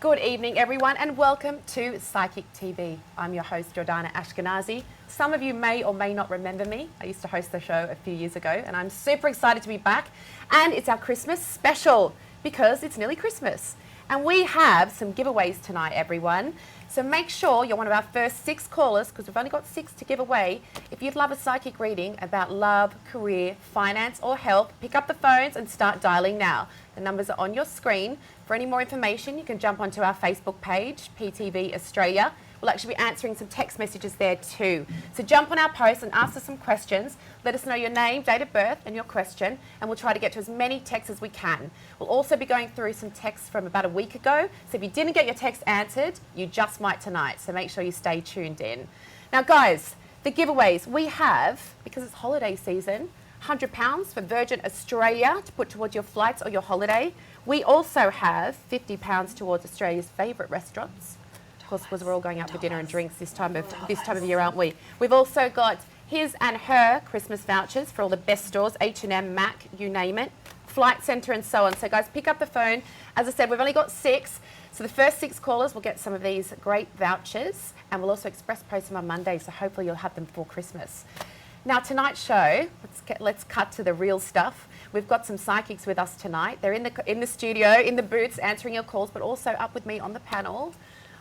Good evening, everyone, and welcome to Psychic TV. I'm your host, Jordana Ashkenazi. Some of you may or may not remember me. I used to host the show a few years ago, and I'm super excited to be back. And it's our Christmas special because it's nearly Christmas. And we have some giveaways tonight, everyone. So make sure you're one of our first 6 callers, because we've only got 6 to give away. If you'd love a psychic reading about love, career, finance, or health, pick up the phones and start dialing now. The numbers are on your screen. For any more information, you can jump onto our Facebook page, PTV Australia. We'll actually be answering some text messages there too. So jump on our post and ask us some questions. Let us know your name, date of birth and your question, and we'll try to get to as many texts as we can. We'll also be going through some texts from about a week ago. So if you didn't get your text answered, you just might tonight. So make sure you stay tuned in. Now guys, the giveaways we have, because it's holiday season, £100 for Virgin Australia to put towards your flights or your holiday. We also have £50 towards Australia's favourite restaurants. Of course, because we're all going out for dinner and drinks this time of year, aren't we? We've also got his and her Christmas vouchers for all the best stores, H&M, Mac, you name it, Flight Centre and so on. So guys, pick up the phone. As I said, we've only got 6. So the first 6 callers will get some of these great vouchers, and we'll also express post them on Monday, so hopefully you'll have them before Christmas. Now tonight's show, let's cut to the real stuff. We've got some psychics with us tonight. They're in the studio, in the booths, answering your calls, but also up with me on the panel.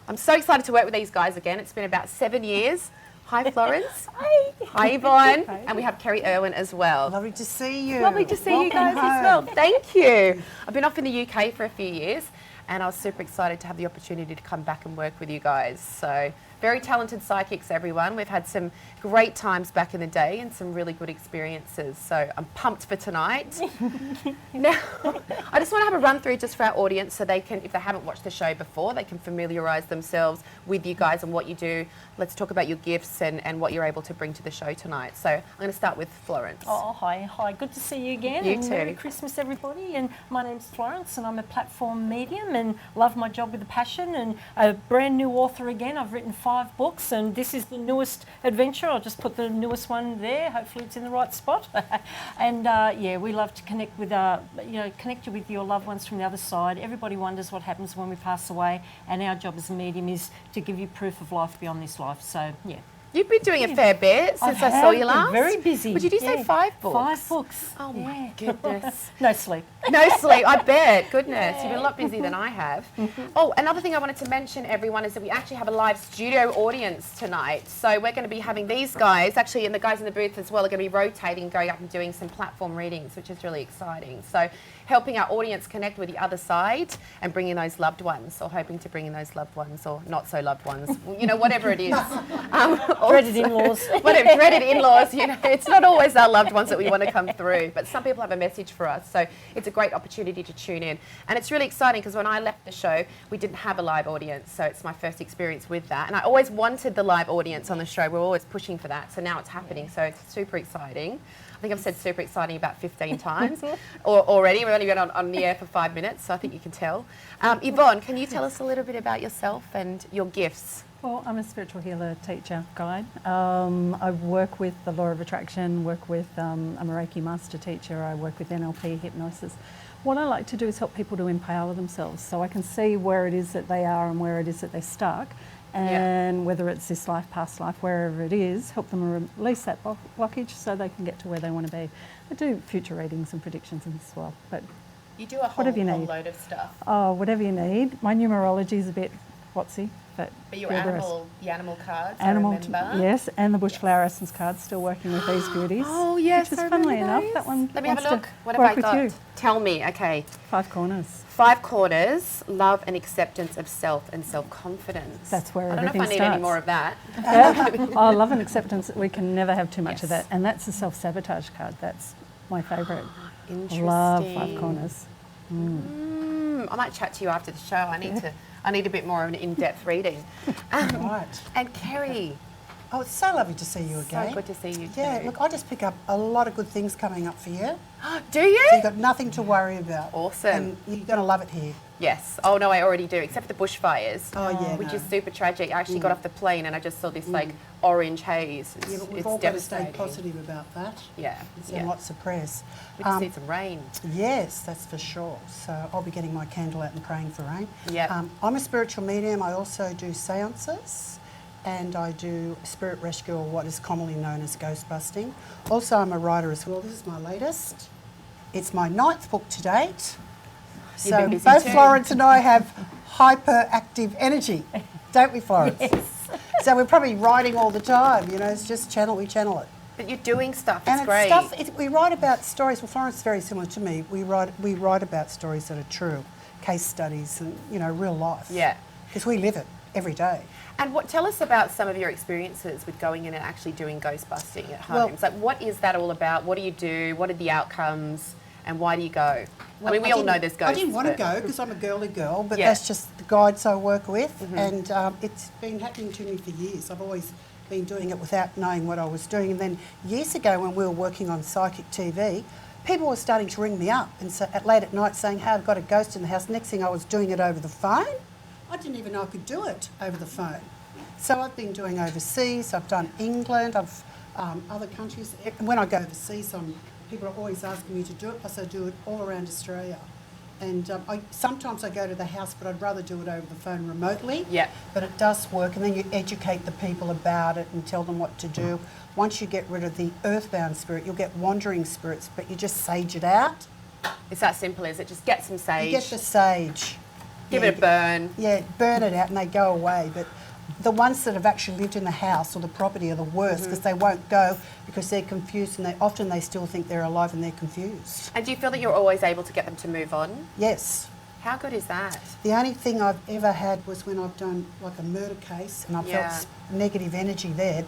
I'm so excited to work with these guys again. It's been about 7 years. Hi, Florence. Hi. Hi, Yvonne. Hi. And we have Kerry Irwin as well. Lovely to see you. Lovely to see you guys as well. Thank you. I've been off in the UK for a few years, and I was super excited to have the opportunity to come back and work with you guys. So very talented psychics, everyone. We've had some great times back in the day and some really good experiences. So I'm pumped for tonight. Now, I just want to have a run through just for our audience so they can, if they haven't watched the show before, they can familiarise themselves with you guys and what you do. Let's talk about your gifts and what you're able to bring to the show tonight. So I'm going to start with Florence. Oh, hi. Good to see you again. You and too. Merry Christmas, everybody. And my name's Florence, and I'm a platform medium and love my job with a passion, and a brand new author again. I've written 5 books, and this is the newest adventure. I'll just put the newest one there. Hopefully it's in the right spot. And yeah, we love to connect with, connect you with your loved ones from the other side. Everybody wonders what happens when we pass away, and our job as a medium is to give you proof of life beyond this life. So yeah. You've been doing a fair bit since I saw you last. Very busy. Did you say 5 books? 5 books. Oh my goodness. No sleep. No sleep, I bet. Goodness, you've been a lot busier than I have. Oh, another thing I wanted to mention, everyone, is that we actually have a live studio audience tonight. So we're going to be having these guys, actually, and the guys in the booth as well, are going to be rotating, going up and doing some platform readings, which is really exciting. So helping our audience connect with the other side and bringing those loved ones, or hoping to bring in those loved ones, or not so loved ones, you know, whatever it is. Dreaded in-laws. Whatever, dreaded in-laws, you know, it's not always our loved ones that we want to come through, but some people have a message for us, so it's a great opportunity to tune in. And it's really exciting because when I left the show, we didn't have a live audience, so it's my first experience with that. And I always wanted the live audience on the show. We're always pushing for that, so now it's happening, so it's super exciting. I think I've said super exciting about 15 times already. We've only been on the air for 5 minutes, so I think you can tell. Yvonne, can you tell us a little bit about yourself and your gifts? Well, I'm a spiritual healer, teacher, guide. I work with the law of attraction, work with, I'm a Reiki master teacher, I work with NLP, hypnosis. What I like to do is help people to empower themselves, so I can see where it is that they are and where it is that they're stuck, and whether it's this life, past life, wherever it is, help them release that blockage so they can get to where they want to be. I do future readings and predictions as well, but you do a whole load of stuff. Oh, whatever you need. My numerology is a bit whatsy. But your animal cards, animal, I remember. Yes, and the bush flower essence cards, still working with these beauties. Oh, yes, which is funnily enough, that one. Let me have a look. What have I got? You. Tell me, okay. 5 corners. 5 corners, love and acceptance of self and self-confidence. That's where I everything don't know if I need any more of that. Oh, love and acceptance, we can never have too much of that. And that's the self-sabotage card. That's my favourite. Interesting. Love 5 corners. I might chat to you after the show. I need a bit more of an in-depth reading. Right. And Kerry, Oh, it's so lovely to see you again. So good to see you too. Yeah, look, I just pick up a lot of good things coming up for you. Do you? So you've got nothing to worry about. Awesome. And you're going to love it here. Yes. Oh no, I already do, except for the bushfires. Oh, yeah, which no. is super tragic. I actually got off the plane and I just saw this like orange haze. It's, Yeah, but we've it's all got to stay devastating. positive about that. Yeah. It's yeah. lots of prayers. We just need some rain. Yes, that's for sure. So I'll be getting my candle out and praying for rain. Yeah. I'm a spiritual medium. I also do seances and I do spirit rescue, or what is commonly known as ghost busting. Also, I'm a writer as well. This is my latest. It's my 9th book to date. You've So been busy both too. Florence and I have hyperactive energy, don't we, Florence? Yes. So we're probably writing all the time. You know, it's just we channel it. But you're doing stuff. And It's great. we write about stories. Well, Florence is very similar to me. We write about stories that are true, case studies, and real life. Yeah. Because we live it every day. And tell us about some of your experiences with going in and actually doing ghost busting at Well- homes. Like, what is that all about? What do you do? What are the outcomes? And why do you go? Well, I mean, we all know there's ghosts. I didn't want to but- go because I'm a girly girl, but Yeah. that's just the guides I work with, and it's been happening to me for years. I've always been doing it without knowing what I was doing, and then years ago when we were working on Psychic TV, people were starting to ring me up and late at night saying, "Hey, I've got a ghost in the house." Next thing I was doing it over the phone. I didn't even know I could do it over the phone. So I've been doing overseas. I've done England. I've other countries. When I go overseas, people are always asking me to do it. Plus, I do it all around Australia. And sometimes I go to the house, but I'd rather do it over the phone remotely. Yeah. But it does work, and then you educate the people about it and tell them what to do. Once you get rid of the earthbound spirit, you'll get wandering spirits, but you just sage it out. It's that simple, is it? Just get some sage. You get the sage. Give Yeah, it a burn. Yeah, burn it out and they go away. But the ones that have actually lived in the house or the property are the worst because they won't go because they're confused, and often they still think they're alive and they're confused. And do you feel that you're always able to get them to move on? Yes. How good is that? The only thing I've ever had was when I've done like a murder case and I Yeah. felt negative energy there.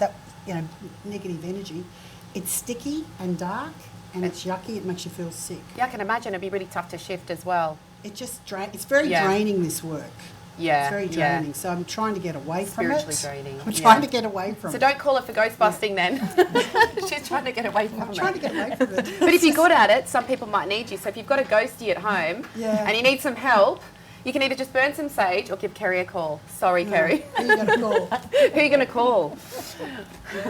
Negative energy. It's sticky and dark and it's yucky. It makes you feel sick. Yeah, I can imagine it'd be really tough to shift as well. It just It's very Yeah. draining, this work. Yeah. It's very yeah. draining. So I'm trying to get away from it. Spiritually draining, I'm yeah. trying to get away from So it. don't call it for ghost busting then. She's trying to get away from I'm it. trying to get away from it. But if you're good at it, some people might need you. So if you've got a ghostie at home Yeah. and you need some help, you can either just burn some sage or give Kerry a call. Sorry, Kerry. Who are you going to call? Who are you going to call?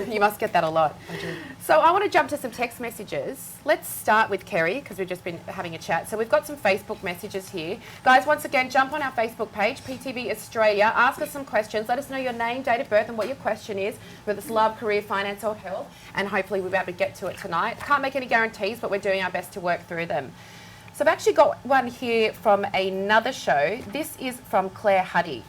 You must get that a lot. I do. So I want to jump to some text messages. Let's start with Kerry because we've just been having a chat. So we've got some Facebook messages here. Guys, once again, jump on our Facebook page, PTV Australia. Ask us some questions. Let us know your name, date of birth and what your question is, whether it's love, career, finance or health. And hopefully we'll be able to get to it tonight. Can't make any guarantees, but we're doing our best to work through them. So I've actually got one here from another show. This is from Claire Huddy.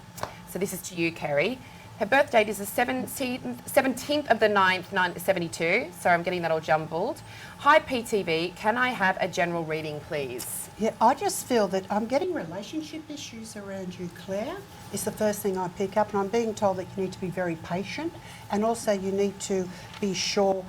So this is to you, Kerry. Her birth date is the 17th of the 9th, 1972. Sorry, I'm getting that all jumbled. Hi, PTV. Can I have a general reading, please? Yeah, I just feel that I'm getting relationship issues around you, Claire, is the first thing I pick up. And I'm being told that you need to be very patient and also you need to be sure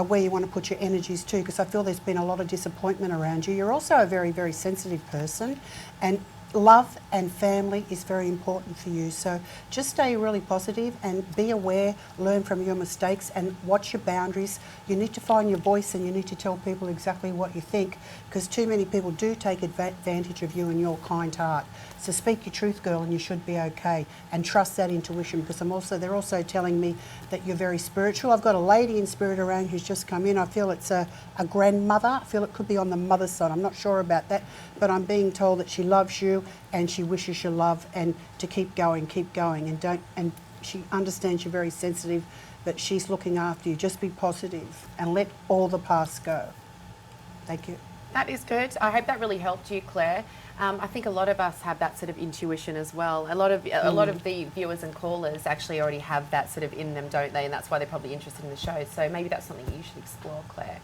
where you want to put your energies to, because I feel there's been a lot of disappointment around you. You're also a very, very sensitive person and love and family is very important for you. So just stay really positive and be aware, learn from your mistakes and watch your boundaries. You need to find your voice and you need to tell people exactly what you think, because too many people do take advantage of you and your kind heart. So speak your truth, girl, and you should be okay. And trust that intuition, because they're also telling me that you're very spiritual. I've got a lady in spirit around who's just come in. I feel it's a grandmother. I feel it could be on the mother's side. I'm not sure about that, but I'm being told that she loves you and she wishes you love and to keep going, and she understands you're very sensitive, but she's looking after you. Just be positive and let all the past go. Thank you. That is good. I hope that really helped you, Claire. I think a lot of us have that sort of intuition as well. A lot of the viewers and callers actually already have that sort of in them, don't they? And that's why they're probably interested in the show. So maybe that's something you should explore, Claire.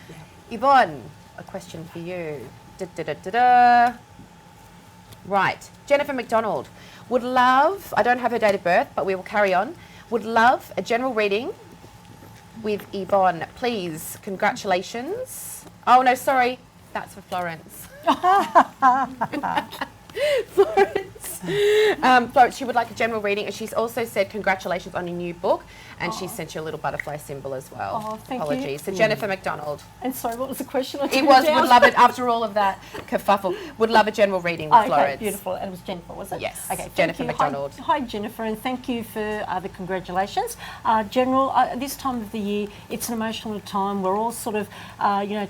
Yeah. Yvonne, a question for you. Da-da-da-da-da. Right. Jennifer McDonald would love, I don't have her date of birth, but we will carry on, would love a general reading with Yvonne. Please, congratulations. Oh, no, sorry. That's for Florence. Florence. Florence, she would like a general reading, and she's also said congratulations on your new book, and she sent you a little butterfly symbol as well. Oh, thank you. Apologies. So Jennifer McDonald. And sorry, what was the question? It was, would love it, after all of that kerfuffle, would love a general reading with Okay, Florence. beautiful. And it was Jennifer, was it? Yes, Okay, thank Jennifer you. McDonald. Hi, Jennifer, and thank you for the congratulations. General, this time of the year, it's an emotional time. We're all sort of,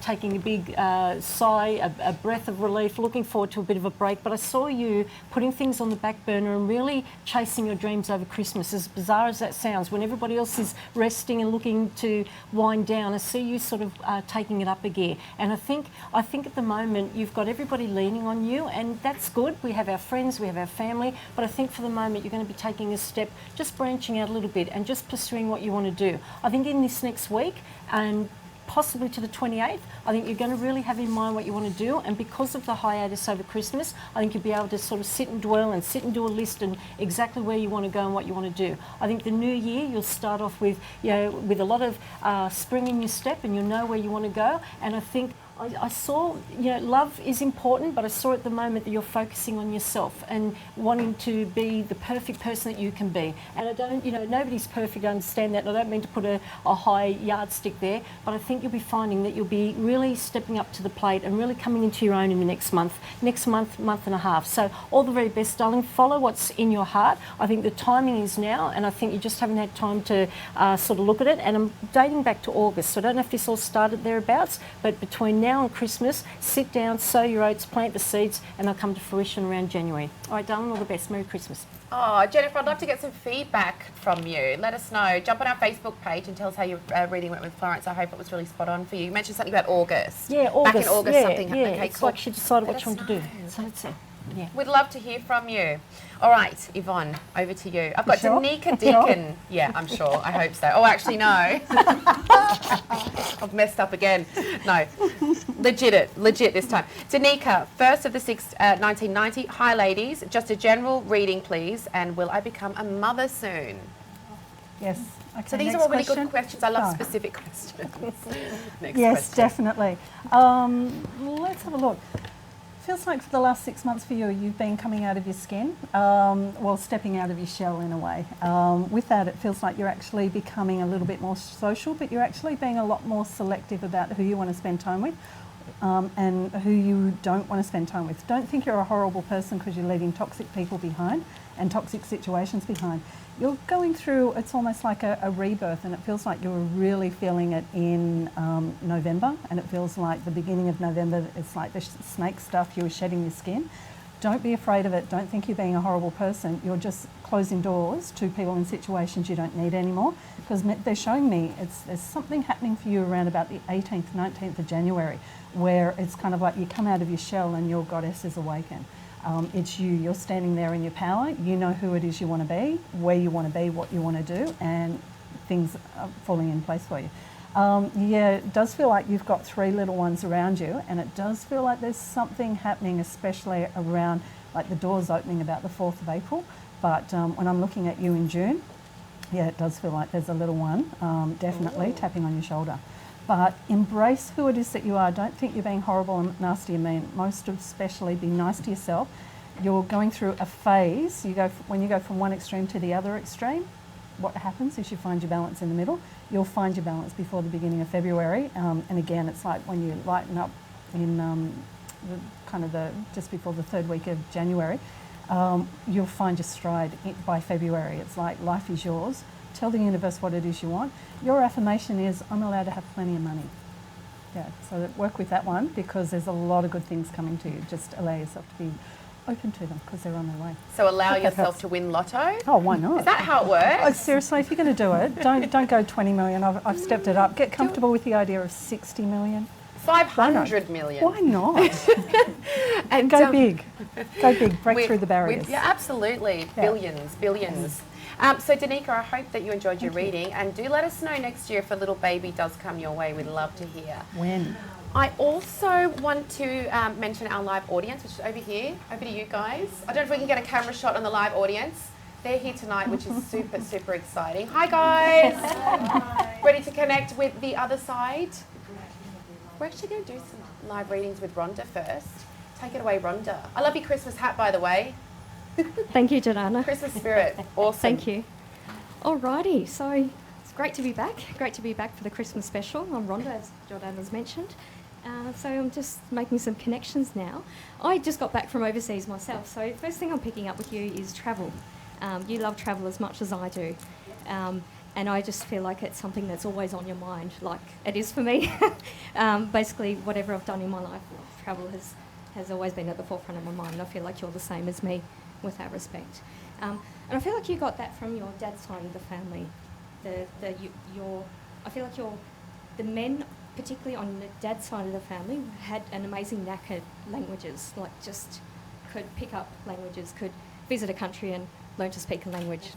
taking a big sigh, a breath of relief, looking forward to a bit of a break. But I saw you putting things on the back burner and really chasing your dreams over Christmas. As bizarre as that sounds, when everybody else is resting and looking to wind down, I see you sort of taking it up a gear. And I think at the moment you've got everybody leaning on you, and that's good. We have our friends, we have our family, but I think for the moment you're going to be taking a step, just branching out a little bit and just pursuing what you want to do. I think in this next week, and possibly to the 28th, I think you're going to really have in mind what you want to do, and because of the hiatus over Christmas, I think you'll be able to sort of sit and dwell and sit and do a list and exactly where you want to go and what you want to do. I think the new year you'll start off with, with a lot of spring in your step, and you'll know where you want to go. And I think I saw, love is important, but I saw at the moment that you're focusing on yourself and wanting to be the perfect person that you can be. And I don't, nobody's perfect, I understand that, and I don't mean to put a high yardstick there, but I think you'll be finding that you'll be really stepping up to the plate and really coming into your own in the next month and a half. So all the very best, darling. Follow what's in your heart. I think the timing is now, and I think you just haven't had time to sort of look at it. And I'm dating back to August, so I don't know if this all started thereabouts, but between now and Christmas, sit down, sow your oats, plant the seeds, and they'll come to fruition around January. All right, darling, all the best. Merry Christmas. Oh, Jennifer, I'd love to get some feedback from you. Let us know. Jump on our Facebook page and tell us how your reading went with Florence. I hope it was really spot on for you. You mentioned something about August. Yeah, August. Back in August, something happened. Okay, it's cool. like she decided Let what she wanted to do. So that's it. Yeah. We'd love to hear from you. All right, Yvonne, over to you. I've got Sure? Danica Deacon. Yeah, I'm sure. I hope so. Oh, actually, no. I've messed up again. No, legit this time. Danica, 1st of the 6th, 1990. Hi, ladies. Just a general reading, please. And will I become a mother soon? Yes. Okay, So these next are all really question. good questions. I love Oh. specific questions. Next Yes, question. definitely. Let's have a look. Feels like for the last 6 months for you, you've been coming out of your skin, stepping out of your shell in a way. With that, it feels like you're actually becoming a little bit more social, but you're actually being a lot more selective about who you want to spend time with and who you don't want to spend time with. Don't think you're a horrible person because you're leaving toxic people behind and toxic situations behind. You're going through, it's almost like a rebirth, and it feels like you're really feeling it in November, and it feels like the beginning of November, it's like the snake stuff, you were shedding your skin. Don't be afraid of it. Don't think you're being a horrible person. You're just closing doors to people in situations you don't need anymore, because they're showing me there's something happening for you around about the 18th, 19th of January, where it's kind of like you come out of your shell and your goddess is awakened. It's you're standing there in your power, you know who it is you want to be, where you want to be, what you want to do, and things are falling in place for you. It does feel like you've got 3 little ones around you, and it does feel like there's something happening, especially around like the doors opening about the 4th of April. But when I'm looking at you in June, it does feel like there's a little one definitely tapping on your shoulder. But embrace who it is that you are. Don't think you're being horrible and nasty and mean. Most especially, be nice to yourself. You're going through a phase. When you go from one extreme to the other extreme, what happens is you find your balance in the middle. You'll find your balance before the beginning of February. And again, it's like when you lighten up in just before the 3rd week of January, you'll find your stride by February. It's like life is yours. Tell the universe what it is you want. Your affirmation is, I'm allowed to have plenty of money. Yeah, so work with that one, because there's a lot of good things coming to you. Just allow yourself to be open to them, because they're on their way. So allow Hope that yourself helps. to win lotto? Oh, why not? Is that how it works? Oh, seriously, if you're going to do it, don't go 20 million. I've stepped it up. Get comfortable with the idea of 60 million. 500 million. Why not? And Go big. Go big. Break through the barriers. Yeah, absolutely. Yeah. Billions. So Danica, I hope that you enjoyed your reading, and do let us know next year if a little baby does come your way. We'd love to hear. When? I also want to mention our live audience, which is over here. Over to you guys. I don't know if we can get a camera shot on the live audience. They're here tonight, which is super, super exciting. Hi guys. Hi. Ready to connect with the other side? We're actually going to do some live readings with Rhonda first. Take it away, Rhonda. I love your Christmas hat, by the way. Thank you, Jordana. Christmas spirit. Awesome. Thank you. Alrighty, so it's great to be back. Great to be back for the Christmas special. I'm Rhonda, as Jordana's mentioned. So I'm just making some connections now. I just got back from overseas myself, so first thing I'm picking up with you is travel. You love travel as much as I do. And I just feel like it's something that's always on your mind, like it is for me. Basically, whatever I've done in my life, travel has always been at the forefront of my mind. I feel like you're the same as me with that respect. And I feel like you got that from your dad's side of the family. I feel like the men, particularly on the dad's side of the family, had an amazing knack at languages, like just could pick up languages, could visit a country and learn to speak a language.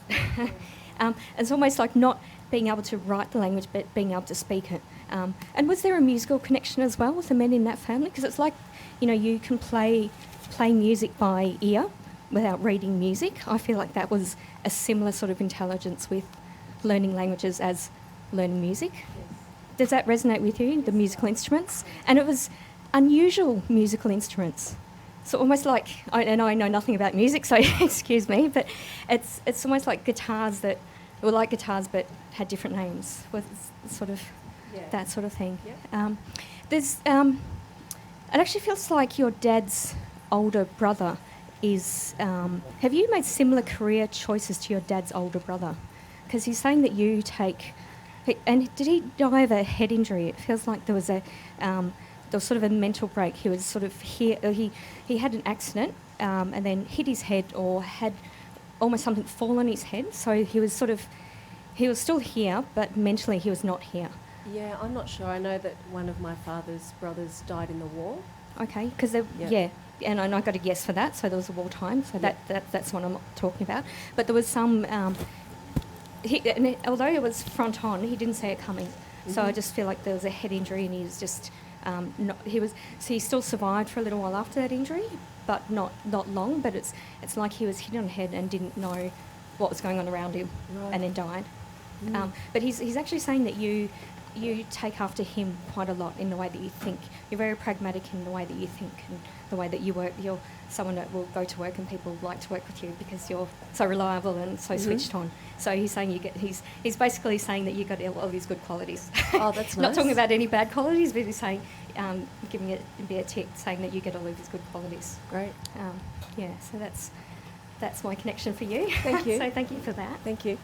It's almost like not being able to write the language, but being able to speak it. And was there a musical connection as well with the men in that family? Because it's like, you can play music by ear without reading music. I feel like that was a similar sort of intelligence with learning languages as learning music. Yes. Does that resonate with you, the musical instruments? And it was unusual musical instruments. So almost like, and I know nothing about music, so excuse me, but it's almost like guitars that were like guitars but had different names. Was sort of that sort of thing. Yeah. It actually feels like your dad's older brother is. Have you made similar career choices to your dad's older brother? Because he's saying that you take. And did he die of a head injury? It feels like there was sort of a mental break. He was sort of here. He had an accident and then hit his head or had almost something fall on his head. So he was still here, but mentally he was not here. Yeah, I'm not sure. I know that one of my father's brothers died in the war. Okay, because and I got a yes for that. So there was a wartime. So that's what I'm talking about. But there was some. Although it was front on, he didn't see it coming. Mm-hmm. So I just feel like there was a head injury, and he was just he still survived for a little while after that injury, but not long. But it's like he was hit on the head and didn't know what was going on around him, right. And then died. Mm. But he's actually saying that you take after him quite a lot in the way that you think. You're very pragmatic in the way that you think and the way that you work. You're someone that will go to work and people like to work with you because you're so reliable and so switched on. So he's saying he's basically saying that you got all these good qualities. Oh, that's nice. Not talking about any bad qualities, but he's saying, giving it a tick, saying that you get all of these good qualities. Great. So that's my connection for you. Thank you. So thank you for that. Thank you.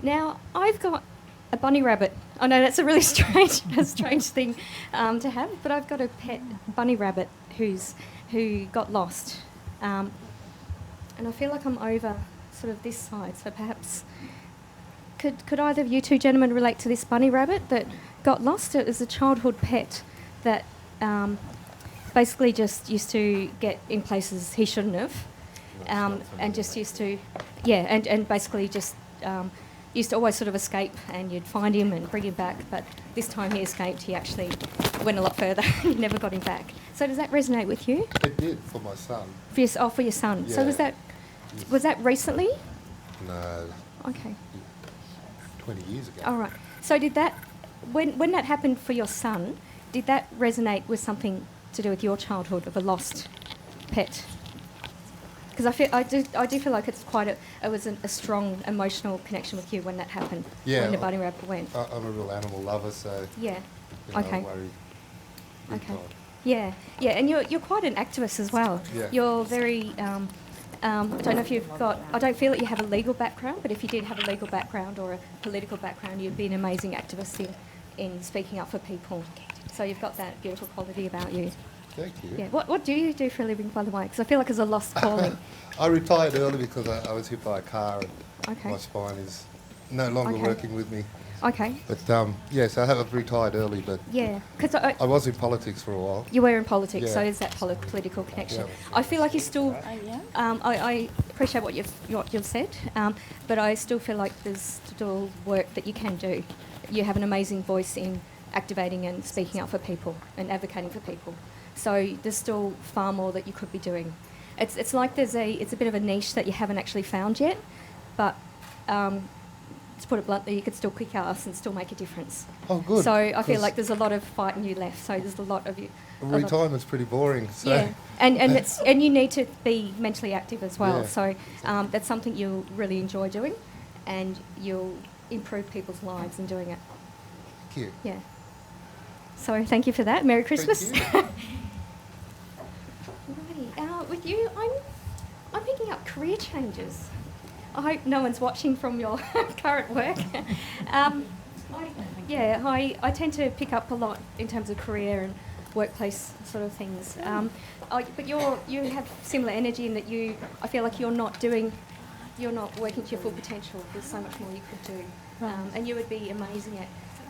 Now, I've got a bunny rabbit. I know that's a really strange thing to have, but I've got a pet bunny rabbit who got lost. And I feel like I'm over sort of this side, so perhaps could either of you two gentlemen relate to this bunny rabbit that got lost? It was a childhood pet that basically just used to get in places he shouldn't have, and just used to, and basically just used to always sort of escape, and you'd find him and bring him back, but this time he escaped. He actually went a lot further. You never got him back. So does that resonate with you? It did, for my son. For your son. Yeah. So was that recently? No. Okay. 20 years ago. All right. So did that, when that happened for your son, did that resonate with something to do with your childhood of a lost pet? Because I do feel like it's it was a strong emotional connection with you when that happened. Yeah. When the bunny rabbit went. I'm a real animal lover, so. Yeah. Okay. I'm worried. Okay. Yeah. And you're quite an activist as well. Yeah. You're very. I don't know if you've got. I don't feel that you have a legal background, but if you did have a legal background or a political background, you'd be an amazing activist in speaking up for people. So you've got that beautiful quality about you. Thank you. Yeah. What do you do for a living, by the way? Because I feel like it's a lost calling. I retired early because I was hit by a car and Okay. my spine is no longer working with me. Okay. But yes, I have retired early, but Yeah. Because I was in politics for a while. you were in politics, Yeah. so there's that political connection. Yeah. I feel like you still. I appreciate what you've said, but I still feel like there's still work that you can do. You have an amazing voice in activating and speaking up for people and advocating for people. So there's still far more that you could be doing. It's like it's a bit of a niche that you haven't actually found yet, but to put it bluntly, you could still kick ass and still make a difference. Oh, good. So I feel 'cause like there's a lot of fight in you left. So there's a lot of you. retirement's pretty boring. So. Yeah, and you need to be mentally active as well. Yeah. So that's something you'll really enjoy doing, and you'll improve people's lives in doing it. Thank you. Yeah. So thank you for that. Merry Christmas. Thank you. Alrighty, with you, I'm picking up career changes. I hope no one's watching from your current work. I tend to pick up a lot in terms of career and workplace sort of things. But you have similar energy in that I feel like you're not working to your full potential. There's so much more you could do. And you would be amazing at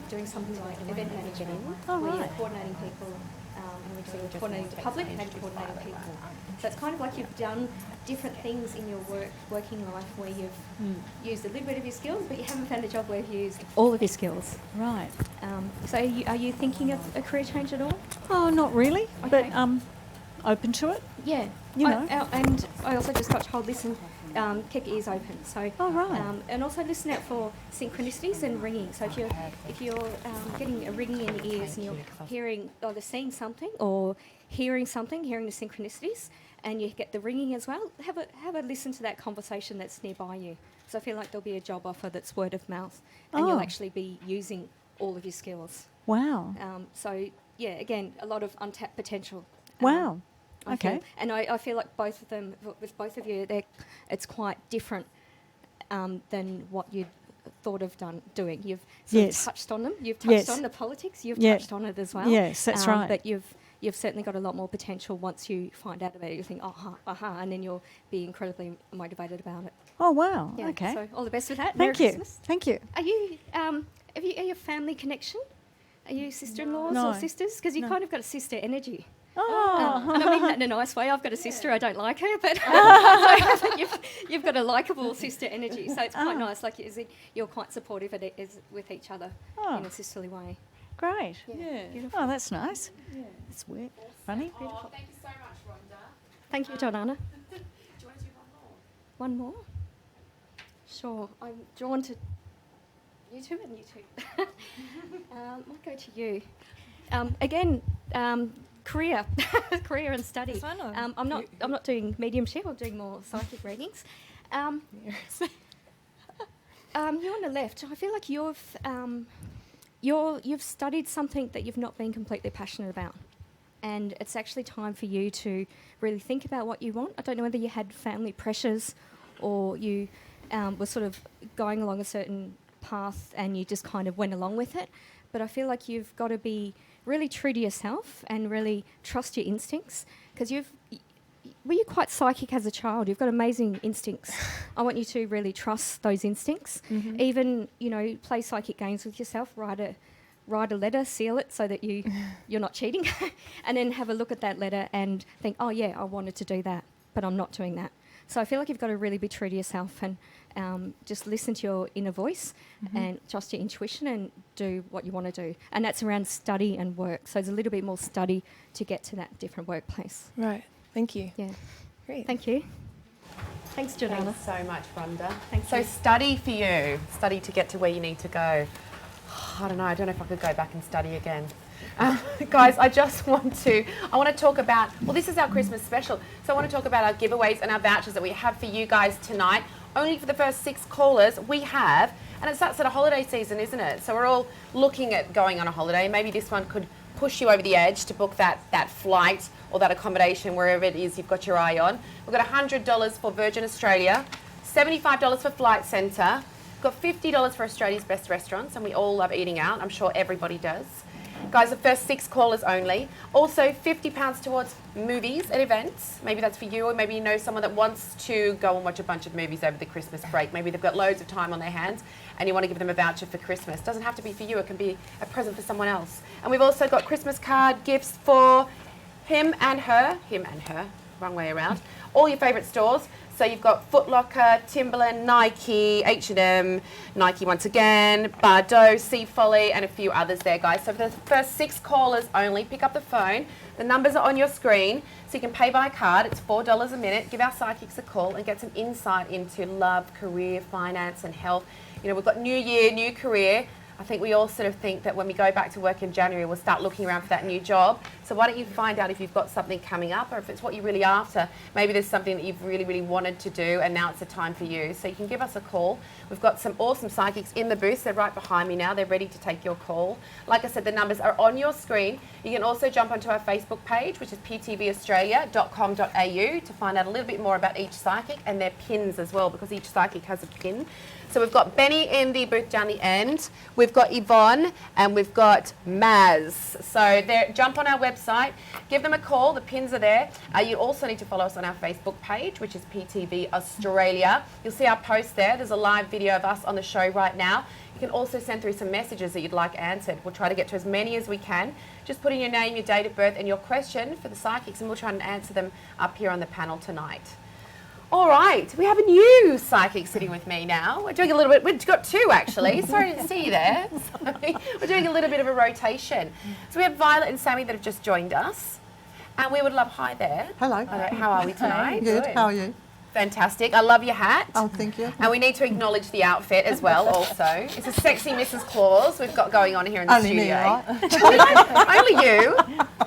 doing something like event management, where you're coordinating people, and you're coordinating the public and coordinating people. So it's kind of like you've done different things in your working life where you've used a little bit of your skills, but you haven't found a job where you've used all of your skills. Right. So are you thinking of a career change at all? Oh, not really, Okay. but open to it. Yeah. You know. And I also just got told, listen, keep your ears open. So, Oh, right. And also listen out for synchronicities and ringing. So if you're getting a ringing in your ears and you're hearing, either seeing something or hearing something, hearing the synchronicities, and you get the ringing as well, have a listen to that conversation that's nearby you. So I feel like there'll be a job offer that's word of mouth, and you'll Oh. actually be using all of your skills. Wow. So yeah, again, a lot of untapped potential. Wow. I Okay. feel. And I feel like both of them, with both of you, it's quite different than what you'd thought of doing. You've sort of Yes. touched on them. You've touched Yes. on the politics. You've Yeah. touched on it as well. Yes, that's right. But you've certainly got a lot more potential once you find out about it. You think, aha, and then you'll be incredibly motivated about it. Oh, wow. Yeah. Okay. So all the best with that. Thank Merry you. Christmas. Thank you. Are you are you a family connection? Are you sister-in-laws No. or sisters? Because you No. kind of got a sister energy. Oh. And I mean that in a nice way. I've got a sister. I don't like her, but so you've got a likable sister energy. So it's quite nice. Like you're quite supportive with each other Oh. in a sisterly way. Great. Yeah. Beautiful. Oh, that's nice. That's weird. Funny. Oh, thank you so much, Rhonda. Thank you, Jordana. Do you want to do one more? One more? Sure. I'm drawn to you two and you two. Might go to you. Again, career, career and study. This one or I'm not doing mediumship. I'm doing more psychic readings. You on the left. I feel like you've studied something that you've not been completely passionate about, and it's actually time for you to really think about what you want. I don't know whether you had family pressures, or you were sort of going along a certain path and you just kind of went along with it. But I feel like you've got to be really true to yourself and really trust your instincts, because were you quite psychic as a child? You've got amazing instincts. I want you to really trust those instincts. Mm-hmm. Even, play psychic games with yourself. Write a letter, seal it so that you're not cheating, and then have a look at that letter and think, oh yeah, I wanted to do that, but I'm not doing that. So I feel like you've got to really be true to yourself and just listen to your inner voice and trust your intuition and do what you want to do. And that's around study and work. So there's a little bit more study to get to that different workplace. Right. Thank you. Yeah. Great. Thank you. Thanks, Jordana. Thanks so much, Rhonda. Thank So you. study for you. Study to get to where you need to go. I don't know if I could go back and study again. Guys, I want to talk about, well, this is our Christmas special, so I want to talk about our giveaways and our vouchers that we have for you guys tonight. Only for the first 6 callers we have, and it starts at a holiday season, isn't it? So we're all looking at going on a holiday. Maybe this one could push you over the edge to book that flight or that accommodation, wherever it is you've got your eye on. We've got $100 for Virgin Australia, $75 for Flight Centre, we've got $50 for Australia's best restaurants, and we all love eating out. I'm sure everybody does. Guys, the first 6 callers only. Also, £50 towards movies at events. Maybe that's for you, or maybe you know someone that wants to go and watch a bunch of movies over the Christmas break. Maybe they've got loads of time on their hands and you want to give them a voucher for Christmas. Doesn't have to be for you, it can be a present for someone else. And we've also got Christmas card gifts for him and her, wrong way around, all your favourite stores. So you've got Foot Locker, Timberland, Nike, H&M, Nike once again, Bardot, Sea Folly, and a few others there, guys. So for the first 6 callers only, pick up the phone. The numbers are on your screen, so you can pay by card. It's $4 a minute. Give our psychics a call and get some insight into love, career, finance, and health. You know, we've got new year, new career. I think we all sort of think that when we go back to work in January, we'll start looking around for that new job. So why don't you find out if you've got something coming up, or if it's what you're really after. Maybe there's something that you've really, really wanted to do, and now it's the time for you. So you can give us a call. We've got some awesome psychics in the booth. They're right behind me now. They're ready to take your call. Like I said, the numbers are on your screen. You can also jump onto our Facebook page, which is ptvaustralia.com.au, to find out a little bit more about each psychic and their pins as well, because each psychic has a pin. So we've got Benny in the booth down the end. We've got Yvonne, and we've got Maz. So jump on our website, give them a call. The pins are there. You also need to follow us on our Facebook page, which is PTV Australia. You'll see our post there. There's a live video of us on the show right now. You can also send through some messages that you'd like answered. We'll try to get to as many as we can. Just put in your name, your date of birth, and your question for the psychics, and we'll try and answer them up here on the panel tonight. All right, we have a new psychic sitting with me now. We're doing a little bit, we've got 2 actually. Sorry to see you there. Sorry. We're doing a little bit of a rotation. So we have Violet and Sammy that have just joined us. And we would love, hi there. Hello. How are we tonight? Good. How are you? Fantastic. I love your hat. Oh, thank you. And we need to acknowledge the outfit as well also. It's a sexy Mrs. Claus we've got going on here in the Only studio. me, right? Only you.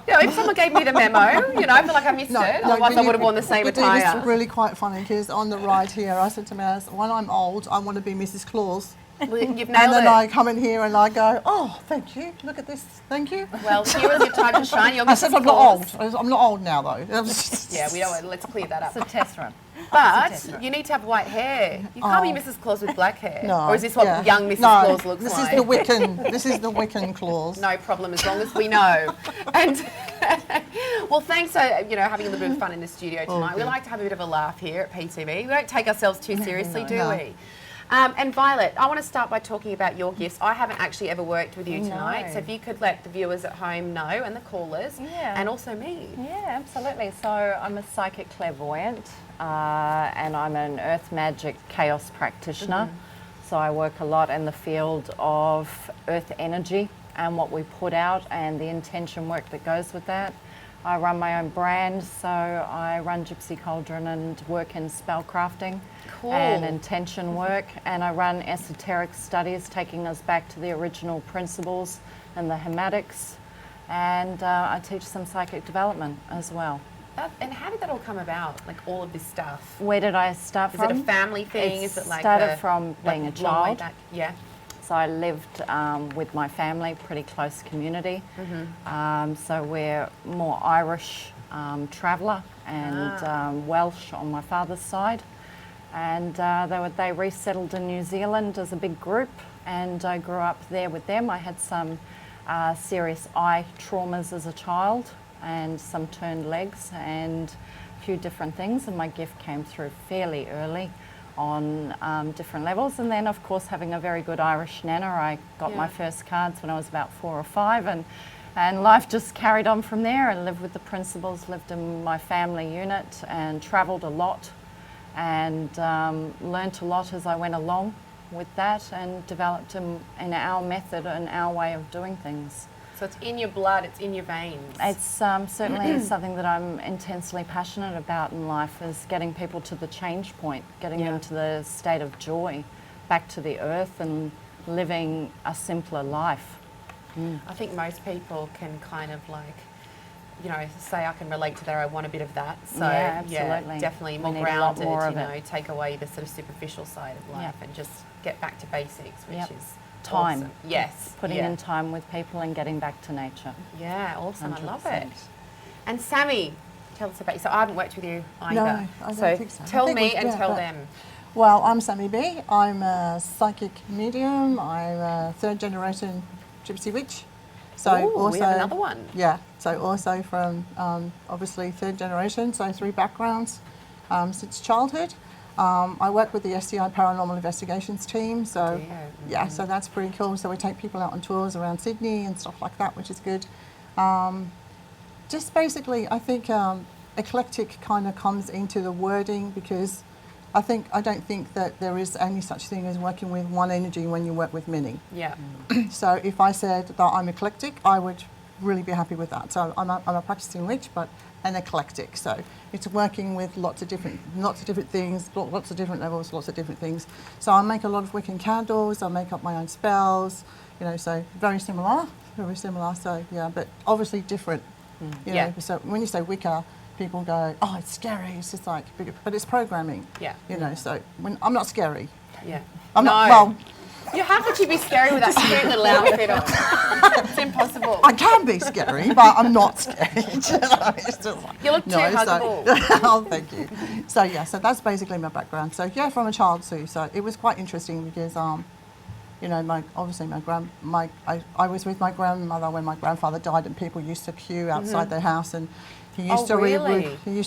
You know, if someone gave me the memo, you know, I feel like I missed it. Otherwise I would have worn the same attire. It's really quite funny because on the right here, I said to Maz, when I'm old, I want to be Mrs. Claus. Well, you've And nailed then it. I come in here and I go, oh, thank you. Look at this. Thank you. Well, here is your time to shine. You're I said Mrs. I'm not Claus. old. I'm not old now, though. Yeah, we don't. Let's clear that up. It's a test run. But you need to have white hair. You can't be Mrs. Claus with black hair. No. Or is this what yeah. young Mrs. No, Claus looks this like? is the Wiccan. This is the Wiccan Claus. No problem, as long as we know. And well, thanks for having a little bit of fun in the studio tonight. We like to have a bit of a laugh here at PTV. We don't take ourselves too seriously, do we? And Violet, I want to start by talking about your gifts. I haven't actually ever worked with you tonight, so if you could let the viewers at home know, and the callers, and also me. Yeah, absolutely. So I'm a psychic clairvoyant, and I'm an earth magic chaos practitioner. So I work a lot in the field of earth energy and what we put out and the intention work that goes with that. I run my own brand, so I run Gypsy Cauldron and work in spellcrafting and intention work, and I run esoteric studies, taking us back to the original principles and the hematics, and I teach some psychic development as well. And how did that all come about, like all of this stuff? Where did I start from? Is it a family thing? It Is it like started from being a long way child. back? Yeah. So I lived with my family, pretty close community. So we're more Irish traveller and Welsh on my father's side. And they resettled in New Zealand as a big group, and I grew up there with them. I had some serious eye traumas as a child and some turned legs and a few different things, and my gift came through fairly early on different levels. And then, of course, having a very good Irish nana, I got my first cards when I was about 4 or 5, and life just carried on from there. I lived with the principals, lived in my family unit, and travelled a lot, and learnt a lot as I went along with that, and developed in our method and our way of doing things. So it's in your blood, it's in your veins. It's certainly something that I'm intensely passionate about in life, is getting people to the change point, getting them to the state of joy, back to the earth and living a simpler life. I think most people can kind of like, say I can relate to that, I want a bit of that. So Yeah, absolutely. definitely We more need a lot grounded, more of it. take away the sort of superficial side of life and just get back to basics, which is Time. awesome. Yes. Putting in time with people and getting back to nature. Yeah, awesome. I love it. 100%. And Sammy, tell us about you. So I haven't worked with you either. No, I don't think so. I Tell think me we- and yeah, tell but- them. Well, I'm Sammy B. I'm a psychic medium. I'm a 3rd generation Gypsy witch. So Ooh, also, we have another one. Yeah, so also from obviously 3rd generation, so 3 backgrounds since childhood. I work with the STI Paranormal Investigations team, so so that's pretty cool. So we take people out on tours around Sydney and stuff like that, which is good. Just basically, I think eclectic kind of comes into the wording because I don't think that there is any such thing as working with one energy when you work with many. Yeah. So if I said that I'm eclectic, I would really be happy with that. So I'm a practicing witch, but an eclectic. So it's working with lots of different things, lots of different levels, lots of different things. So I make a lot of Wiccan candles. I make up my own spells. You know, so very similar. So yeah, but obviously different. You know, so when you say Wicca, people go, oh, it's scary. It's just like, but it's programming. Yeah. You know, so when I'm not scary. Yeah. I'm No. not. Well, How could you be scary with that cute little outfit on? It's impossible. I can be scary, but I'm not scary. You know, it's just like, You look too huggable. Oh, thank you. So yeah, so that's basically my background. So yeah, from a child too. So it was quite interesting because you know, I was with my grandmother when my grandfather died, and people used to queue outside their house, and he used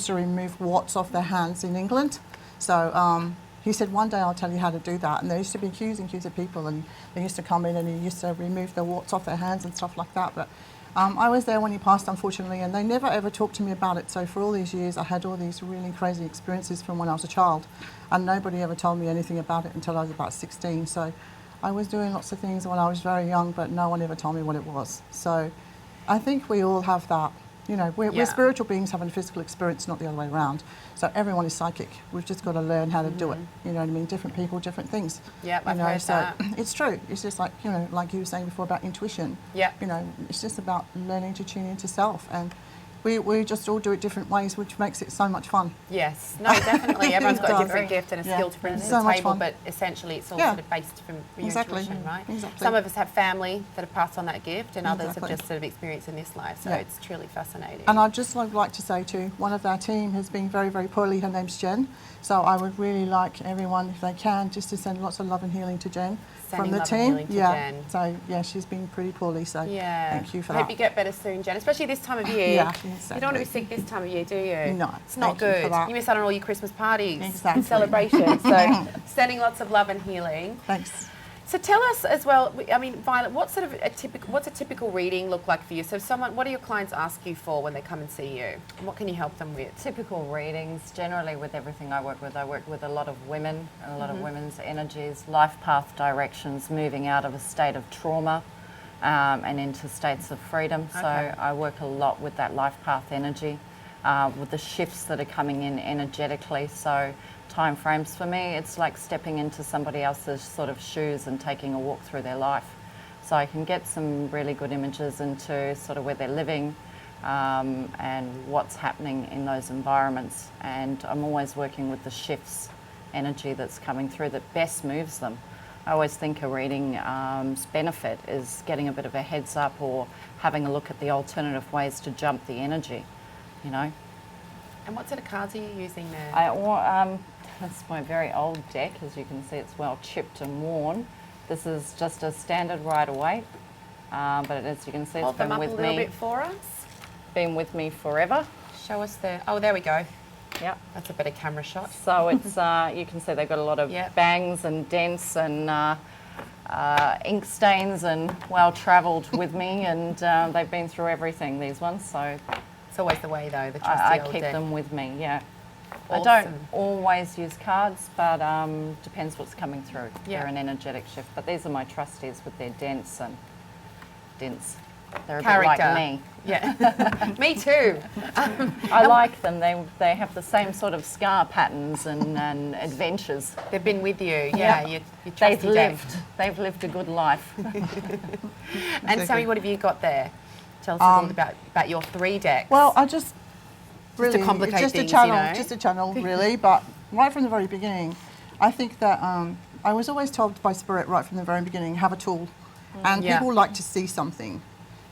to remove warts off their hands in England. So he said, one day I'll tell you how to do that. And there used to be queues and queues of people, and they used to come in, and he used to remove the warts off their hands and stuff like that. But I was there when he passed, unfortunately, and they never ever talked to me about it. So for all these years, I had all these really crazy experiences from when I was a child, and nobody ever told me anything about it until I was about 16. So I was doing lots of things when I was very young, but no one ever told me what it was. So I think we all have that. You know, we're spiritual beings having a physical experience, not the other way around. So everyone is psychic. We've just got to learn how to do it. You know what I mean? Different people, different things. Yeah, I've heard that. It's true. It's just like, you know, like you were saying before about intuition. Yeah. You know, it's just about learning to tune into self. And we just all do it different ways, which makes it so much fun. Yes, no, definitely. Everyone's got a It does. different gift and a skill to bring to the So much table, fun. but essentially it's all Yeah. sort of based from your Exactly. intuition, right? Exactly. Some of us have family that have passed on that gift, and others have Exactly. just sort of experienced in this life. So Yeah. it's truly fascinating. And I'd just like to say too, one of our team has been very, very poorly. Her name's Jen. So I would really like everyone, if they can, just to send lots of love and healing to Jen Sending from the love and team. healing to yeah. Jen. So yeah, she's been pretty poorly. So Yeah. thank you for I hope that. you get better soon, Jen, especially this time of year. Yeah, You don't want to be sick this time of year, do you? No, It's not thank you for good. that. You miss out on all your Christmas parties Exactly. and celebrations. So sending lots of love and healing. Thanks. So tell us as well, I mean, Violet, what's a typical reading look like for you? So what do your clients ask you for when they come and see you? And what can you help them with? Typical readings, generally with everything I work with a lot of women and a lot of women's energies, life path directions, moving out of a state of trauma and into states of freedom. Okay. So I work a lot with that life path energy, with the shifts that are coming in energetically. So time frames for me, it's like stepping into somebody else's sort of shoes and taking a walk through their life. So I can get some really good images into sort of where they're living, and what's happening in those environments. And I'm always working with the shifts energy that's coming through that best moves them. I always think a reading's benefit is getting a bit of a heads up or having a look at the alternative ways to jump the energy, you know. And what sort of cards are you using there? That's my very old deck. As you can see, it's well chipped and worn. This is just a standard Rider-Waite, but as you can see, it's Hold them been up a with little me, bit for us. been with me forever. Show us the, oh, there we go. Yep. That's a better camera shot. So it's you can see they've got a lot of Yep. bangs and dents and ink stains, and well travelled with me, and they've been through everything, these ones. So It's always the way though, the trusty I old keep deck. them with me. Yeah. I Awesome. don't always use cards, but depends what's coming through. Yeah. They're an energetic shift, but these are my trustees with their dents and dents. They're a Character. bit like me. Yeah, me too. I like them. They have the same sort of scar patterns and adventures. They've been with you, yeah. Yeah. Your They've trusty deck. lived. They've lived a good life. And Sammy, what have you got there? Tell us a little about your 3 decks. Well, I just really complicate just things, a channel, you know. just a channel, really. But right from the very beginning, I think that I was always told by Spirit right from the very beginning, have a tool, and Yeah. people like to see something.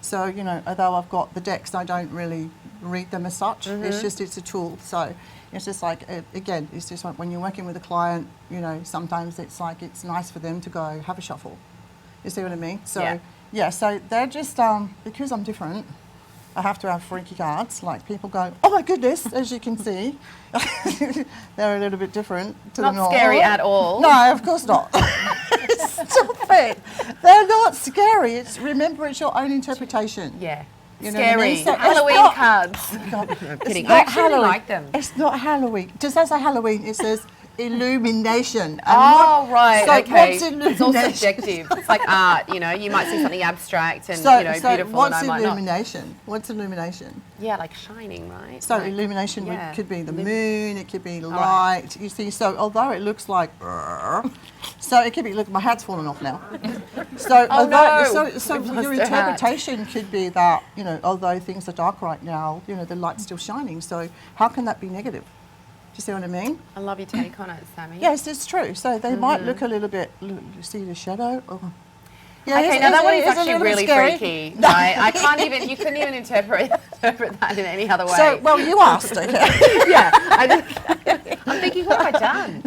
So you know, although I've got the decks, I don't really read them as such. It's a tool. So it's just like again, it's just like when you're working with a client, you know, sometimes it's like it's nice for them to go have a shuffle. You see what I mean? So yeah, so they're just because I'm different. I have to have freaky cards. Like people go, oh my goodness, as you can see, they're a little bit different to the Not normal. scary at all. No, of course not. Stop it. They're not scary. Remember, it's your own interpretation. Yeah. You know what I Scary. mean? So it's Halloween not- cards. God, I'm kidding. it's I not actually really Halloween. like them. It's not Halloween. Just as a Halloween, it says illumination. And Oh, right, so okay. what's It's all illumination? subjective. It's like art, you know. You might see something abstract and, So, you know, so beautiful, what's and I might not. illumination? What's illumination? Yeah, like shining, right? So Like, illumination yeah. could be the Lim- moon, it could be right. light. You see, so although it looks like, so it could be. Look, my hat's fallen off now. So Oh, although, no. so We've lost your our hat. interpretation could be that, you know, although things are dark right now, you know, the light's still shining. So how can that be negative? Do you see what I mean? I love your take on it, Sammy. Yes, it's true. So they might look a little bit. You see the shadow? Oh. Yeah, Okay, it's- now that one it's is a actually little bit really scary. freaky. Right? I can't even. You couldn't even interpret that in any other way. So, well, you asked, okay. yeah, I'm thinking, what have I done?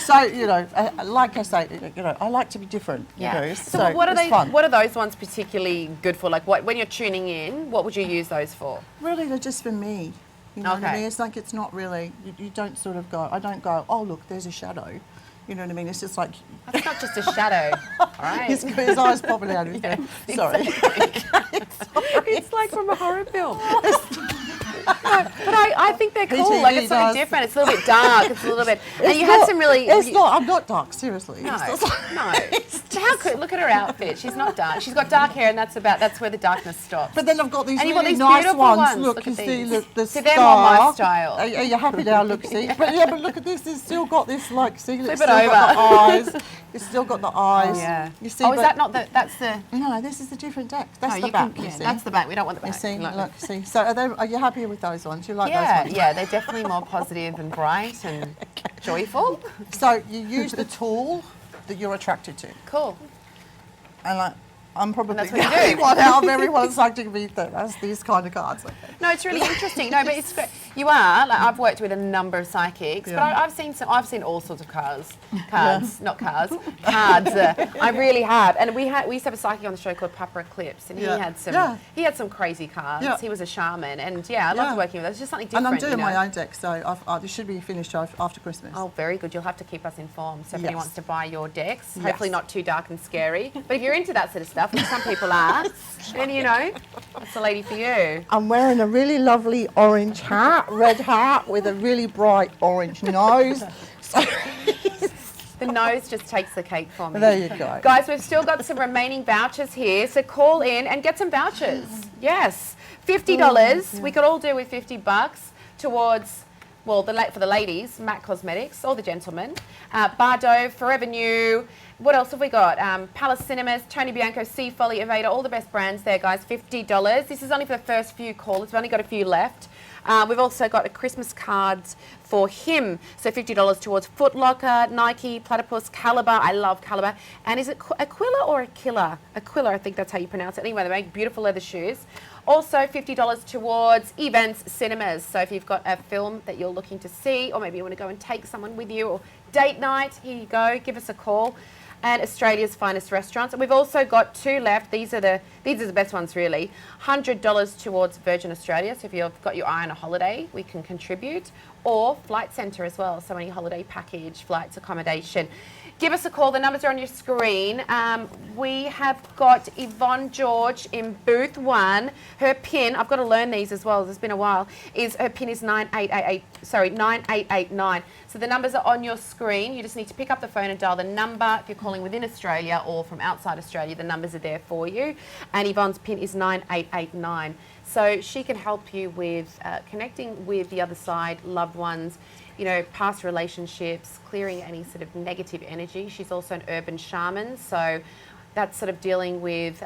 So, you know, like I say, you know, I like to be different. Yeah. You know, So, what are it's they? fun. What are those ones particularly good for? Like, when you're tuning in, what would you use those for? Really, they're just for me. You know what I Okay. mean? It's like it's not really. You don't sort of go. I don't go. Oh, look, there's a shadow. You know what I mean? It's just like That's not just a shadow. All right. his eyes popping out of his head. Sorry. It's like from a horror film. But I think they're cool. PTV Like, it's something does. different. It's a little bit dark. It's a little bit. And It's you had not- some really. It's not. I'm not dark. Seriously. No, It's just- no. So how could look at her outfit? She's not dark. She's got dark hair, and that's where the darkness stops. But then I've got these And you've got really these nice beautiful ones. ones. Look, Look you at see, these. look, the See, they're more my star. style. Are you happy now? Look, see, but yeah, but look at this. It's still got this, like, see, Flip it's it still got the over. eyes. It's still got the eyes. Oh, yeah. You see, Oh, is but- that not the? That's the. No, this is a different deck. That's No, the you back. can. You Yeah, see. that's the back. We don't want the You back. see, Look. look, see. So are you happy with those ones? You like Yeah, those ones? yeah, they're definitely more positive and bright and joyful. So you use the tool that you're attracted to, Cool. and I'm probably that's the what you only do. one out of everyone's like to be that has these kind of cards. Okay. No, it's really interesting. No, but it's great. You are. Like, I've worked with a number of psychics, but Yeah. I've seen all sorts of cards, not cars, cards. I really have. And we used to have a psychic on the show called Papa Eclipse, and Yeah. he had some crazy cards. Yeah. He was a shaman, and I loved working with us. It's just something And different. I'm doing you know? my own deck, so it should be finished after Christmas. Oh, very good. You'll have to keep us informed. So if anyone Yes. wants to buy your decks, Yes. hopefully not too dark and scary. But if you're into that sort of stuff, which some people are, then that's the lady for you. I'm wearing a really lovely orange hat, red hat with a really bright orange nose. So The nose just takes the cake for me. there you go. Guys, we've still got some remaining vouchers here, so call in and get some vouchers. Yes, $50. We could all do with $50 towards, well, for the ladies, MAC Cosmetics, or the gentlemen, Bardo, Forever New. What else have we got? Palace Cinemas, Tony Bianco, Sea Folly, Evader, all the best brands there, guys. $50. This is only for the first few callers. We've only got a few left. We've also got a Christmas cards for him. So $50 towards Foot Locker, Nike, Platypus, Caliber. I love Caliber. And is it Aquila or Aquila? Aquila, I think that's how you pronounce it. Anyway, they make beautiful leather shoes. Also $50 towards Events Cinemas. So if you've got a film that you're looking to see, or maybe you want to go and take someone with you, or date night, here you go, give us a call. And Australia's finest restaurants. And we've also got two left. These are the best ones, really. $100 towards Virgin Australia. So if you've got your eye on a holiday, we can contribute. Or Flight Centre as well. So any holiday package, flights, accommodation. Give us a call. The numbers are on your screen. We have got Yvonne George in booth 1. Her PIN, I've got to learn these as well, it's been a while, her PIN is 9889. So the numbers are on your screen. You just need to pick up the phone and dial the number. If you're calling within Australia or from outside Australia, the numbers are there for you. And Yvonne's PIN is 9889. So she can help you with connecting with the other side, loved ones, past relationships, clearing any sort of negative energy. She's also an urban shaman, so that's sort of dealing with,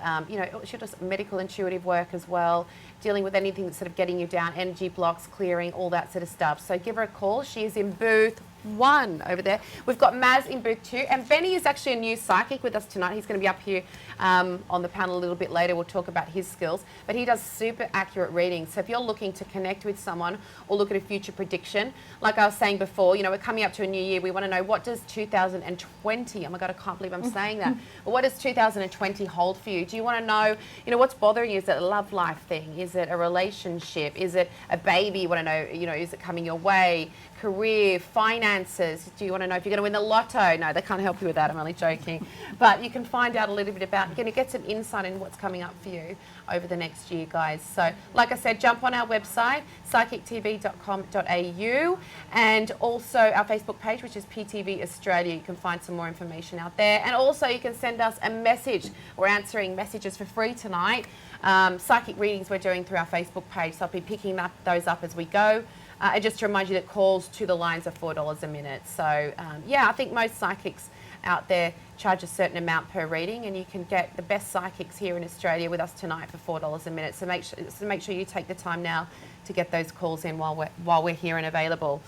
she does medical intuitive work as well, dealing with anything that's sort of getting you down, energy blocks, clearing, all that sort of stuff. So give her a call. She is in booth 1 over there. We've got Maz in booth 2, and Benny is actually a new psychic with us tonight. He's going to be up here on the panel a little bit later. We'll talk about his skills, but he does super accurate readings. So if you're looking to connect with someone or look at a future prediction, like I was saying before, we're coming up to a new year. We want to know, what does 2020, oh my God, I can't believe I'm saying that. But what does 2020 hold for you? Do you want to know, what's bothering you? Is it a love life thing? Is it a relationship? Is it a baby? You want to know, is it coming your way? career, finances. Do you want to know if you're going to win the lotto? No, they can't help you with that. I'm only joking. But you can find out a little bit about, you're going to get some insight in what's coming up for you over the next year, guys. So, like I said, jump on our website, psychictv.com.au, and also our Facebook page, which is PTV Australia. You can find some more information out there. And also you can send us a message. We're answering messages for free tonight. Psychic readings we're doing through our Facebook page, so I'll be picking those up as we go. And just to remind you that calls to the lines are $4 a minute. So, yeah, I think most psychics out there charge a certain amount per reading, and you can get the best psychics here in Australia with us tonight for $4 a minute. So make sure you take the time now to get those calls in while we're here and available.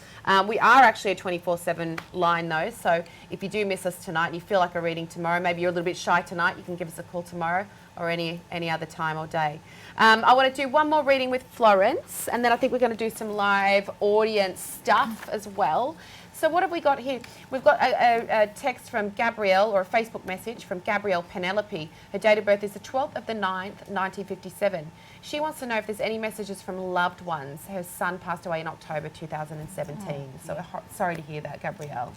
We are actually a 24/7 line though, so if you do miss us tonight and you feel like a reading tomorrow, maybe you're a little bit shy tonight, you can give us a call tomorrow or any other time or day. I want to do one more reading with Florence, and then I think we're going to do some live audience stuff as well. So what have we got here? We've got a text from Gabrielle, or a Facebook message from Gabrielle Penelope. Her date of birth is the 12th of the 9th, 1957. She wants to know if there's any messages from loved ones. Her son passed away in October 2017. So sorry to hear that, Gabrielle.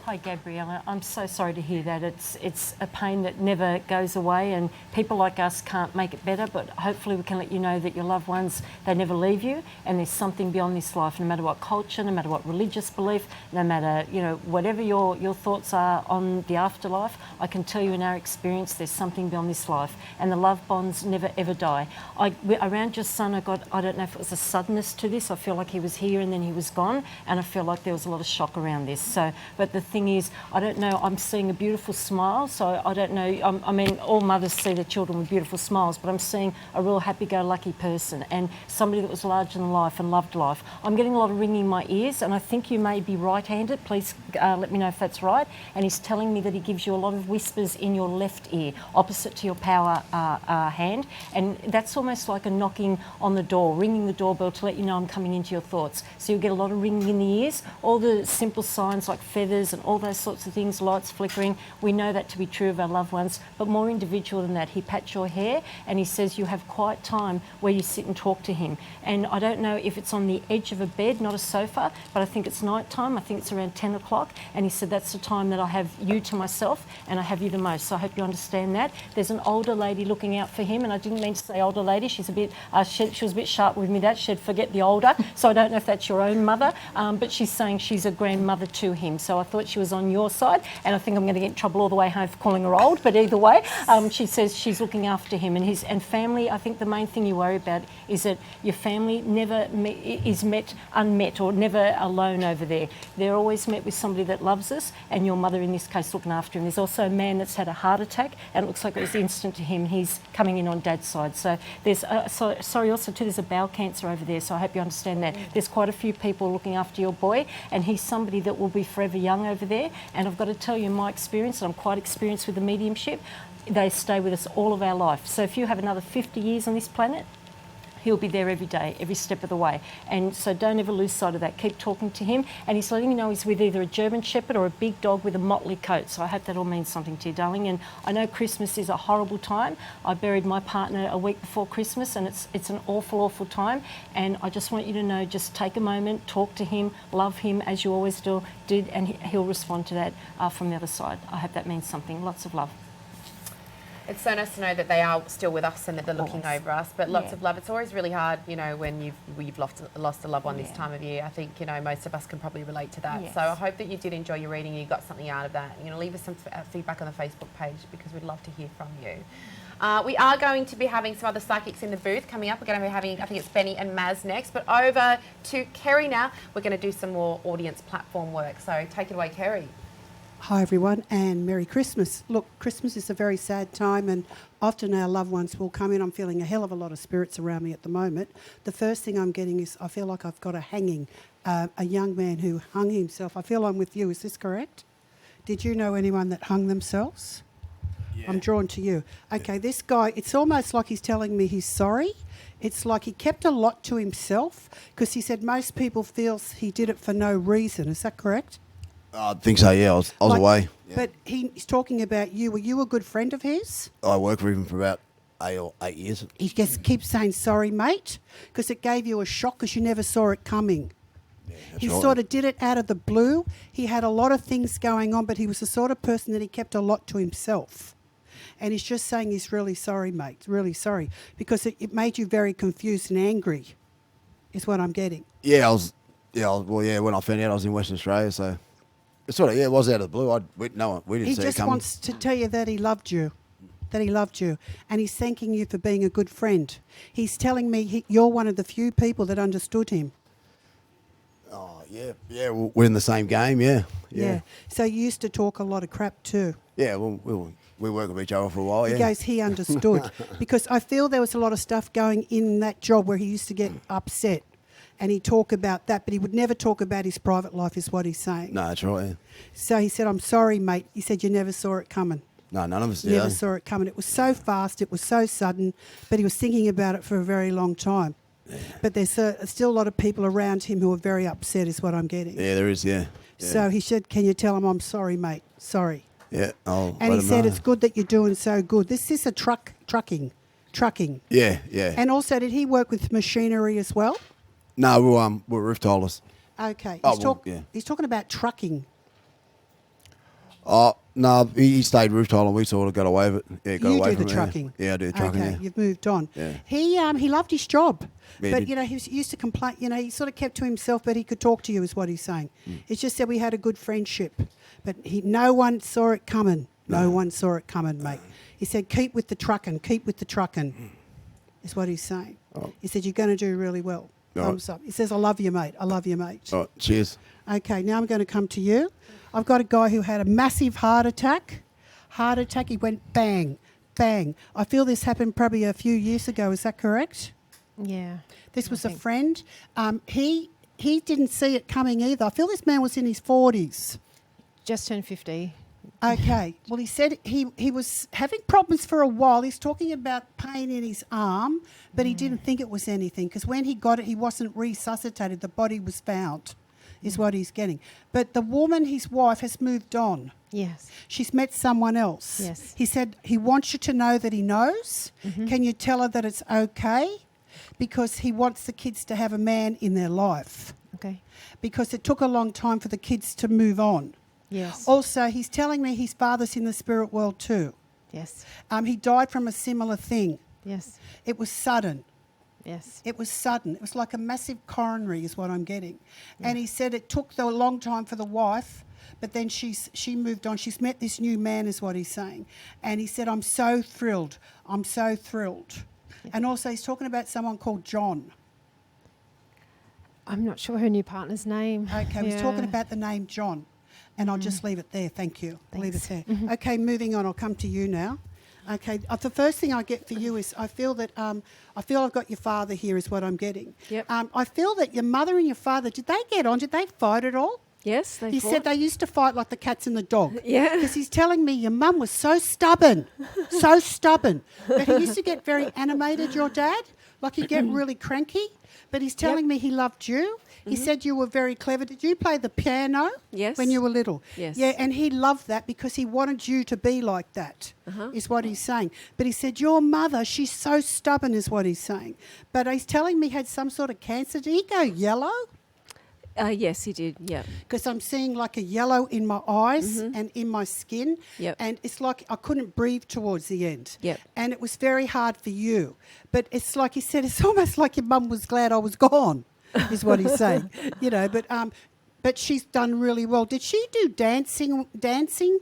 Hi Gabriella, I'm so sorry to hear that. It's a pain that never goes away, and people like us can't make it better, but hopefully we can let you know that your loved ones, they never leave you, and there's something beyond this life, no matter what culture, no matter what religious belief, no matter, you know, whatever your thoughts are on the afterlife. I can tell you in our experience there's something beyond this life, and the love bonds never ever die. Around your son, I don't know if it was a suddenness to this. I feel like he was here and then he was gone, and I feel like there was a lot of shock around this. So, but the thing is, I don't know, I'm seeing a beautiful smile, so I don't know, I mean, all mothers see their children with beautiful smiles, but I'm seeing a real happy-go-lucky person and somebody that was larger than life and loved life. I'm getting a lot of ringing in my ears, and I think you may be right-handed. Please let me know if that's right. And he's telling me that he gives you a lot of whispers in your left ear, opposite to your power hand, and that's almost like a knocking on the door, ringing the doorbell to let you know I'm coming into your thoughts. So you'll get a lot of ringing in the ears, all the simple signs like feathers and all those sorts of things, lights flickering. We know that to be true of our loved ones, but more individual than that. He pats your hair and he says you have quiet time where you sit and talk to him. And I don't know if it's on the edge of a bed, not a sofa, but I think it's night time. I think it's around 10 o'clock. And he said that's the time that I have you to myself and I have you the most. So I hope you understand that. There's an older lady looking out for him, and I didn't mean to say older lady. She's a bit, she was a bit sharp with me that. She'd forget the older. So I don't know if that's your own mother, but she's saying she's a grandmother to him. So I thought she was on your side, and I think I'm going to get in trouble all the way home for calling her old, but either way, she says she's looking after him and family. I think the main thing you worry about is that your family never is met unmet or never alone over there. They're always met with somebody that loves us, and your mother in this case looking after him. There's also a man that's had a heart attack, and it looks like it was instant to him. He's coming in on dad's side. So there's, sorry also too, there's a bowel cancer over there, so I hope you understand that. There's quite a few people looking after your boy, and he's somebody that will be forever young over there. And I've got to tell you my experience, and I'm quite experienced with the mediumship, they stay with us all of our life. So if you have another 50 years on this planet, he'll be there every day, every step of the way. And so don't ever lose sight of that. Keep talking to him. And he's letting me know he's with either a German Shepherd or a big dog with a motley coat. So I hope that all means something to you, darling. And I know Christmas is a horrible time. I buried my partner a week before Christmas, and it's an awful, awful time. And I just want you to know, just take a moment, talk to him, love him as you always did, and he'll respond to that from the other side. I hope that means something. Lots of love. It's so nice to know that they are still with us and that they're looking over us. But lots of love. It's always really hard, you know, when you've lost a loved one this time of year. I think, you know, most of us can probably relate to that. Yes. So I hope that you did enjoy your reading and you got something out of that. You know, leave us some feedback on the Facebook page because we'd love to hear from you. We are going to be having some other psychics in the booth coming up. We're going to be having, I think it's Benny and Maz next. But over to Kerry now. We're going to do some more audience platform work. So take it away, Kerry. Hi everyone, and Merry Christmas. Look, Christmas is a very sad time, and often our loved ones will come in. I'm feeling a hell of a lot of spirits around me at the moment. The first thing I'm getting is I feel like I've got a hanging, a young man who hung himself. I feel I'm with you, is this correct? Did you know anyone that hung themselves? Yeah. I'm drawn to you. Okay, this guy, it's almost like he's telling me he's sorry. It's like he kept a lot to himself because he said most people feel he did it for no reason. Is that correct? I think so, yeah. I was away. Yeah. But he's talking about you. Were you a good friend of his? I worked with him for about 8 years. He just keeps saying, sorry, mate, because it gave you a shock because you never saw it coming. that's He right. sort of did it out of the blue. He had a lot of things going on, but he was the sort of person that he kept a lot to himself. And he's just saying he's really sorry, mate, really sorry, because it made you very confused and angry, is what I'm getting. Yeah, I was, when I found out I was in Western Australia, so it sort of, it was out of the blue. We didn't He see it just coming. wants to tell you that he loved you. And he's thanking you for being a good friend. He's telling me you're one of the few people that understood him. Oh, yeah, we're in the same game, yeah. So you used to talk a lot of crap too. Yeah, we worked with each other for a while, He yeah. goes, he understood. Because I feel there was a lot of stuff going in that job where he used to get upset. And he'd talk about that, but he would never talk about his private life, is what he's saying. No, that's right, yeah. So he said, I'm sorry, mate. He said, you never saw it coming. No, none of us did. Never saw it coming. It was so fast, it was so sudden, but he was thinking about it for a very long time. Yeah. But there's still a lot of people around him who are very upset, is what I'm getting. Yeah, there is, yeah. So he said, can you tell him I'm sorry, mate? Sorry. Yeah, And he said, it's good that you're doing so good. This is a trucking. Yeah, yeah. And also, did he work with machinery as well? No, we're roof tilers. Okay. Yeah. He's talking about trucking. Oh, no, he stayed roof tiling. We sort of got away with it. Yeah, got You away do from the it, trucking. Yeah, I do the trucking, Okay, yeah. you've moved on. Yeah. He loved his job. Yeah, But, he did. he used to complain. He sort of kept to himself, but he could talk to you, is what he's saying. It's just that we had a good friendship. But no one saw it coming. No one saw it coming, mate. He said, keep with the trucking, is what he's saying. Oh. He said, you're going to do really well. All Thumbs up. He says, I love you, mate. I love you, mate. All right, cheers. Okay, now I'm going to come to you. I've got a guy who had a massive heart attack. He went bang, bang. I feel this happened probably a few years ago. Is that correct? Yeah. This was a friend. He didn't see it coming either. I feel this man was in his 40s. Just turned 50. Okay. Well, he said he was having problems for a while. He's talking about pain in his arm, but he didn't think it was anything because when he got it, he wasn't resuscitated. The body was found, is what he's getting. But the woman, his wife, has moved on. Yes. She's met someone else. Yes. He said he wants you to know that he knows. Can you tell her that it's okay? Because he wants the kids to have a man in their life. Okay. Because it took a long time for the kids to move on. Yes. Also, he's telling me his father's in the spirit world too. Yes. He died from a similar thing. Yes. It was sudden. Yes. It was sudden. It was like a massive coronary is what I'm getting. Yeah. And he said it took a long time for the wife, but then she moved on. She's met this new man is what he's saying. And he said, I'm so thrilled. I'm so thrilled. Yeah. And also he's talking about someone called John. I'm not sure her new partner's name. Okay, he's talking about the name John. And I'll just leave it there. Thank you. I'll leave it there. Okay, moving on. I'll come to you now. Okay, the first thing I get for you is I feel I've got your father here is what I'm getting. Yep. I feel that your mother and your father, did they get on? Did they fight at all? Yes, they He fought. said they used to fight like the cats and the dog. Yeah. Because he's telling me your mum was so stubborn, so stubborn. But he used to get very animated, your dad. Like he'd get really cranky. But he's telling me he loved you. He said you were very clever. Did you play the piano Yes. when you were little? Yes. Yeah, and he loved that because he wanted you to be like that, is what he's saying. But he said, your mother, she's so stubborn, is what he's saying. But he's telling me had some sort of cancer. Did he go yellow? Yes, he did, yeah. Because I'm seeing like a yellow in my eyes and in my skin. Yep. And it's like I couldn't breathe towards the end. Yep. And it was very hard for you. But it's like he said, it's almost like your mum was glad I was gone, is what he's saying. But she's done really well. Did she do dancing?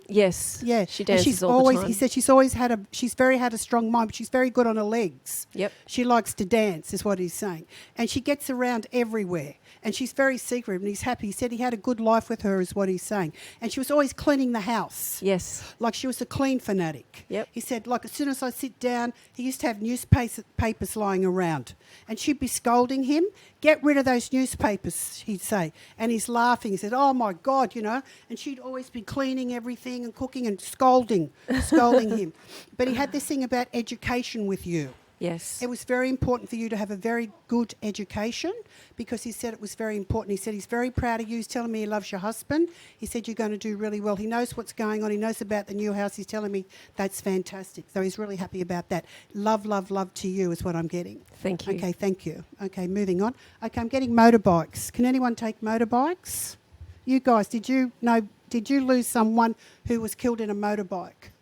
Yes. Yeah. She And dances she's all always, the time. He said she's always had a strong mind, but she's very good on her legs. Yep. She likes to dance, is what he's saying. And she gets around everywhere. And she's very secretive, and he's happy. He said he had a good life with her, is what he's saying. And she was always cleaning the house. Yes. Like she was a clean fanatic. Yep. He said, like, as soon as I sit down, he used to have newspapers lying around. And she'd be scolding him, get rid of those newspapers, he'd say. And he's laughing. He said, oh, my God, And she'd always be cleaning everything and cooking and scolding him. But he had this thing about education with you. Yes. It was very important for you to have a very good education because he said it was very important. He said he's very proud of you. He's telling me he loves your husband. He said you're going to do really well. He knows what's going on. He knows about the new house. He's telling me that's fantastic. So he's really happy about that. Love, love, love to you is what I'm getting. Thank you. Okay, thank you. Okay, moving on. Okay, I'm getting motorbikes. Can anyone take motorbikes? You guys, did you lose someone who was killed in a motorbike?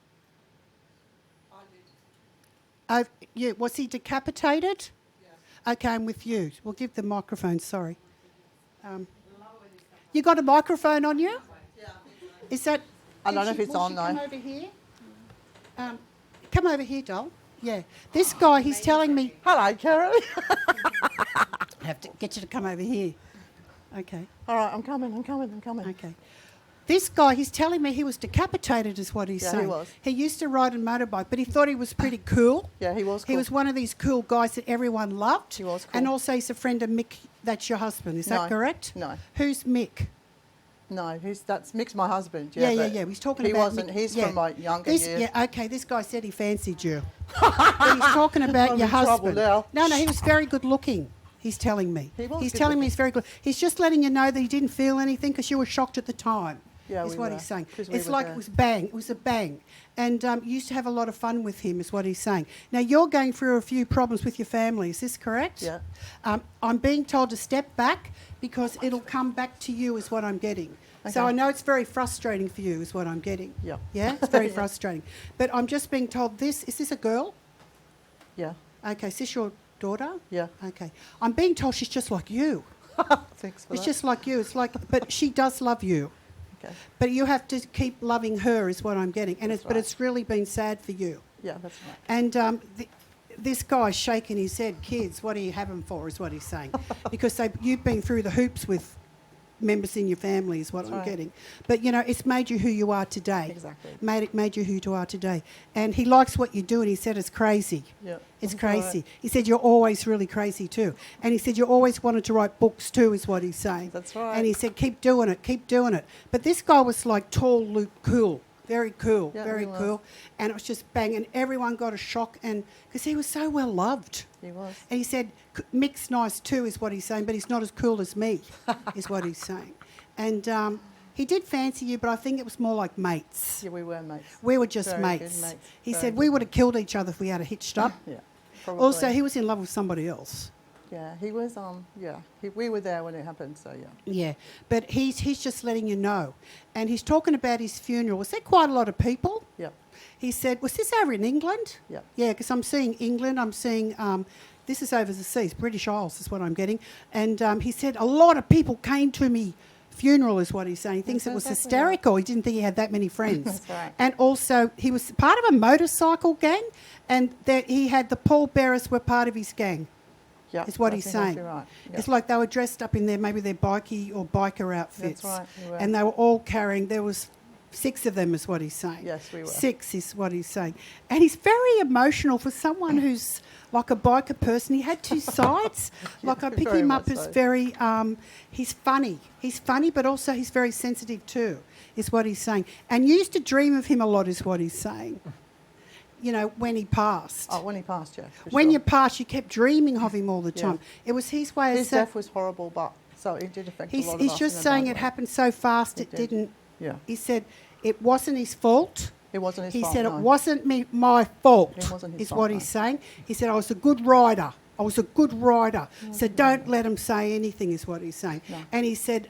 Yeah, was he decapitated? Yeah. Okay, I'm with you. We'll give the microphone, sorry. You got a microphone on you? Yeah. Is that... I don't know if it's on, though. Come over here. Come over here, doll. Yeah. This guy, he's telling me... Hello, Karen. I have to get you to come over here. Okay. All right, I'm coming. Okay. This guy, he's telling me he was decapitated is what he's saying. He was. He used to ride a motorbike, but he thought he was pretty cool. Yeah, he was cool. He was one of these cool guys that everyone loved. He was cool. And also he's a friend of Mick, that's your husband, is that correct? No. Who's Mick? No, that's Mick's my husband. Yeah. But He's talking he about wasn't. Mick. He's from my younger years. Yeah, okay, this guy said he fancied you. But he's talking about I'm your in trouble husband. now. No, he was very good looking. He's telling me. He's good telling me looking. he's very good. He's just letting you know that he didn't feel anything because you were shocked at the time. Yeah, is we what were, he's saying. 'cause we It's were like there. it was bang. It was a bang. And you used to have a lot of fun with him, is what he's saying. Now, you're going through a few problems with your family. Is this correct? Yeah. I'm being told to step back because it'll come back to you, is what I'm getting. So Okay. I know it's very frustrating for you, is what I'm getting. Yeah. Yeah? It's very frustrating. But I'm just being told is this a girl? Yeah. Okay, is this your daughter? Yeah. Okay. I'm being told she's just like you. Thanks for It's that. just like you. It's like, but she does love you. Okay. But you have to keep loving her, is what I'm getting. And but right. it's really been sad for you. Yeah, that's right. And this guy's shaking his head. Kids, what do you have them for, is what he's saying. Because you've been through the hoops with members in your family, is what I'm getting. But, you know, it's made you who you are today. Exactly. Made you who you are today. And he likes what you do, and he said it's crazy. Yeah. It's That's crazy. right. He said you're always really crazy too. And he said you always wanted to write books too, is what he's saying. That's right. And he said keep doing it, keep doing it. But this guy was like tall, Luke, cool. Very cool, Yeah, very he was. cool. And it was just bang. And everyone got a shock, and because he was so well loved. He was. And he said Mick's nice too, is what he's saying, but he's not as cool as me, is what he's saying. And he did fancy you, but I think it was more like mates. Yeah, we were mates. We were just Very mates. good mates. He Very said good we would have killed each other if we had hitched up. Yeah. Probably. Also, he was in love with somebody else. Yeah, he was. We were there when it happened. So yeah. Yeah, but he's just letting you know. And he's talking about his funeral. Was there quite a lot of people? Yeah. He said, was this over in England? Yeah. Yeah, because I'm seeing England. I'm seeing, this is over the seas, British Isles is what I'm getting. And he said a lot of people came to me funeral, is what he's saying. He thinks it was hysterical. He didn't think he had that many friends. That's right. And also, he was part of a motorcycle gang, and that he had the pallbearers were part of his gang. Yeah, Is what I he's think that's saying. right. Yeah. It's like they were dressed up in maybe their bikie or biker outfits. That's right, we were. And they were all carrying, there was 6 of them, is what he's saying. Yes, we were. 6 is what he's saying. And he's very emotional for someone who's like a biker person. He had 2 sides. Like I pick very him up much as so. very, he's funny. He's funny, but also he's very sensitive too, is what he's saying. And you used to dream of him a lot, is what he's saying. You know, when he passed. Oh, when he passed, yeah. for When sure. you passed, you kept dreaming of him all the Yeah. time. It was his way of His saying... death was horrible, but so it did affect a lot of He's us just in a saying bad it way. happened so fast It it did. didn't... Yeah. He said it wasn't his fault. It wasn't his He fault. said no. it wasn't my fault, It wasn't his is fault, what no. he's saying. He said I was a good rider. I was a good rider. So don't let him say anything, is what he's saying. No. And he said,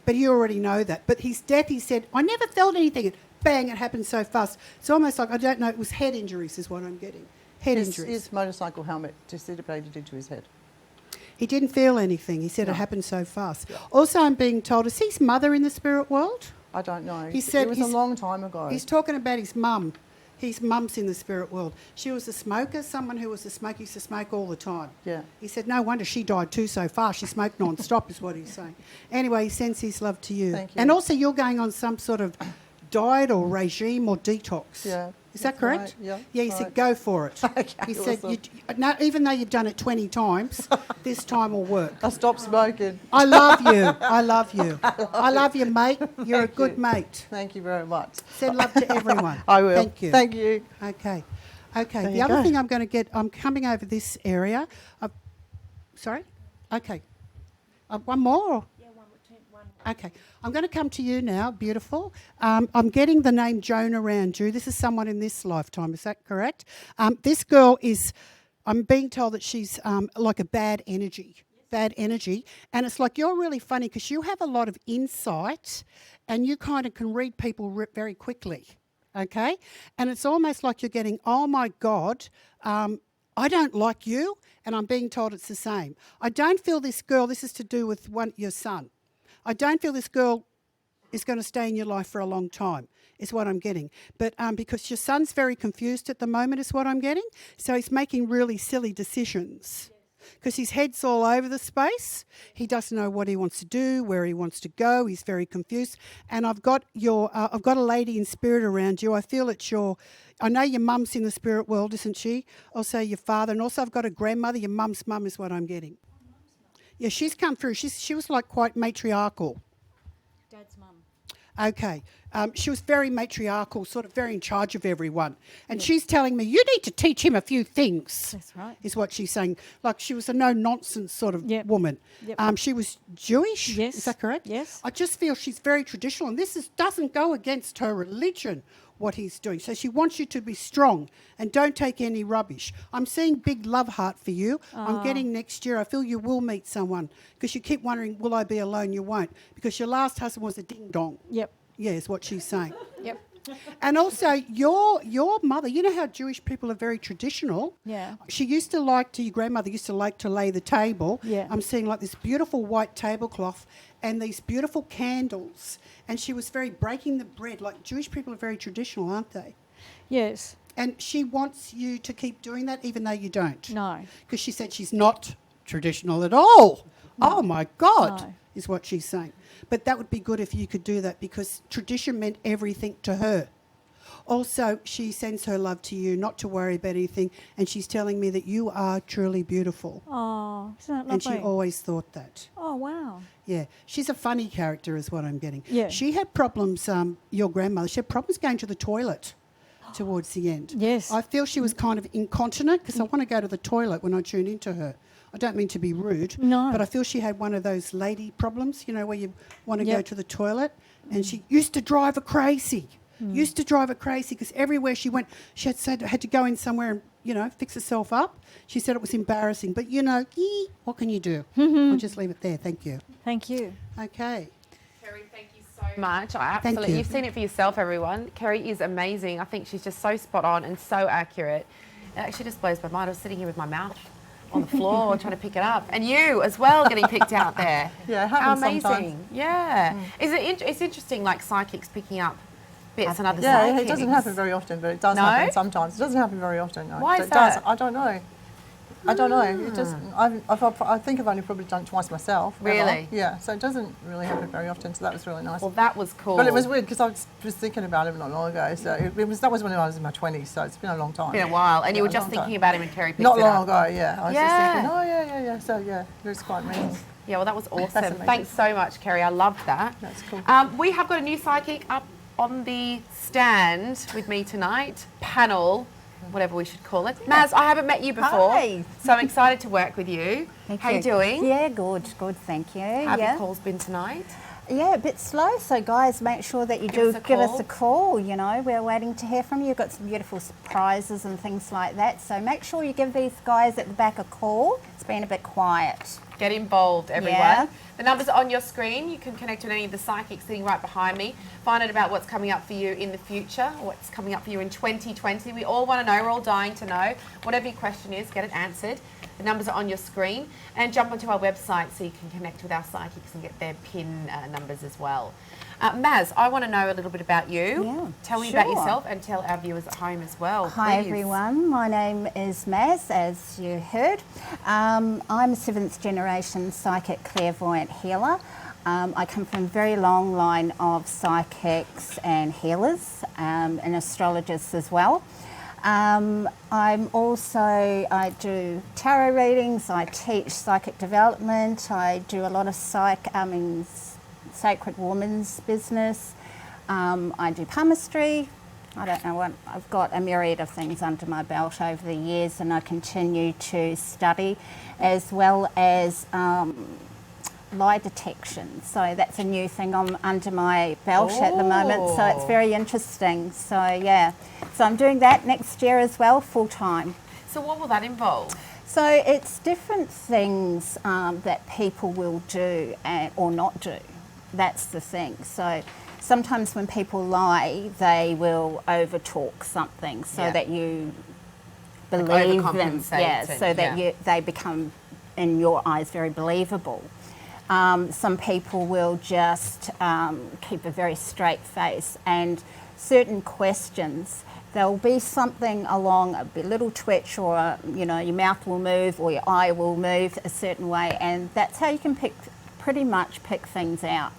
but you already know that. But his death, he said, I never felt anything. Bang, it happened so fast. It's almost like, I don't know, it was head injuries is what I'm getting. Head injuries. His motorcycle helmet disintegrated into his head. He didn't feel anything. He said No. it happened so fast. Also, I'm being told, is his mother in the spirit world? I don't know. He said it was a he's- long time ago. He's talking about his mum. His mum's in the spirit world. She was a smoker, someone who was a smoker, used to smoke all the time. Yeah. He said, no wonder she died too so fast. She smoked non-stop, is what he's saying. Anyway, he sends his love to you. Thank you. And also, you're going on some sort of diet or regime or detox. Yeah. Is that that's correct? right, yeah, Yeah, he that's said, right. go for it. Okay, He said, awesome. no, even though you've done it 20 times, this time will work. I stopped smoking. I love you. I love you. I love you, mate. You're a good mate. Thank you very much. Send love to everyone. I will. Thank you. Thank you. Okay. Okay, There the you other go. thing I'm going to get, I'm coming over this area. Sorry? Okay. One more? Yeah, one. Okay, I'm going to come to you now, beautiful. I'm getting the name Joan around you. This is someone in this lifetime, is that correct? This girl is, I'm being told that she's like a bad energy. Bad energy. And it's like you're really funny because you have a lot of insight and you kind of can read people very quickly. Okay? And it's almost like you're getting, oh my God, I don't like you, and I'm being told it's the same. I don't feel this girl, this is to do with your son. I don't feel this girl is going to stay in your life for a long time, is what I'm getting. But because your son's very confused at the moment is what I'm getting. So he's making really silly decisions. Because his head's all over the space. He doesn't know what he wants to do, where he wants to go. He's very confused. And I've got a lady in spirit around you. I feel it's I know your mum's in the spirit world, isn't she? Also your father. And also I've got a grandmother. Your mum's mum is what I'm getting. Yeah, she's come through. She was like quite matriarchal. Dad's mum. Okay. She was very matriarchal, sort of very in charge of everyone. And she's telling me, you need to teach him a few things. That's right. Is what she's saying. Like she was a no-nonsense sort of woman. Yep. She was Jewish. Yes. Is that correct? Yes. I just feel she's very traditional. And this doesn't go against her religion, what he's doing. So she wants you to be strong and don't take any rubbish. I'm seeing big love heart for you. I'm getting next year. I feel you will meet someone because you keep wondering, will I be alone? You won't, because your last husband was a ding-dong. Yep. Yeah, is what she's saying. Yep. And also your mother, you know how Jewish people are very traditional? Yeah. Your grandmother used to like to lay the table. Yeah. I'm seeing like this beautiful white tablecloth and these beautiful candles. And she was very breaking the bread. Like Jewish people are very traditional, aren't they? Yes. And she wants you to keep doing that even though you don't. No. Because she said she's not traditional at all. No. Oh my God, No. is what she's saying. But that would be good if you could do that because tradition meant everything to her. Also, she sends her love to you, not to worry about anything, and she's telling me that you are truly beautiful. Oh, isn't that lovely? And she always thought that. Oh, wow. Yeah, she's a funny character is what I'm getting. Yeah. She had problems, your grandmother, she had problems going to the toilet towards the end. Yes. I feel she was kind of incontinent because I want to go to the toilet when I tune into her. I don't mean to be rude, No. but I feel she had one of those lady problems, you know, where you want to go Yep. to the toilet, and she used to drive her crazy. Used to drive her crazy because everywhere she went, she had to go in somewhere and, you know, fix herself up. She said it was embarrassing, but, you know, what can you do? I'll just leave it there. Thank you. Thank you. Okay. Kerry, thank you so much. I absolutely, you. You've seen it for yourself, everyone. Kerry is amazing. I think she's just so spot on and so accurate. It actually just blows my mind. I was sitting here with my mouth on the floor trying to pick it up, and you as well getting picked out there. Yeah, it How happens amazing! sometimes. Yeah, it's interesting, like psychics picking up bits and other Yeah, psychics. it doesn't happen very often, but it does No? happen sometimes. It doesn't happen very often. No. Why But is it does. that? I don't know. I don't know. It just. I think I've only probably done it twice myself. ever. Really? Yeah. So it doesn't really happen very often. So that was really nice. Well, that was cool. But it was weird because I was thinking about him not long ago. So that was when I was in my 20s. So it's been a long time. Been a while, and you were a just long thinking time. about him, and Kerry picked Not it long up. ago. Yeah. I was Yeah. just thinking, oh yeah. So yeah, it was quite amazing. Yeah, well, that was awesome. amazing. Thanks so much, Kerry. I loved that. That's cool. We have got a new psychic up on the stand with me tonight, panel, whatever we should call it. Maz, I haven't met you before, Hi. so I'm excited to work with you. How you doing? Yeah, good, thank you. How have yeah. your calls been tonight? Yeah, a bit slow. So guys, make sure that you give us a call. You know, we're waiting to hear from you. You've got some beautiful prizes and things like that. So make sure you give these guys at the back a call. It's been a bit quiet. Get involved, everyone. Yeah. The numbers are on your screen. You can connect with any of the psychics sitting right behind me. Find out about what's coming up for you in the future, what's coming up for you in 2020. We all want to know. We're all dying to know. Whatever your question is, get it answered. The numbers are on your screen. And jump onto our website so you can connect with our psychics and get their PIN numbers as well. Maz, I want to know a little bit about you. Yeah, tell me about sure. yourself and tell our viewers at home as well. Hi please. everyone, my name is Maz, as you heard. I'm a 7th generation psychic clairvoyant healer. I come from a very long line of psychics and healers and astrologists as well. I do tarot readings, I teach psychic development, I do a lot of sacred woman's business, I do palmistry, I don't know what, I've got a myriad of things under my belt over the years, and I continue to study, as well as lie detection. So that's a new thing under my belt at the moment, so it's very interesting. So yeah, so I'm doing that next year as well, full time. So what will that involve? So it's different things that people will do or not do. That's the thing. So sometimes when people lie, they will overtalk something so that you believe them. Yeah, so that they become, in your eyes, very believable. Some people will just keep a very straight face, and certain questions, there'll be something along, a little twitch, or you know, your mouth will move or your eye will move a certain way, and that's how you can pretty much pick things out.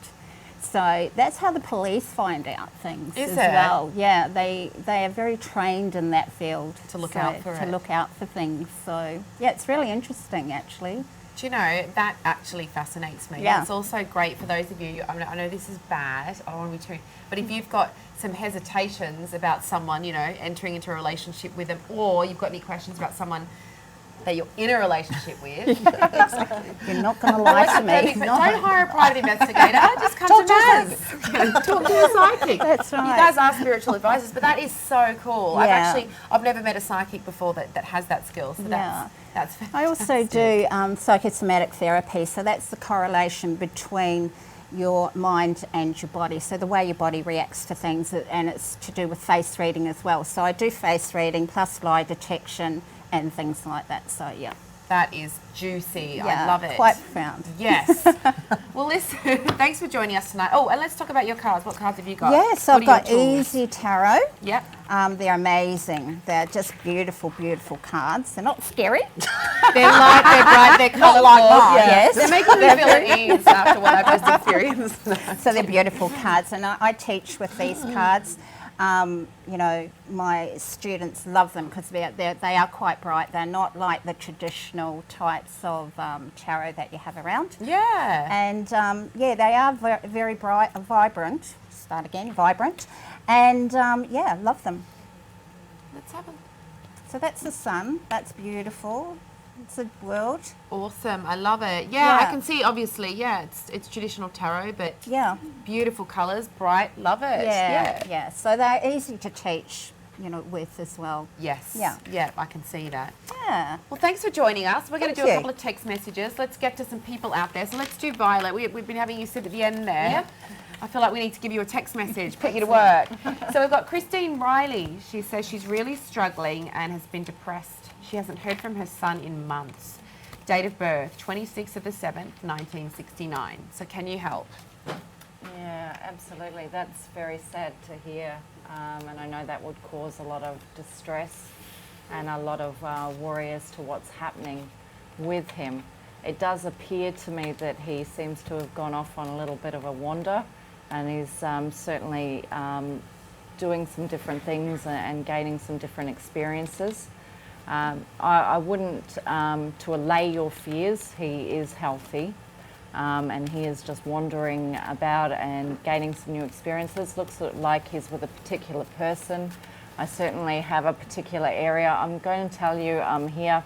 So that's how the police find out things as well. Yeah, they are very trained in that field to look out for look out for things. So yeah, it's really interesting actually. Do you know, that actually fascinates me. Yeah. It's also great for those of you, I know this is bad, I don't want to be too, but if you've got some hesitations about someone, you know, entering into a relationship with them, or you've got any questions about someone that you're in a relationship with. You're not going to lie to me. Don't hire a private investigator, just come to Maz. Talk to a psychic. That's right. You guys are spiritual advisors, but that is so cool. Yeah. I've never met a psychic before that has that skill, so that's fantastic. I also do psychosomatic therapy, so that's the correlation between your mind and your body, so the way your body reacts to things, and it's to do with face reading as well. So I do face reading plus lie detection and things like that, so yeah. That is juicy. Yeah, I love it. quite profound. Yes. Well, listen, thanks for joining us tonight. Oh, and let's talk about your cards. What cards have you got? Yes, I've got Easy Tarot. Yep. They're amazing. They're just beautiful, beautiful cards. They're not scary. They're light, they're bright, they're colourful. Yes. They're making me feel at ease after what I've just experienced. So they're beautiful cards, and I teach with these cards. You know, my students love them because they are quite bright. They're not like the traditional types of tarot that you have around. Yeah. And yeah, they are very bright, vibrant. Start again, vibrant. And yeah, love them. Let's have them. So that's the sun. That's beautiful. It's a world. Awesome. I love it. Yeah, I can see, obviously, it's traditional tarot, but beautiful colours, bright, love it. Yeah. So they're easy to teach, you know, with as well. Yes. Yeah, I can see that. Yeah. Well, thanks for joining us. We're going to do Thank a you. couple of text messages. Let's get to some people out there. So let's do Violet. We've been having you sit at the end there. Yep. I feel like we need to give you a text message, put you to work. So we've got Christine Riley. She says she's really struggling and has been depressed. She hasn't heard from her son in months. Date of birth, 26th of the 7th, 1969. So can you help? Yeah, absolutely. That's very sad to hear. And I know that would cause a lot of distress and a lot of worry as to what's happening with him. It does appear to me that he seems to have gone off on a little bit of a wander, and he's certainly doing some different things and gaining some different experiences. I wouldn't, to allay your fears, he is healthy and he is just wandering about and gaining some new experiences. Looks like he's with a particular person. I certainly have a particular area. I'm going to tell you here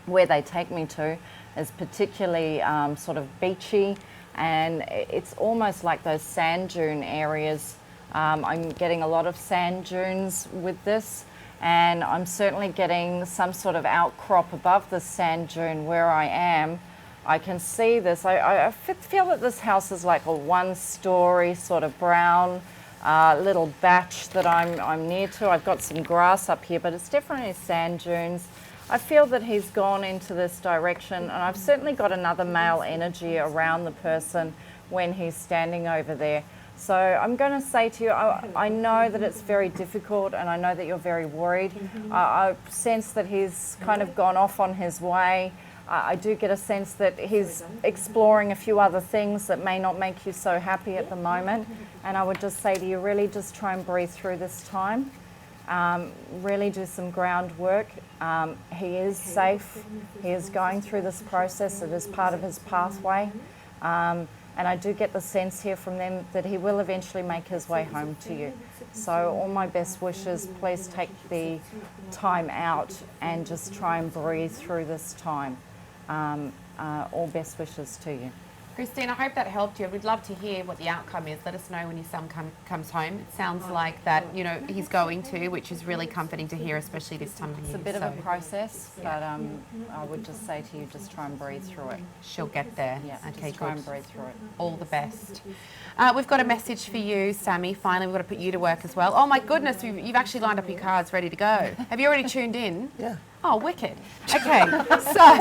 where they take me to is particularly sort of beachy, and it's almost like those sand dune areas. I'm getting a lot of sand dunes with this, and I'm certainly getting some sort of outcrop above the sand dune where I am. I can see this. I feel that this house is like a one-story sort of brown little batch that I'm near to. I've got some grass up here, but it's definitely sand dunes. I feel that he's gone into this direction, and I've certainly got another male energy around the person when he's standing over there. So I'm going to say to you, I know that it's very difficult, and I know that you're very worried. I sense that he's kind of gone off on his way. I do get a sense that he's exploring a few other things that may not make you so happy at the moment. And I would just say to you, really just try and breathe through this time. Really do some groundwork. He is safe. He is going through this process. It is part of his pathway. And I do get the sense here from them that he will eventually make his way home to you. So all my best wishes, please take the time out and just try and breathe through this time. All best wishes to you. Christine, I hope that helped you. We'd love to hear what the outcome is. Let us know when your son comes home. It sounds like that, you know, he's going to, which is really comforting to hear, especially this time of year. It's a bit of a process, but I would just say to you, just try and breathe through it. She'll get there. Yeah, okay, just try good. and breathe through it. All the best. We've got a message for you, Sammy. Finally, we've got to put you to work as well. Oh my goodness, you've actually lined up your cards ready to go. Have you already tuned in? Yeah. Oh, wicked. Okay, so...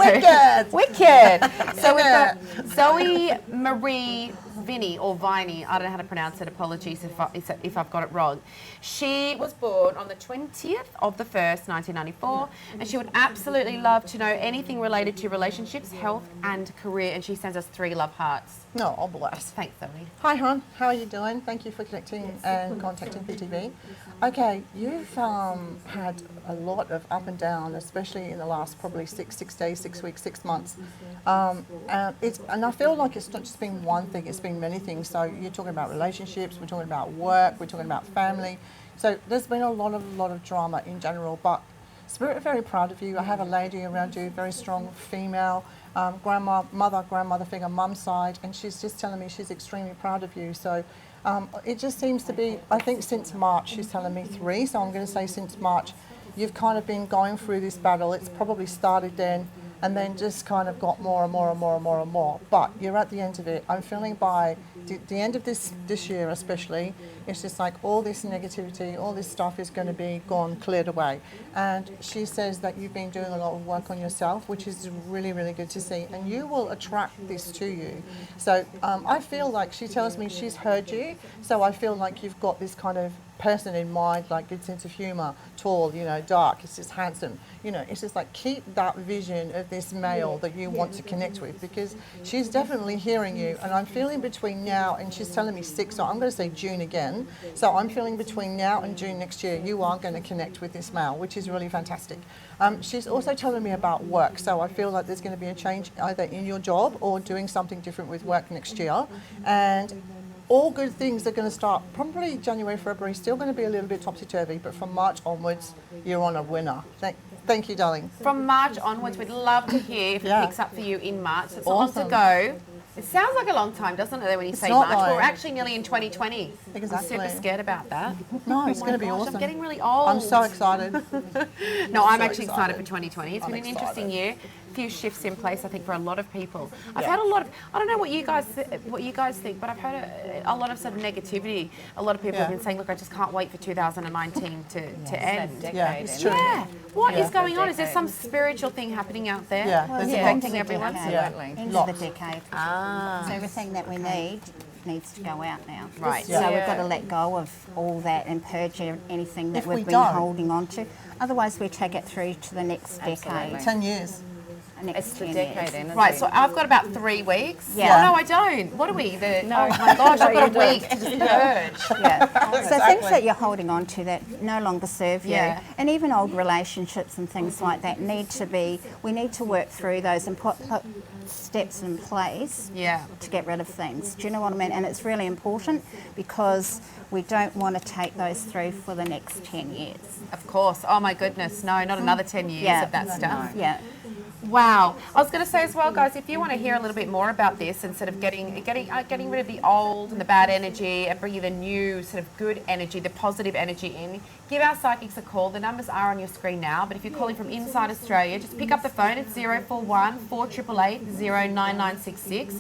Wicked! So we've got Zoe Marie Vinny, or Viney, I don't know how to pronounce it, apologies if I've got it wrong. She was born on the 20th of the 1st, 1994, and she would absolutely love to know anything related to relationships, health and career, and she sends us 3 love hearts. No, oh bless. Thanks, Zoe. Hi, hon. How are you doing? Thank you for connecting and contacting PTV. Okay, you've had a lot of up and down, especially in the last probably 6 days, 6 weeks, 6 months. And I feel like it's not just been one thing, it's been many things. So you're talking about relationships, we're talking about work, we're talking about family. So there's been a lot of drama in general, but Spirit, very proud of you. I have a lady around you, very strong female, grandmother figure, mum's side, and she's just telling me she's extremely proud of you. So it just seems to be, I think since March, she's telling me 3, so I'm going to say since March, you've kind of been going through this battle. It's probably started then, and then just kind of got more and more and more and more and more. But you're at the end of it. I'm feeling by the end of this year especially, it's just like all this negativity, all this stuff is going to be gone, cleared away. And she says that you've been doing a lot of work on yourself, which is really, really good to see. And you will attract this to you. So I feel like she tells me she's heard you. So I feel like you've got this kind of person in mind, like good sense of humour, tall, you know, dark, it's just handsome. You know, it's just like keep that vision of this male that you want to connect with, because she's definitely hearing you. And I'm feeling between now and she's telling me 6, so I'm going to say June again. So I'm feeling between now and June next year, you are going to connect with this male, which is really fantastic. She's also telling me about work, so I feel like there's going to be a change either in your job or doing something different with work next year. And all good things are going to start probably January, February, still going to be a little bit topsy-turvy, but from March onwards, you're on a winner. Thank you, darling. From March onwards, we'd love to hear if it picks up for you in March. It's Awesome. on to go. It sounds like a long time, doesn't it, when you say not March? long. We're actually nearly in 2020. Exactly. I'm super scared about that. No, it's Oh my going to be gosh, awesome. I'm getting really old. I'm so excited. No, I'm so actually excited for excited. 2020. It's I'm been an interesting excited. year. A few shifts in place, I think, for a lot of people. I've had a lot of, I don't know what you guys think, but I've heard a lot of sort of negativity. A lot of people have been saying, look, I just can't wait for 2019 to end. Yeah, it's true. Yeah. What is Yeah. going on? Is there some spiritual thing happening out there? Yeah, That's there's affecting everyone? Absolutely. End Lots. of the decade. Ah. So everything that we need needs to go out now. Right. So we've got to let go of all that and purge anything that If we we've been don't- holding on to. Otherwise, we take it through to the next decade. 10 years. Next It's the 10 decade years. energy. Right, so I've got about 3 weeks. Yeah. Oh, no, I don't. What are we? Oh my gosh, I've got a week to just purge. Yeah. So Exactly. things that you're holding on to that no longer serve you, Yeah. and even old relationships and things like that we need to work through those and put steps in place Yeah. to get rid of things. Do you know what I mean? And it's really important because we don't want to take those through for the next 10 years. Of course. Oh my goodness. No, not another 10 years of that stuff. Yeah. Wow. I was going to say as well, guys, if you want to hear a little bit more about this and sort of getting rid of the old and the bad energy and bringing the new sort of good energy, the positive energy in, give our psychics a call. The numbers are on your screen now, but if you're calling from inside Australia, just pick up the phone. It's 041 488 09966,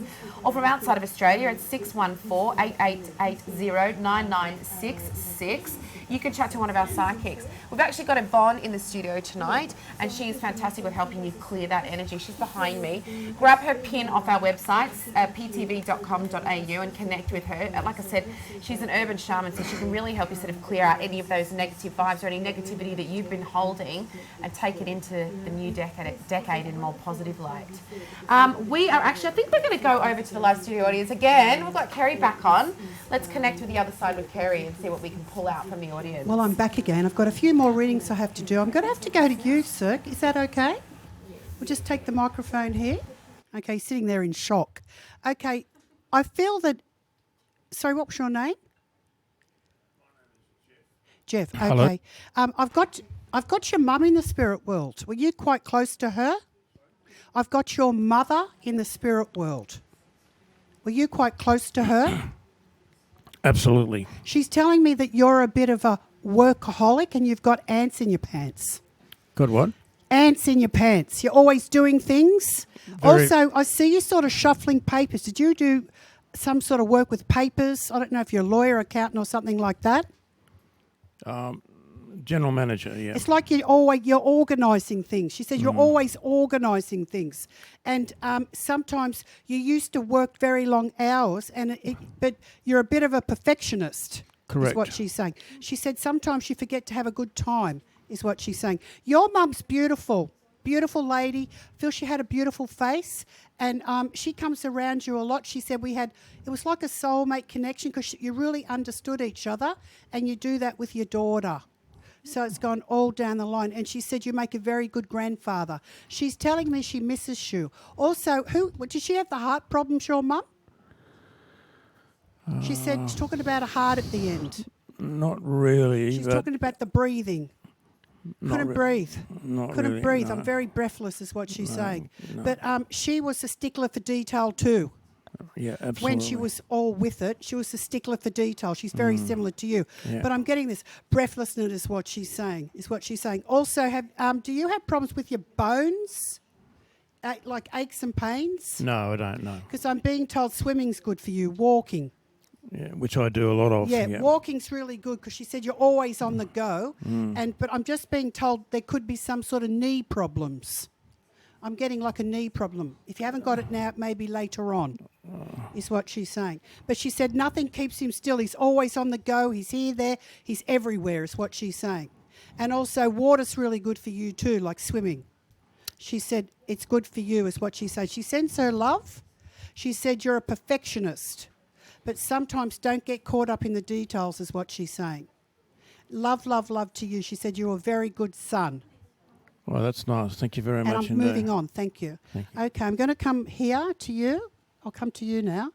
or from outside of Australia, it's 614 8880 9966. You can chat to one of our psychics. We've actually got Yvonne in the studio tonight, and she is fantastic with helping you clear that energy. She's behind me. Grab her pin off our website, ptv.com.au, and connect with her. Like I said, she's an urban shaman, so she can really help you sort of clear out any of those negative vibes or any negativity that you've been holding and take it into the new decade in a more positive light. We are actually, I think we're going to go over to the live studio audience again. We've got Kerry back on. Let's connect with the other side with Kerry and see what we can pull out from the audience. Well, I'm back again. I've got a few more readings I have to do. I'm going to have to go to you, sir. Is that okay? We'll just take the microphone here. Okay, sitting there in shock. Okay, I feel that. Sorry, what was your name? Jeff. Hello. Okay. I've got your mum in the spirit world. Were you quite close to her? I've got your mother in the spirit world. Were you quite close to her? Absolutely. She's telling me that you're a bit of a workaholic and you've got ants in your pants. Got what? Ants in your pants. You're always doing things. Very- Also, I see you sort of shuffling papers. Did you do some sort of work with papers? I don't know if you're a lawyer, accountant or something like that. General manager, yeah. It's like you're organising things. She said you're always organising things, and sometimes you used to work very long hours, but you're a bit of a perfectionist. Correct. Is what she's saying. She said sometimes you forget to have a good time. Is what she's saying. Your mum's beautiful, beautiful lady. I feel she had a beautiful face, and she comes around you a lot. She said it was like a soulmate connection because you really understood each other, and you do that with your daughter. So it's gone all down the line. And she said you make a very good grandfather. She's telling me she misses you. Also, did she have the heart problems, your mum? She said she's talking about a heart at the end. Not really. She's but talking about the breathing. Couldn't breathe. Not Couldn't really, breathe. no. I'm very breathless is what she's saying. no. But she was a stickler for detail too. Yeah, absolutely. When she was all with it, she was a stickler for detail. She's very similar to you. Yeah. But I'm getting this breathlessness is what she's saying. Also, do you have problems with your bones? Like aches and pains? No, I don't know. Because I'm being told swimming's good for you, walking. Yeah, which I do a lot of. Yeah, walking's really good because she said you're always on the go. But I'm just being told there could be some sort of knee problems. I'm getting like a knee problem. If you haven't got it now, it may be later on, is what she's saying. But she said nothing keeps him still. He's always on the go. He's here, there. He's everywhere, is what she's saying. And also water's really good for you too, like swimming. She said it's good for you, is what she said. She sends her love. She said you're a perfectionist, but sometimes don't get caught up in the details, is what she's saying. Love, love, love to you. She said you're a very good son. Well, that's nice. Thank you very much. And I'm moving on. Thank you. Okay, I'm going to come here to you. I'll come to you now.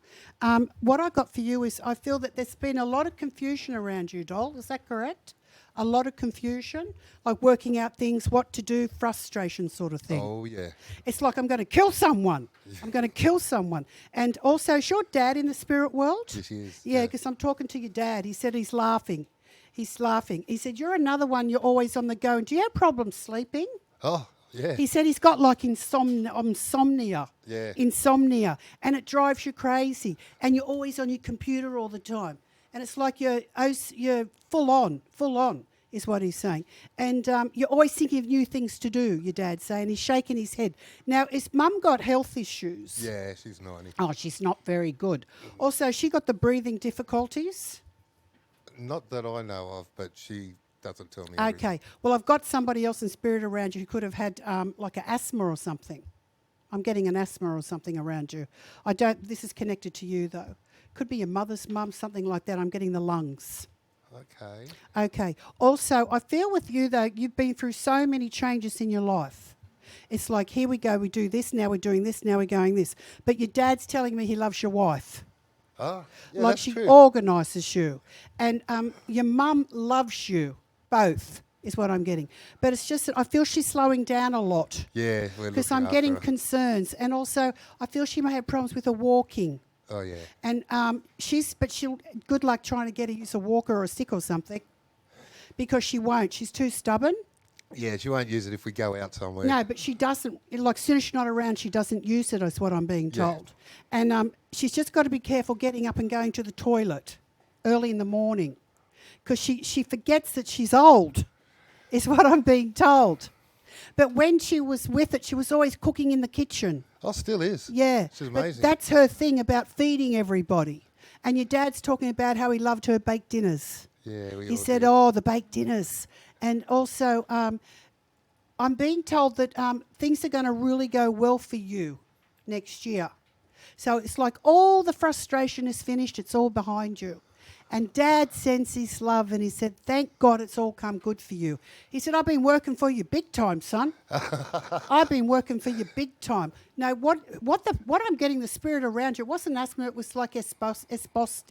What I got for you is I feel that there's been a lot of confusion around you, doll. Is that correct? A lot of confusion, like working out things, what to do, frustration sort of thing. Oh, yeah. It's like I'm going to kill someone. I'm going to kill someone. And also, is your dad in the spirit world? Yes, he is. Yeah, because I'm talking to your dad. He said he's laughing. He's laughing. He said, you're another one, you're always on the go. And do you have problems sleeping? Oh, yeah. He said he's got like insomnia. Yeah. Insomnia. And it drives you crazy. And you're always on your computer all the time. And it's like you're full on is what he's saying. And you're always thinking of new things to do, your dad's saying. He's shaking his head. Now, has Mum got health issues? Yeah, she's 90. Oh, she's not very good. Also, she got the breathing difficulties? Not that I know of, but she doesn't tell me Okay. everything. Well, I've got somebody else in spirit around you who could have had like an asthma or something. I'm getting an asthma or something around you. This is connected to you, though. Could be your mother's mum, something like that. I'm getting the lungs. Okay. Okay. Also, I feel with you, though, you've been through so many changes in your life. It's like, here we go, we do this, now we're doing this, now we're going this. But your dad's telling me he loves your wife. Oh, yeah, Like that's she true. organises you. And your mum loves you, both, is what I'm getting. But it's just that I feel she's slowing down a lot. Yeah, we're Because looking I'm getting after her. concerns. And also, I feel she may have problems with her walking. Oh, yeah. And she'll good luck trying to get her to use a walker or a stick or something, because she won't. She's too stubborn. Yeah, she won't use it if we go out somewhere. No, but she doesn't. Like, as soon as she's not around, she doesn't use it, is what I'm being Yeah. told. And she's just got to be careful getting up and going to the toilet early in the morning, because she forgets that she's old, is what I'm being told. But when she was with it, she was always cooking in the kitchen. Oh, still is. Yeah. She's But amazing. that's her thing about feeding everybody. And your dad's talking about how he loved her baked dinners. Yeah, we He all said, do. oh, the baked dinners. And also, I'm being told that things are going to really go well for you next year. So it's like all the frustration is finished. It's all behind you. And Dad sends his love, and he said, thank God it's all come good for you. He said, I've been working for you big time, son. I've been working for you big time. No, what I'm getting the spirit around you, it wasn't asthma, it was like asbestos.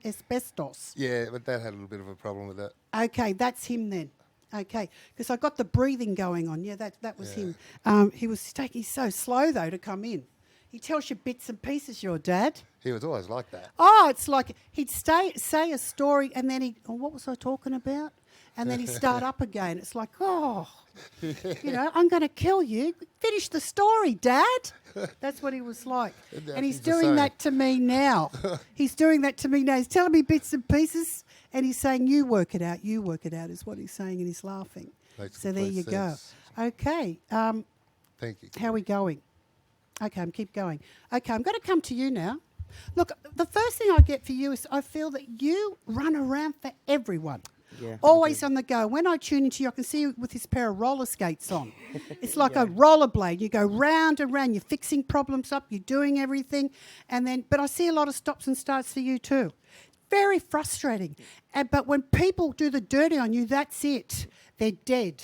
Yeah, but Dad had a little bit of a problem with that. Okay, that's him then. Okay, because I got the breathing going on. Yeah, that was him. He's so slow, though, to come in. He tells you bits and pieces, your dad. He was always like that. Oh, it's like he'd say a story and then what was I talking about? And then he'd start up again. It's like, I'm going to kill you. Finish the story, Dad. That's what he was like. And he's doing that to me now. He's doing that to me now. He's telling me bits and pieces and he's saying, you work it out, is what he's saying, and he's laughing. So there you sense. go. Okay. Thank you. How are we going? Okay, keep going. Okay, I'm going to come to you now. Look, the first thing I get for you is I feel that you run around for everyone. Yeah, Always on the go. When I tune into you, I can see you with this pair of roller skates on. It's like a rollerblade. You go round and round. You're fixing problems up. You're doing everything. But I see a lot of stops and starts for you too. Very frustrating. But when people do the dirty on you, that's it. They're dead.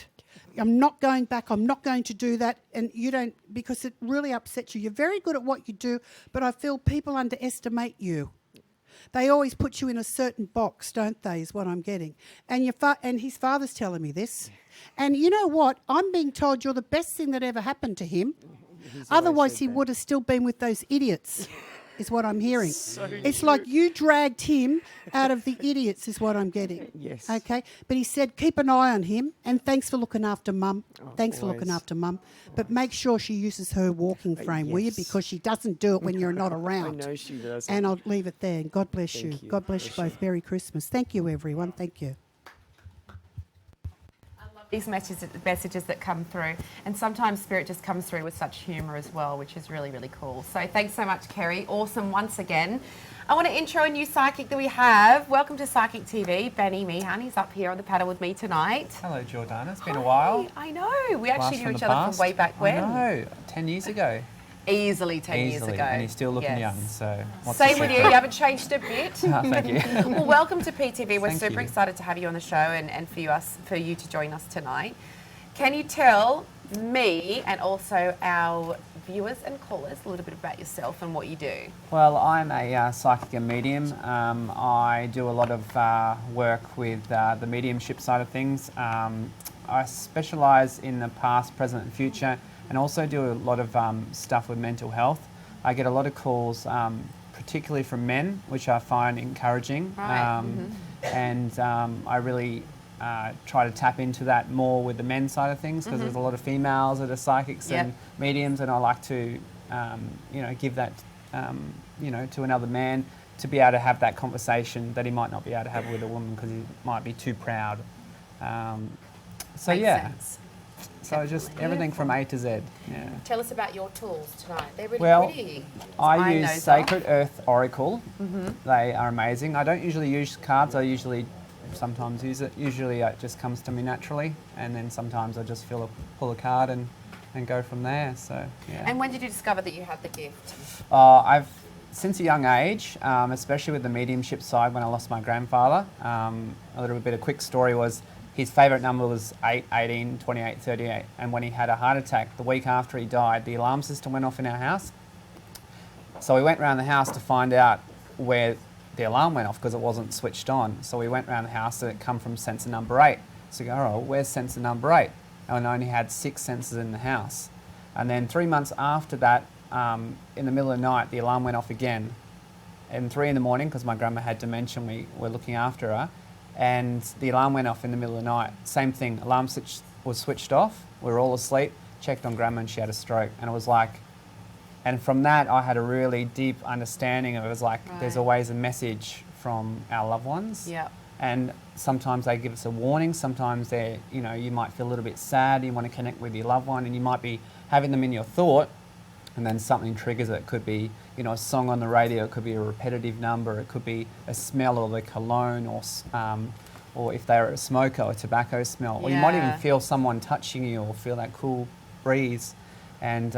I'm not going back, I'm not going to do that, and you don't, because it really upsets you. You're very good at what you do, but I feel people underestimate you. They always put you in a certain box, don't they, is what I'm getting. And and his father's telling me this. And you know what? I'm being told you're the best thing that ever happened to him. Otherwise he would have still been with those idiots. Is what I'm hearing. It's like you dragged him out of the idiots is what I'm getting. Yes. Okay? But he said, keep an eye on him and thanks for looking after Mum. Thanks for looking after Mum. But make sure she uses her walking frame, will you? Because she doesn't do it when you're not around. I know she does. And I'll leave it there. And God bless you. Thank you. God bless you both. Merry Christmas. Thank you, everyone. Thank you. These messages that come through, and sometimes Spirit just comes through with such humour as well, which is really, really cool. So thanks so much, Kerry. Awesome once again. I want to intro a new psychic that we have. Welcome to Psychic TV, Benny Meehan. He's up here on the panel with me tonight. Hello, Jordana. It's been a while. I know. We actually knew Blast each other from way back when. I know. 10 years ago. Easily 10 years ago. And he's still looking young, so what's Same the with you. secret? You haven't changed a bit. Thank you. Well, welcome to PTV. We're Thank super you. excited to have you on the show and for you to join us tonight. Can you tell me and also our viewers and callers a little bit about yourself and what you do? Well, I'm a psychic and medium. I do a lot of work with the mediumship side of things. I specialise in the past, present and future, and also do a lot of stuff with mental health. I get a lot of calls, particularly from men, which I find encouraging. Right. And I really try to tap into that more with the men's side of things, because there's a lot of females that are psychics and mediums, and I like to, give that, to another man to be able to have that conversation that he might not be able to have with a woman because he might be too proud. Makes sense. So just everything from A to Z. Yeah. Tell us about your tools tonight. They're really pretty. I use Sacred Earth Oracle. They are amazing. I don't usually use cards. I usually sometimes use it. Usually it just comes to me naturally, and then sometimes I just pull a card and go from there. So yeah. And when did you discover that you had the gift? I've since a young age, especially with the mediumship side. When I lost my grandfather, a little bit of quick story was his favourite number was 8, 18, 28, 38, and when he had a heart attack the week after he died, the alarm system went off in our house. So we went around the house to find out where the alarm went off because it wasn't switched on. So we went around the house and it come from sensor number 8. So we go, oh, where's sensor number 8? And I only had 6 sensors in the house. And then 3 months after that, in the middle of the night, the alarm went off again. And 3 in the morning, because my grandma had dementia, we were looking after her, and the alarm went off in the middle of the night. Same thing, alarm switch was switched off. We were all asleep, checked on grandma and she had a stroke. And it was like, and from that I had a really deep understanding of it. Was like, there's always a message from our loved ones. Yeah. And sometimes they give us a warning, sometimes they're, you might feel a little bit sad, you want to connect with your loved one, and you might be having them in your thought, and then something triggers it. It could be, a song on the radio, it could be a repetitive number, it could be a smell or the cologne, or if they're a smoker, a tobacco smell, or you might even feel someone touching you or feel that cool breeze. And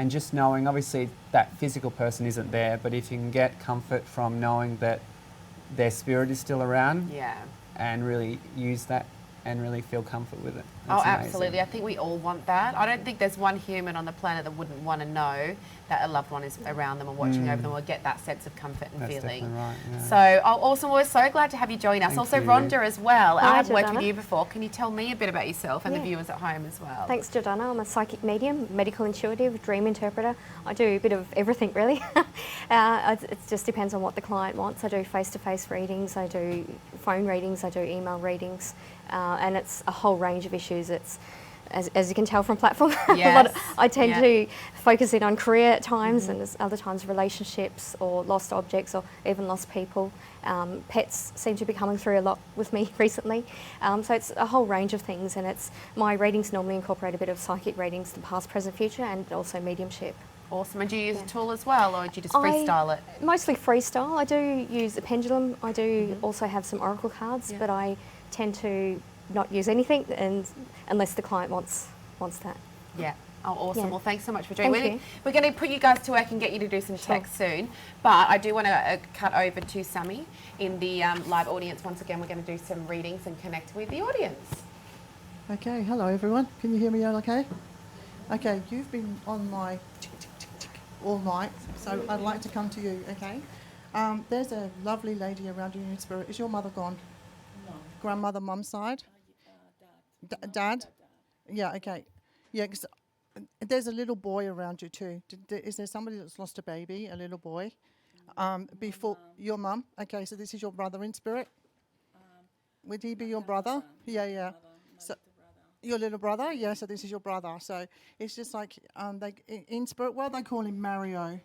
just knowing, obviously, that physical person isn't there, but if you can get comfort from knowing that their spirit is still around. Yeah. And really use that and really feel comfort with it. Oh, That's amazing. absolutely. I think we all want that. I don't think there's one human on the planet that wouldn't want to know that a loved one is around them and watching over them, or get that sense of comfort and That's feeling. definitely right, yeah. So, awesome. We're so glad to have you join us. Thank Also, you. Rhonda as well. Hi, I haven't worked with Jordana. you before. Can you tell me a bit about yourself and the Yeah. viewers at home as well? Thanks, Jordana. I'm a psychic medium, medical intuitive, dream interpreter. I do a bit of everything, really. It just depends on what the client wants. I do face-to-face readings, I do phone readings, I do email readings, and it's a whole range of issues. It's as you can tell from platform, Yes. I tend to focus in on career at times, and there's other times relationships or lost objects or even lost people. Pets seem to be coming through a lot with me recently. So it's a whole range of things, and my readings normally incorporate a bit of psychic readings, the past, present, future, and also mediumship. Awesome. And do you use a tool as well, or do you just freestyle it? Mostly freestyle. I do use a pendulum. I do also have some oracle cards, but I tend to not use anything unless the client wants that. Yeah. Oh, awesome. Yeah. Well, thanks so much for joining. Thank you. We're going to put you guys to work and get you to do some text soon. But I do want to cut over to Sammy in the live audience. Once again, we're going to do some readings and connect with the audience. Okay, hello everyone. Can you hear me all okay? Okay, you've been on my tick, tick, tick, tick all night, so I'd like to come to you, okay? There's a lovely lady around you in spirit. Is your mother gone? No. Grandmother, mum's side? Dad? Yeah, okay. Yeah, 'cause there's a little boy around you too. Is there somebody that's lost a baby, a little boy? Before your mum? Okay, so this is your brother in spirit? Would he be your brother? Yeah, yeah. So, your little brother? Yeah, so this is your brother. So it's just like, in spirit world, they call him Mario.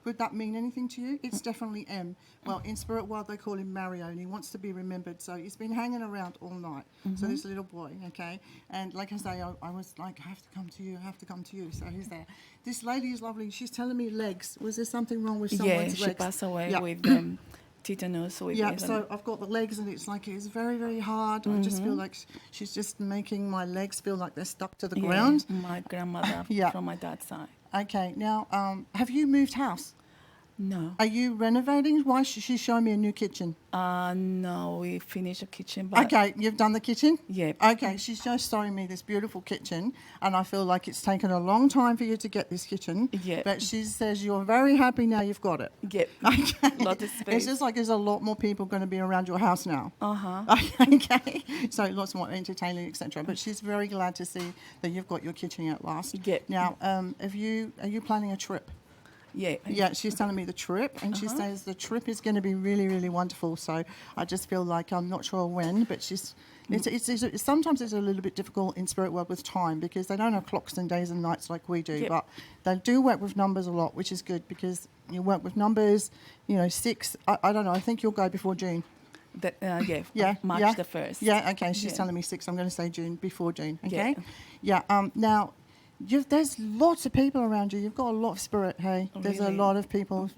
Would that mean anything to you? It's definitely M. Well, in spirit world, they call him Mario, and he wants to be remembered. So he's been hanging around all night. So this little boy, okay? And like I say, I was like, I have to come to you, I have to come to you. So he's there. This lady is lovely. She's telling me legs. Was there something wrong with someone's legs? Yeah, she passed away with tetanus. Yeah, so I've got the legs, and it's like it's very, very hard. I just feel like she's just making my legs feel like they're stuck to the ground. My grandmother from my dad's side. Okay, now, have you moved house? No. Are you renovating? Why she's showing me a new kitchen? No, we finished the kitchen. But Okay, you've done the kitchen? Yeah. Okay, she's just showing me this beautiful kitchen, and I feel like it's taken a long time for you to get this kitchen. Yeah. But she says you're very happy now you've got it. Yeah. Okay. Lot of space. It's just like there's a lot more people going to be around your house now. Uh-huh. Okay. So lots more entertaining, etc. But she's very glad to see that you've got your kitchen at last. Yeah. Now, are you planning a trip? Yeah. Yeah, she's telling me the trip, and she says the trip is going to be really, really wonderful. So I just feel like I'm not sure when, but it's sometimes it's a little bit difficult in spirit world with time because they don't have clocks and days and nights like we do. Yep. But they do work with numbers a lot, which is good because you work with numbers. 6. I don't know. I think you'll go before June. March the 1st. Yeah. Okay. She's telling me 6. I'm going to say June, before June. Okay. Yeah. Now. There's lots of people around you. You've got a lot of spirit, hey? Oh, There's really? a lot of people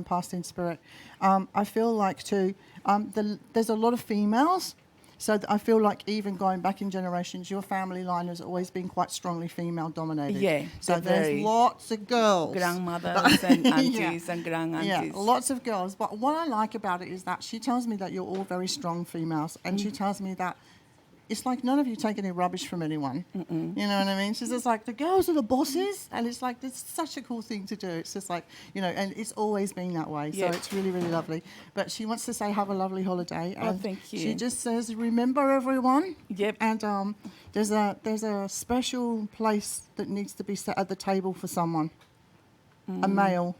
passed in spirit. I feel like, too, there's a lot of females. So I feel like even going back in generations, your family line has always been quite strongly female-dominated. Yeah. So there's lots of girls. Grandmothers and aunties and grand-aunties. Yeah, lots of girls. But what I like about it is that she tells me that you're all very strong females. And she tells me that it's like none of you take any rubbish from anyone. You know what I mean? She's just like, the girls are the bosses. And it's like, it's such a cool thing to do. It's just like, and it's always been that way. So it's really, really lovely. But she wants to say, have a lovely holiday. And thank you. She just says, remember everyone. Yep. And there's a special place that needs to be set at the table for someone. A male.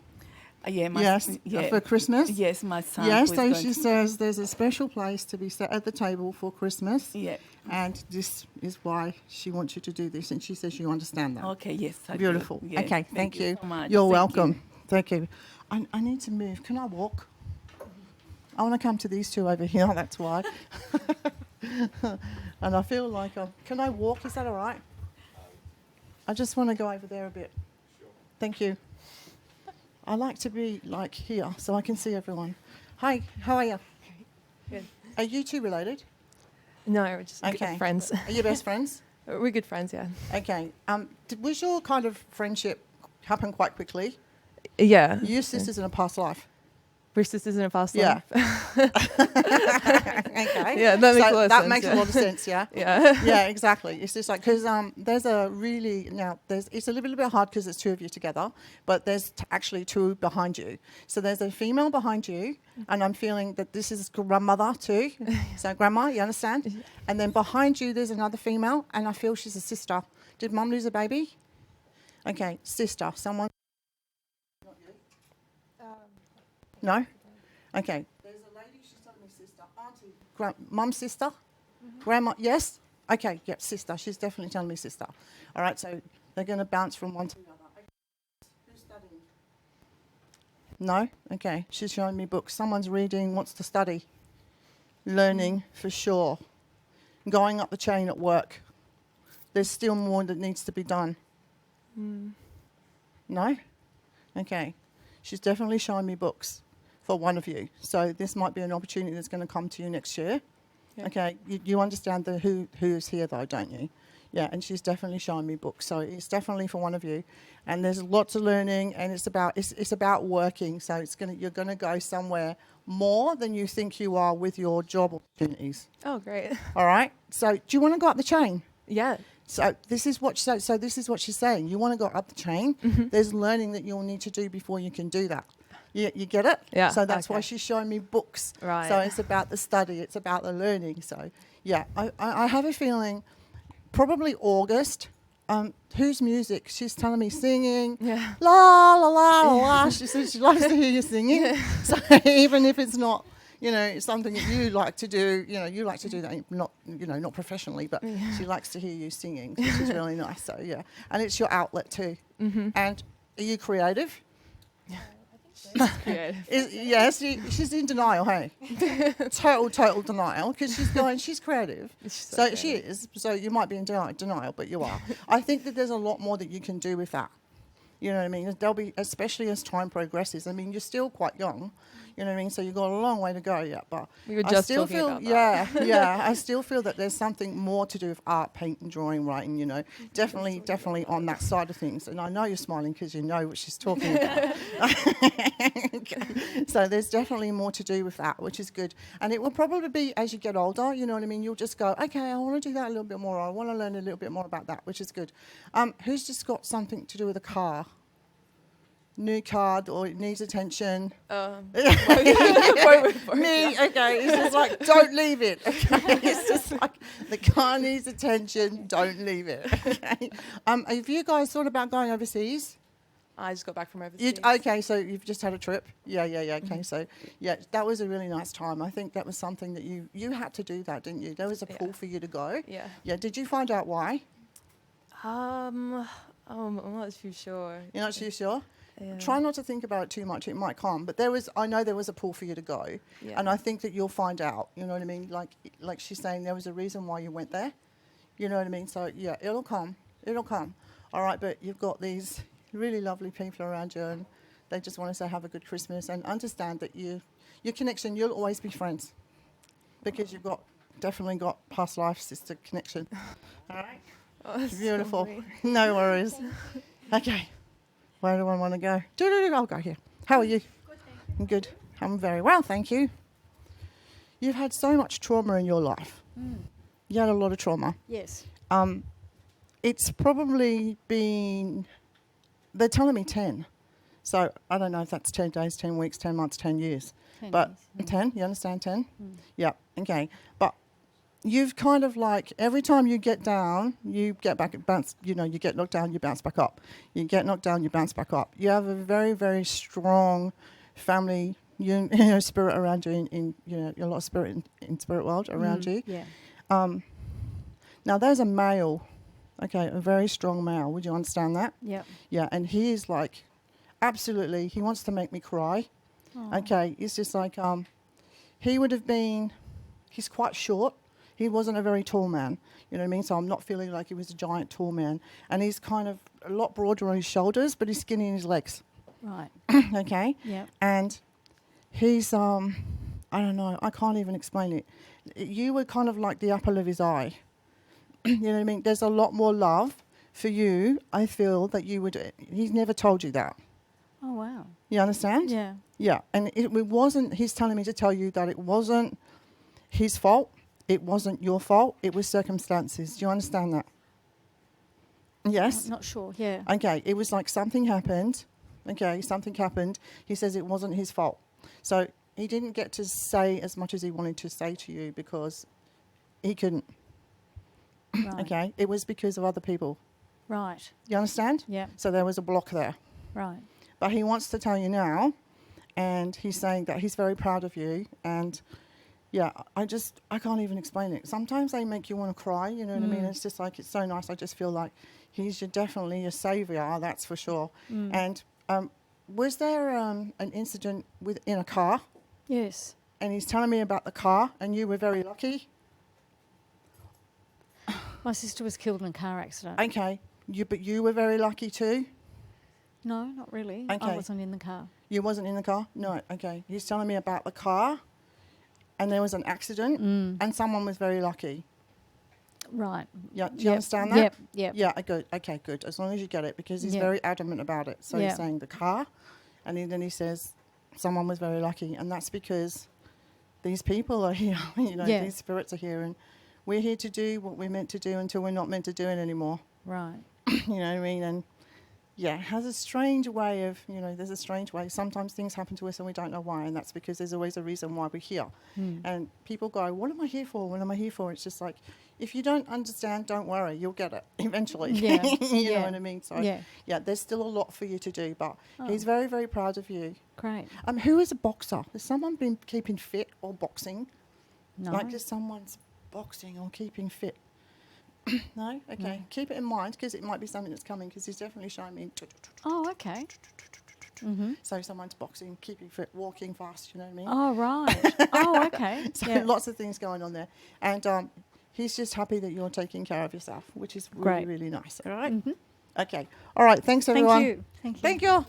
For Christmas. Yes, my son. Yes, so she says there's a special place to be set at the table for Christmas. Yeah. And this is why she wants you to do this, and she says you understand that. Okay, yes. I Beautiful. do. Yeah, okay, thank you. So much. You're Thank welcome. you. Thank you. I need to move. Can I walk? I want to come to these two over here, that's why. And I feel like, can I walk? Is that all right? I just want to go over there a bit. Sure. Thank you. I like to be like here so I can see everyone. Hi, how are you? Good. Are you two related? No, we're just good friends. Are you best friends? We're good friends, yeah. Okay. Was your kind of friendship happen quite quickly? Yeah. You sisters in a past life? persistence in a fast Yeah. life. Okay. Yeah, that makes a lot of that sense. makes a lot of sense, yeah? Yeah. Yeah, exactly. It's just like, because there's a really, it's a little bit hard because it's two of you together, but there's actually two behind you. So there's a female behind you, and I'm feeling that this is grandmother too. So grandma, you understand? And then behind you there's another female, and I feel she's a sister. Did mum lose a baby? Okay, sister, someone. No? Okay. There's a lady, she's telling me sister, auntie, mum's sister? Grandma, yes? Okay, yep, sister. She's definitely telling me sister. All right, so they're going to bounce from one to the other. Who's studying? No? Okay, she's showing me books. Someone's reading, wants to study. Learning, for sure. Going up the chain at work. There's still more that needs to be done. No? Okay. She's definitely showing me books for one of you. So this might be an opportunity that's going to come to you next year. Yeah. Okay, you understand who's here though, don't you? Yeah, and she's definitely showing me books. So it's definitely for one of you. And there's lots of learning, and it's about working. So you're gonna go somewhere more than you think you are with your job opportunities. Oh, great. All right. So do you want to go up the chain? Yeah. So this is what she's saying. You want to go up the chain. There's learning that you'll need to do before you can do that. You get it? Yeah. So that's why she's showing me books. Right. So it's about the study. It's about the learning. So yeah, I have a feeling probably August. Whose music? She's telling me singing. Yeah. La la la la la. She says she loves to hear you singing. Yeah. So even if it's not, it's something that you like to do, you like to do that, not professionally, but she likes to hear you singing, which is really nice. So, yeah. And it's your outlet too. And are you creative? She's creative. Yes, she's in denial, hey? Total denial, because she's creative. So she is. So you might be in denial, but you are. I think that there's a lot more that you can do with that. You know what I mean? There'll be, especially as time progresses. I mean, you're still quite young. You know what I mean? So you've got a long way to go yet. But we were just still talking feel, about that. yeah. I still feel that there's something more to do with art, painting, drawing, writing. Definitely on that side of things. And I know you're smiling because you know what she's talking about. So there's definitely more to do with that, which is good. And it will probably be as you get older. You know what I mean? You'll just go, okay, I want to do that a little bit more. Or I want to learn a little bit more about that, which is good. Who's just got something to do with a car? New card, or it needs attention. Me, okay. It's just like, don't leave it. Okay, it's just like the car needs attention. Don't leave it. Okay. Have you guys thought about going overseas? I just got back from overseas. Okay, so you've just had a trip. Yeah. Okay, so that was a really nice time. I think that was something that you had to do that, didn't you? There was a pull for you to go. Yeah. Yeah. Did you find out why? I'm not too sure. You're not too sure? Yeah. Try not to think about it too much. It might come. But I know there was a pull for you to go. Yeah. And I think that you'll find out. You know what I mean? Like she's saying, there was a reason why you went there. You know what I mean? So, yeah, it'll come. It'll come. All right, but you've got these really lovely people around you, and they just want to say have a good Christmas, and understand that your connection, you'll always be friends because you've definitely got past life sister connection. All right? Oh, beautiful. So no worries. Okay. Where do I want to go? I'll go here. How are you? Good, thank you. I'm good. I'm very well, thank you. You've had so much trauma in your life. You had a lot of trauma. Yes. It's probably been, they're telling me 10. So I don't know if that's 10 days, 10 weeks, 10 months, 10 years. 10 but years. 10, you understand 10? Yeah, okay. But you've kind of like, every time you get down, you get back, you get knocked down, you bounce back up. You get knocked down, you bounce back up. You have a very, very strong family, spirit around you, in a lot of spirit in spirit world around you. Yeah. Now there's a male, okay, a very strong male. Would you understand that? Yeah. Yeah, and he is like, absolutely, he wants to make me cry. Aww. Okay, it's just like, he would have been, he's quite short. He wasn't a very tall man, you know what I mean? So I'm not feeling like he was a giant tall man. And he's kind of a lot broader on his shoulders, but he's skinny in his legs. Right. Okay? Yeah. And he's, I don't know, I can't even explain it. You were kind of like the apple of his eye. You know what I mean? There's a lot more love for you, I feel, that you would, he's never told you that. Oh, wow. You understand? Yeah. Yeah, and it wasn't, he's telling me to tell you that it wasn't his fault, it wasn't your fault, it was circumstances. Do you understand that? Yes? I'm not sure, yeah. Okay, it was like something happened. Okay, something happened. He says it wasn't his fault. So he didn't get to say as much as he wanted to say to you because he couldn't. Right. Okay, it was because of other people. Right. You understand? Yeah. So there was a block there. Right. But he wants to tell you now, and he's saying that he's very proud of you. And yeah, I can't even explain it. Sometimes they make you want to cry, you know what I mean? It's just like, it's so nice. I just feel like he's definitely your saviour, that's for sure. And was there an incident in a car? Yes. And he's telling me about the car, and you were very lucky? My sister was killed in a car accident. Okay, but you were very lucky too? No, not really. Okay. I wasn't in the car. You wasn't in the car? No, okay. He's telling me about the car, and there was an accident, and someone was very lucky. Right. Yeah, do you understand that? Yep. Yeah, good. Okay, good. As long as you get it, because he's very adamant about it. So he's saying the car, and then he says someone was very lucky, and that's because these people are here, these spirits are here, and we're here to do what we're meant to do until we're not meant to do it anymore. Right. You know what I mean? And yeah, it has a strange way of, there's a strange way. Sometimes things happen to us and we don't know why, and that's because there's always a reason why we're here. And people go, what am I here for? What am I here for? It's just like, if you don't understand, don't worry, you'll get it eventually. Yeah. You know what I mean? So yeah, there's still a lot for you to do, but he's very, very proud of you. Great. Who is a boxer? Has someone been keeping fit or boxing? No. Like just someone's boxing or keeping fit? No? Okay. No. Keep it in mind, because it might be something that's coming, because he's definitely showing me. Oh, okay. So someone's boxing, keeping fit, walking fast, you know what I mean? Oh, right. Oh, okay. So lots of things going on there. And he's just happy that you're taking care of yourself, which is really, Great. really nice. All right? Okay. All right. Thanks, everyone. Thank you. Thank you. Thank you.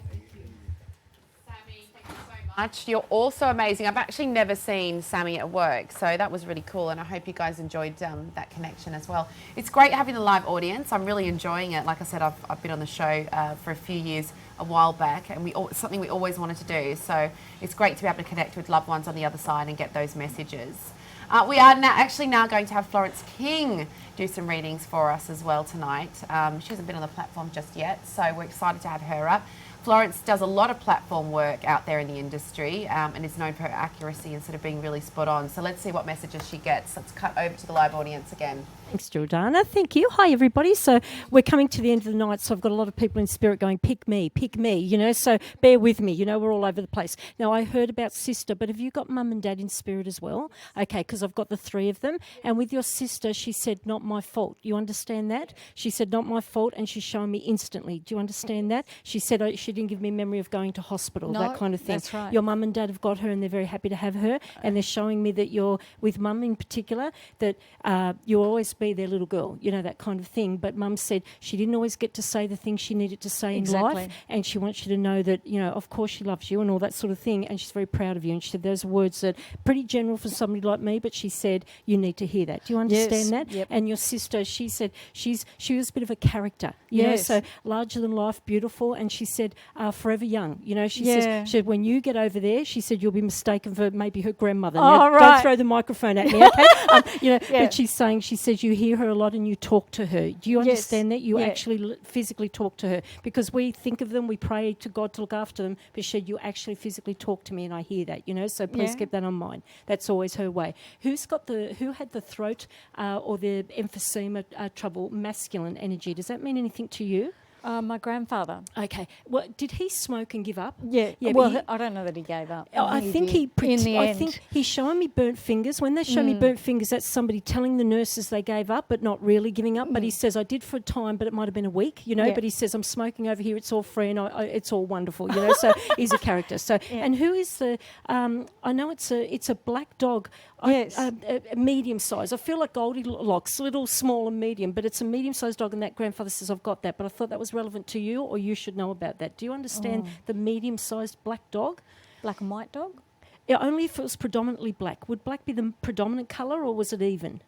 You're also amazing. I've actually never seen Sammy at work, so that was really cool, and I hope you guys enjoyed that connection as well. It's great having the live audience. I'm really enjoying it. Like I said, I've been on the show for a few years a while back, and something we always wanted to do, so it's great to be able to connect with loved ones on the other side and get those messages. We are now going to have Florence King do some readings for us as well tonight. She hasn't been on the platform just yet, so we're excited to have her up. Florence does a lot of platform work out there in the industry and is known for her accuracy and sort of being really spot on. So let's see what messages she gets. Let's cut over to the live audience again. Thanks, Jordana. Thank you. Hi, everybody. So we're coming to the end of the night, so I've got a lot of people in spirit going, pick me, so bear with me. We're all over the place. Now, I heard about sister, but have you got mum and dad in spirit as well? Okay, because I've got the three of them. And with your sister, she said, not my fault. You understand that? She said, not my fault, and she's shown me instantly. Do you understand that? She said she didn't give me memory of going to hospital, that kind of thing. That's right. Your mum and dad have got her, and they're very happy to have her, and they're showing me that you're, with mum in particular, that you'll always be their little girl, that kind of thing. But mum said she didn't always get to say the things she needed to say in life, and she wants you to know that, of course she loves you and all that sort of thing, and she's very proud of you. And she said those words that pretty general for somebody like me, but she said you need to hear that. Do you understand that? Yep. And your sister, she said she was a bit of a character, Yes. so larger than life, beautiful, and she said forever young. She said when you get over there, she said you'll be mistaken for maybe her grandmother. Oh, right. Don't throw the microphone at me, okay? But she says you hear her a lot and you talk to her. Do you understand that? You actually physically talk to her, because we think of them, we pray to God to look after them, but she said you actually physically talk to me, and I hear that. So please keep that in mind. That's always her way. Who had the throat or the emphysema trouble? Masculine energy. Does that mean anything to you? My grandfather. Okay. Well, did he smoke and give up? Yeah. Well, I don't know that he gave up. I think he in the end. I think he's showing me burnt fingers. When they show me burnt fingers, that's somebody telling the nurses they gave up, but not really giving up. But he says, I did for a time, but it might have been a week, But he says, I'm smoking over here. It's all free and it's all wonderful, So he's a character. So, and who is the? I know it's a black dog. Yes. A medium size. I feel like Goldilocks, little, small, and medium, but it's a medium-sized dog, and that grandfather says I've got that. But I thought that was relevant to you, or you should know about that. Do you understand the medium-sized black dog? Black and white dog? Yeah, only if it was predominantly black. Would black be the predominant colour, or was it even?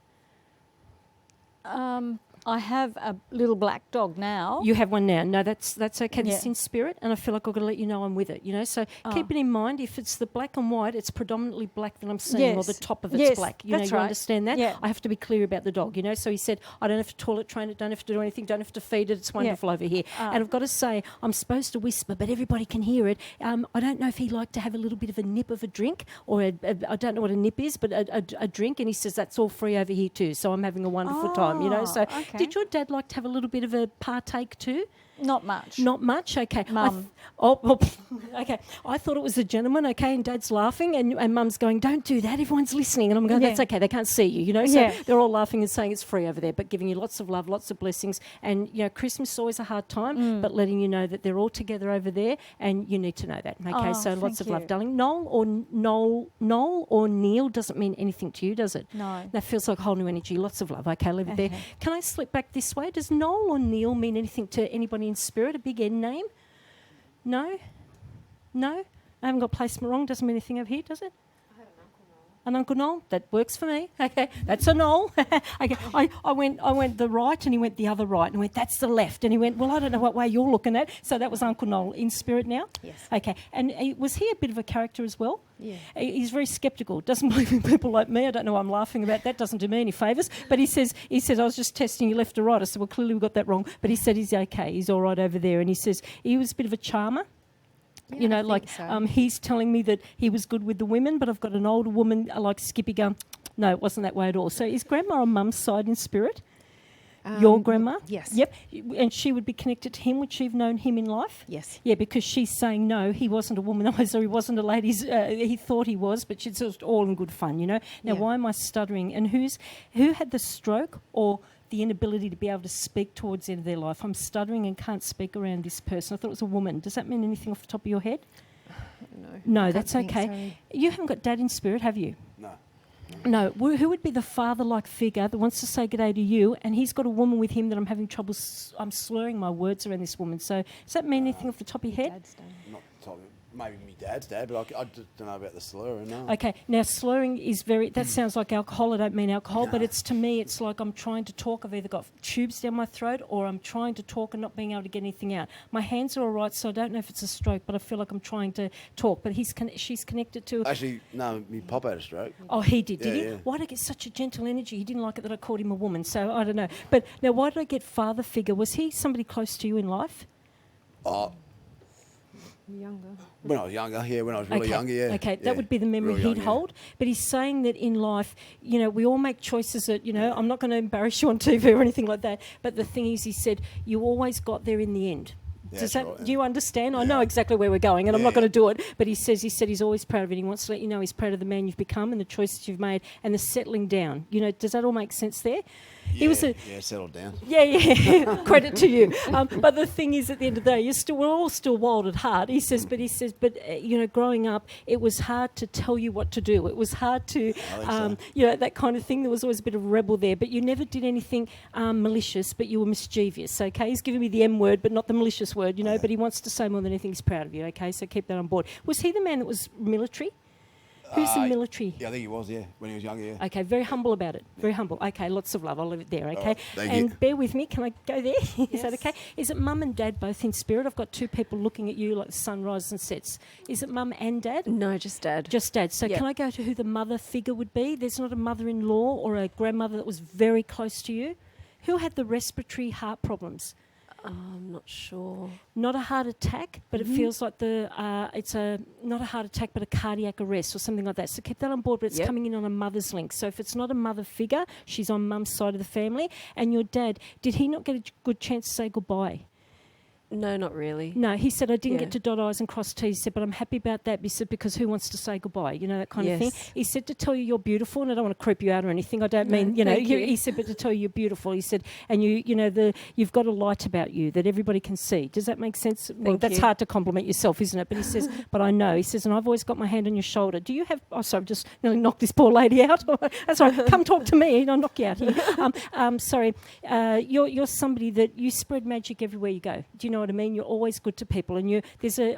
I have a little black dog now. You have one now. No, that's okay. Yeah. It's in spirit, and I feel like I've got to let you know I'm with it. You know, so keep it in mind. If it's the black and white, it's predominantly black that I'm seeing, or the top of it's black. You know, you understand that? Yeah. I have to be clear about the dog. You know, so he said, I don't have to toilet train it, don't have to do anything, don't have to feed it. It's wonderful over here. And I've got to say, I'm supposed to whisper, but everybody can hear it. I don't know if he liked to have a little bit of a nip of a drink, or I don't know what a nip is, but a drink. And he says that's all free over here too. So I'm having a wonderful time. You know, so did your dad like to have a little bit of a partake too? Not much. Not much? Okay. Mum. Okay. I thought it was a gentleman, okay, and Dad's laughing and Mum's going, don't do that, everyone's listening. And I'm going, that's okay, they can't see you, you know. So they're all laughing and saying it's free over there, but giving you lots of love, lots of blessings. And, you know, Christmas is always a hard time, but letting you know that they're all together over there and you need to know that, okay? So lots of love, darling. Noel or Neil doesn't mean anything to you, does it? No. That feels like a whole new energy. Lots of love, okay, leave it there. Can I slip back this way? Does Noel or Neil mean anything to anybody in spirit, a big N name? No? No? I haven't got placement wrong. Doesn't mean anything over here, does it? I have an Uncle Noel. That works for me. Okay, that's a Noel. Okay, I went the right and he went the other right and went, that's the left. And he went, well, I don't know what way you're looking at. So that was Uncle Noel in spirit now? Yes. Okay, and was he a bit of a character as well? Yeah. He's very sceptical, doesn't believe in people like me. I don't know why I'm laughing about that, doesn't do me any favours. But he says, I was just testing you left or right. I said, well, clearly we got that wrong. But he said he's okay, he's all right over there. And he says he was a bit of a charmer. Yeah, you know, I like think so. he's telling me that he was good with the women, but I've got an older woman like Skippy going, no, it wasn't that way at all. So is Grandma on Mum's side in spirit? Your grandma? Yes. Yep. And she would be connected to him. Would she have known him in life? Yes. Yeah, because she's saying no, he wasn't a womanizer, he wasn't a ladies. He thought he was, but she's just all in good fun, you know. Now, why am I stuttering? And who had the stroke or the inability to be able to speak towards the end of their life? I'm stuttering and can't speak around this person. I thought it was a woman. Does that mean anything off the top of your head? No, that's okay. You haven't got Dad in spirit, have you? No. No. Who would be the father-like figure that wants to say good day to you, and he's got a woman with him that I'm having trouble, I'm slurring my words around this woman. So does that mean anything off the top of your head? Not top of maybe my dad's dad, but I just don't know about the slurring, no. Okay, now slurring is that sounds like alcohol. I don't mean alcohol, but to me, it's like I'm trying to talk. I've either got tubes down my throat or I'm trying to talk and not being able to get anything out. My hands are all right, so I don't know if it's a stroke, but I feel like I'm trying to talk. But she's connected to... Actually, no, my pop had a stroke. Oh, he did he? Yeah. Why did I get such a gentle energy? He didn't like it that I called him a woman, so I don't know. But now, why did I get father figure? Was he somebody close to you in life? Oh, Younger. when I was younger, when I was really younger, Okay, that would be the memory Real young, he'd hold. But he's saying that in life, you know, we all make choices that, you know, I'm not going to embarrass you on TV or anything like that. But the thing is, he said, you always got there in the end. Do you understand? I know exactly where we're going, and I'm not going to do it. But he said he's always proud of it. He wants to let you know he's proud of the man you've become and the choices you've made and the settling down. You know, does that all make sense there? Yeah, settled down. Yeah. Credit to you. But the thing is, at the end of the day, we're all still wild at heart. He says, but you know, growing up, it was hard to tell you what to do. It was hard to, you know, that kind of thing. There was always a bit of rebel there. But you never did anything malicious, but you were mischievous. Okay, he's giving me the M word, but not the malicious word. You know, but he wants to say more than anything. He's proud of you. Okay, so keep that on board. Was he the man that was military? Who's the military? Yeah, I think he was, when he was younger, Okay, very humble about it. Very humble. Okay, lots of love. I'll leave it there, okay? Thank and you. bear with me. Can I go there? Is that okay? Is it Mum and Dad both in spirit? I've got two people looking at you like the sun rises and sets. Is it Mum and Dad? No, just Dad. Just Dad. So can I go to who the mother figure would be? There's not a mother-in-law or a grandmother that was very close to you? Who had the respiratory heart problems? I'm not sure. Not a heart attack, but it feels like it's not a heart attack, but a cardiac arrest or something like that. So keep that on board, but it's coming in on a mother's link. So if it's not a mother figure, she's on Mum's side of the family. And your dad, did he not get a good chance to say goodbye? No, not really. No, he said, I didn't get to dot I's and cross T's. He said, but I'm happy about that. He said, because who wants to say goodbye? You know, that kind of thing. He said to tell you you're beautiful, and I don't want to creep you out or anything. I don't mean, you know, he said, but to tell you you're beautiful. He said, and you know, you've got a light about you that everybody can see. Does that make sense? Well, that's hard to compliment yourself, isn't it? But he says, but I know. He says, and I've always got my hand on your shoulder. Do you have, oh, sorry, I've just nearly knocked this poor lady out. That's all right. Come talk to me and I'll knock you out here. Sorry. You're somebody that you spread magic everywhere you go. Do you know know what I mean? You're always good to people, and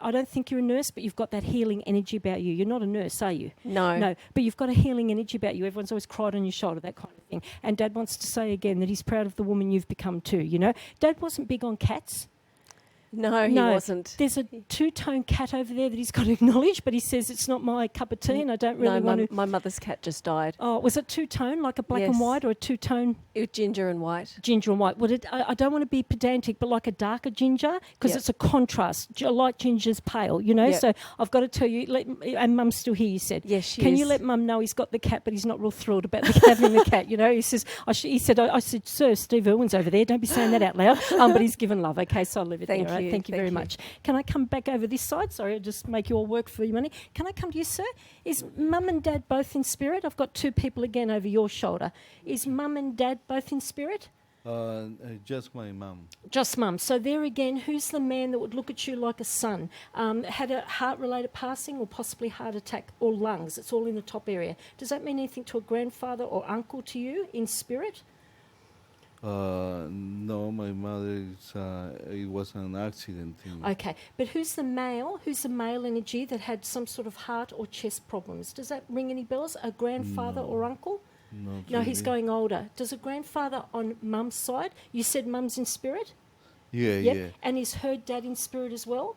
I don't think you're a nurse, but you've got that healing energy about you. You're not a nurse, are you? No. No, but you've got a healing energy about you. Everyone's always cried on your shoulder, that kind of thing. And Dad wants to say again that he's proud of the woman you've become too, you know? Dad wasn't big on cats. No, he wasn't. There's a two-tone cat over there that he's got to acknowledge, but he says it's not my cup of tea and I don't really want to... my mother's cat just died. Oh, was it two-tone, like a black and white, or a two-tone? Ginger and white. Ginger and white. Well, I don't want to be pedantic, but like a darker ginger, because it's a contrast. A light ginger's pale, you know? So I've got to tell you, and Mum's still here, you said. Yes, she Can is. you let Mum know he's got the cat, but he's not real thrilled about having the cat, you know? He says, I said, sir, Steve Irwin's over there. Don't be saying that out loud. But he's given love, okay? So I'll leave it there, right? Thank you very much. Can I come back over this side? Sorry, I'll just make you all work for your money. Can I come to you, sir? Is Mum and Dad both in spirit? I've got two people again over your shoulder. Is Mum and Dad both in spirit? Just my mum. Just Mum. So there again, who's the man that would look at you like a son? Had a heart-related passing or possibly heart attack or lungs? It's all in the top area. Does that mean anything to a grandfather or uncle to you in spirit? No, my mother, it was an accident. Okay, but who's the male energy that had some sort of heart or chest problems? Does that ring any bells? A grandfather or uncle? No, he's going older. Does a grandfather on Mum's side? You said Mum's in spirit? Yeah. And is her dad in spirit as well?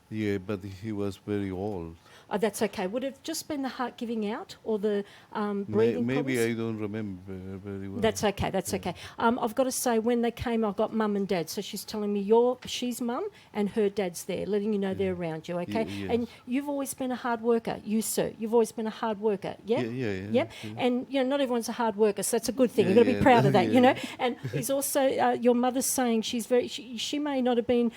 Yeah, but he was very old. Oh, that's okay. Would it have just been the heart giving out or the breathing Maybe problems? I don't remember very well. That's okay, okay. I've got to say, when they came, I got Mum and Dad. So she's telling me she's Mum and her dad's there, letting you know they're around you, okay? Yes. And you've always been a hard worker, you, sir. You've always been a hard worker, yeah? Yeah. And, you know, not everyone's a hard worker, so that's a good thing. You've got to be proud of that, you know? And he's also, your mother's saying she may not have been,